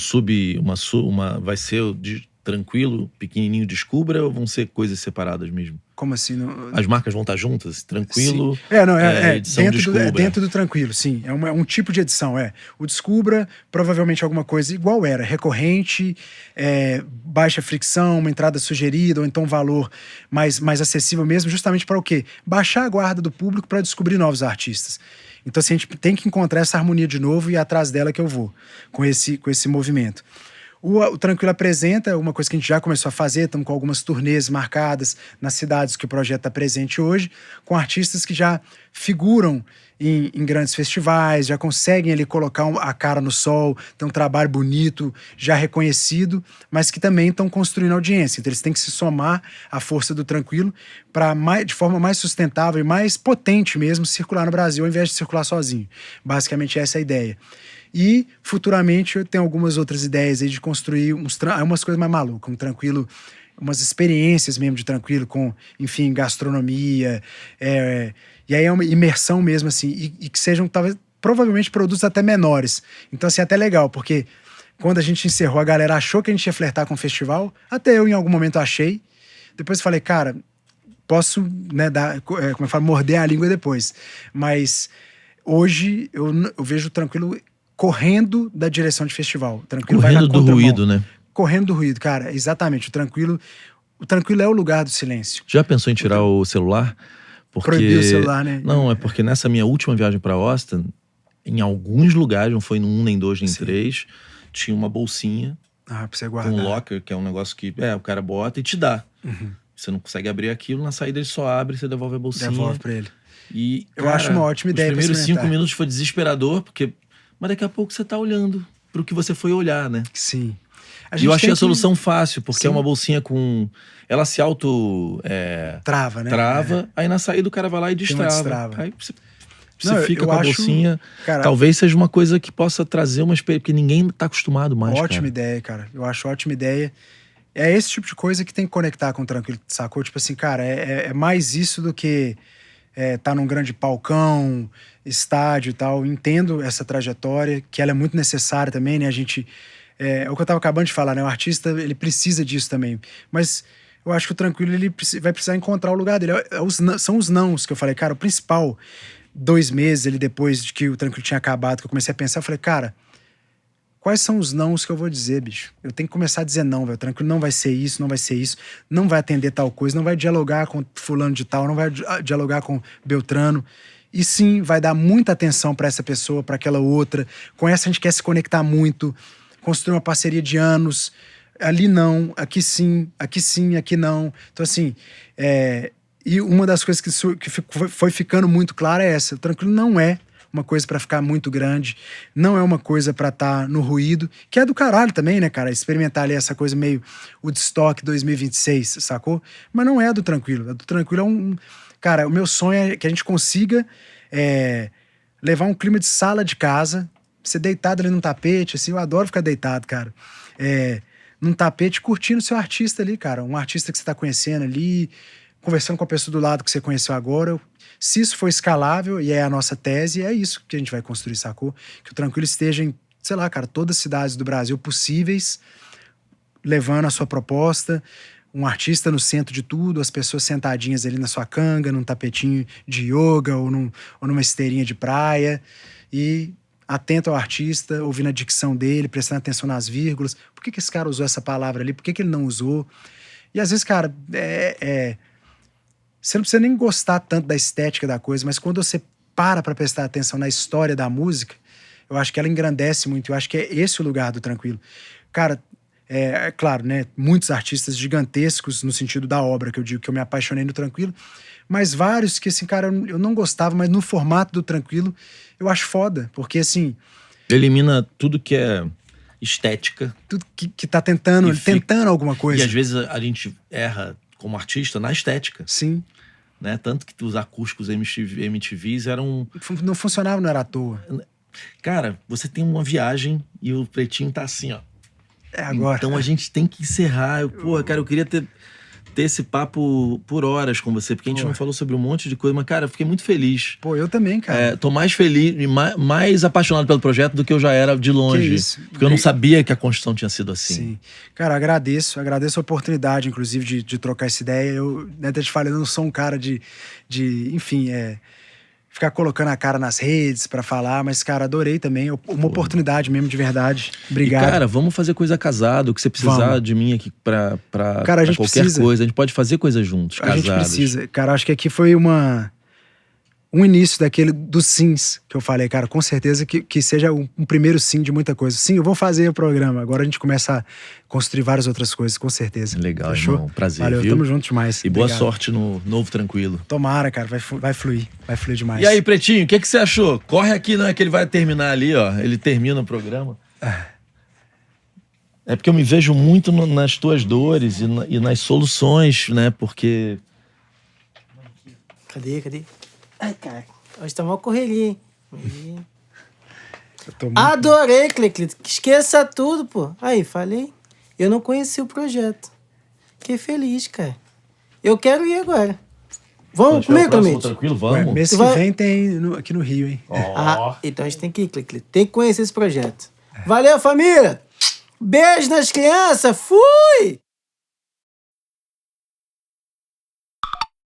vai ser o Tranquilo, pequenininho Descubra, ou vão ser coisas separadas mesmo? Como assim? As marcas vão estar juntas? Tranquilo, Sim. edição Descubra. Dentro do Tranquilo, sim. É um tipo de edição, O Descubra, provavelmente alguma coisa igual era, recorrente, baixa fricção, uma entrada sugerida, ou então um valor mais acessível mesmo, justamente para o quê? Baixar a guarda do público para descobrir novos artistas. Então, assim, a gente tem que encontrar essa harmonia de novo e é atrás dela que eu vou, com esse movimento. O Tranquilo apresenta uma coisa que a gente já começou a fazer, estamos com algumas turnês marcadas nas cidades que o projeto está presente hoje, com artistas que já figuram em grandes festivais, já conseguem ali colocar a cara no sol, tem um trabalho bonito, já reconhecido, mas que também estão construindo audiência. Então eles têm que se somar à força do Tranquilo para, de forma mais sustentável e mais potente mesmo, circular no Brasil ao invés de circular sozinho. Basicamente essa é a ideia. E, futuramente, eu tenho algumas outras ideias aí de construir umas coisas mais malucas, um Tranquilo, umas experiências mesmo de Tranquilo com, enfim, gastronomia, e aí é uma imersão mesmo, assim, e que sejam, provavelmente, produtos até menores. Então, assim, é até legal, porque quando a gente encerrou, a galera achou que a gente ia flertar com o festival, até eu, em algum momento, achei. Depois falei, cara, posso, né, como eu falo, morder a língua depois. Mas, hoje, eu vejo o Tranquilo correndo da direção de festival. Tranquilo correndo vai na do contramão. ruído, né? Correndo do ruído, cara. Exatamente. O Tranquilo é o lugar do silêncio. Já pensou em tirar o celular? Porque... Proibir o celular, né? Não, é porque nessa minha última viagem para Austin, em alguns lugares, não foi num, nem dois, nem três, tinha uma bolsinha pra você guardar. com um locker, que é um negócio que o cara bota e te dá. Uhum. Você não consegue abrir aquilo, na saída ele só abre e você devolve a bolsinha. Devolve pra ele. E, eu acho uma ótima ideia. Os primeiros 5 minutos foi desesperador, porque... Mas daqui a pouco você tá olhando pro que você foi olhar, né? Sim. E eu achei a solução fácil, porque é uma bolsinha com... Ela se trava, né? Trava, aí na saída o cara vai lá e destrava. Aí você fica com a bolsinha. Cara, talvez seja uma coisa que possa trazer uma experiência, porque ninguém tá acostumado mais, Ótima ideia, cara. Eu acho ótima ideia. É esse tipo de coisa que tem que conectar com o Tranquilo, sacou? Tipo assim, cara, é mais isso do que... tá num grande palcão, estádio e tal. Entendo essa trajetória, que ela é muito necessária também, né? A gente... É o que eu tava acabando de falar, né? O artista, ele precisa disso também. Mas eu acho que o Tranquilo, ele vai precisar encontrar o lugar dele. São os nãos que eu falei. Cara, o principal, 2 meses ali depois de que o Tranquilo tinha acabado, que eu comecei a pensar, eu falei, cara, quais são os nãos que eu vou dizer, bicho? Eu tenho que começar a dizer não, velho. Tranquilo, não vai ser isso, não vai ser isso. Não vai atender tal coisa, não vai dialogar com fulano de tal, não vai dialogar com Beltrano. E sim, vai dar muita atenção pra essa pessoa, pra aquela outra. Com essa a gente quer se conectar muito, construir uma parceria de anos. Ali não, aqui sim, aqui não. Então, assim, e uma das coisas que foi ficando muito clara é essa. O Tranquilo não é uma coisa pra ficar muito grande, não é uma coisa pra estar no ruído, que é do caralho também, né, cara? Experimentar ali essa coisa meio Woodstock 2026, sacou? Mas não é a do Tranquilo. A do Tranquilo é Cara, o meu sonho é que a gente consiga levar um clima de sala de casa, você deitado ali num tapete, assim, eu adoro ficar deitado, cara. Num tapete, curtindo o seu artista ali, cara. Um artista que você tá conhecendo ali, conversando com a pessoa do lado que você conheceu agora. Se isso for escalável, e é a nossa tese, é isso que a gente vai construir, sacou? Que o Tranquilo esteja em, sei lá, cara, todas as cidades do Brasil possíveis, levando a sua proposta, um artista no centro de tudo, as pessoas sentadinhas ali na sua canga, num tapetinho de yoga ou numa esteirinha de praia, e atento ao artista, ouvindo a dicção dele, prestando atenção nas vírgulas. Por que esse cara usou essa palavra ali? Por que ele não usou? E às vezes, cara, você não precisa nem gostar tanto da estética da coisa, mas quando você para prestar atenção na história da música, eu acho que ela engrandece muito. Eu acho que é esse o lugar do Tranquilo. Cara, é claro, né? Muitos artistas gigantescos no sentido da obra, que eu digo que eu me apaixonei no Tranquilo, mas vários que, assim, cara, eu não gostava, mas no formato do Tranquilo, eu acho foda, porque, assim... Elimina tudo que é estética. Tudo que tá tentando alguma coisa. E às vezes a gente erra como artista na estética. Sim. Né? Tanto que os acústicos MTVs eram... Não funcionava, não era à toa. Cara, você tem uma viagem e o Pretinho tá assim, ó. É agora. Então a gente tem que encerrar. Eu queria ter esse papo por horas com você, porque a gente não falou sobre um monte de coisa, mas, cara, eu fiquei muito feliz. Pô, eu também, cara. Tô mais feliz e mais apaixonado pelo projeto do que eu já era de longe. Que isso? Porque eu não sabia que a construção tinha sido assim. Sim. Cara, agradeço a oportunidade, inclusive, de trocar essa ideia. Eu, né, até te falei, eu não sou um cara de enfim, ficar colocando a cara nas redes pra falar, mas, cara, adorei também. Uma oportunidade mesmo, de verdade. Obrigado. E, cara, vamos fazer coisa casado, que você precisar de mim aqui pra cara, a gente qualquer precisa. coisa. A gente pode fazer coisa juntos, casados. A gente precisa. Cara, acho que aqui foi um início dos sims que eu falei, cara, com certeza que seja um primeiro sim de muita coisa. Sim, eu vou fazer o programa. Agora a gente começa a construir várias outras coisas, com certeza. Legal, fechou? irmão. Prazer, Valeu, viu? tamo junto demais. E boa Obrigado. sorte no novo Tranquilo. Tomara, cara, vai fluir demais. E aí, Pretinho, o que você achou? Corre aqui, não é que ele vai terminar ali, ó. Ele termina o programa. É porque eu me vejo muito nas tuas dores e nas soluções, né? Porque... Cadê? Ai, cara. Hoje tá uma correria, hein? Eu tô muito... Adorei, Cleclito. Esqueça tudo, pô. Aí, falei. Eu não conheci o projeto. Fiquei feliz, cara. Eu quero ir agora. Vamos comigo, Clemente? Tranquilo, vamos. Mês que vem tem aqui no Rio, hein? Então a gente tem que ir, Cleclito. Tem que conhecer esse projeto. Valeu, família! Beijo nas crianças! Fui!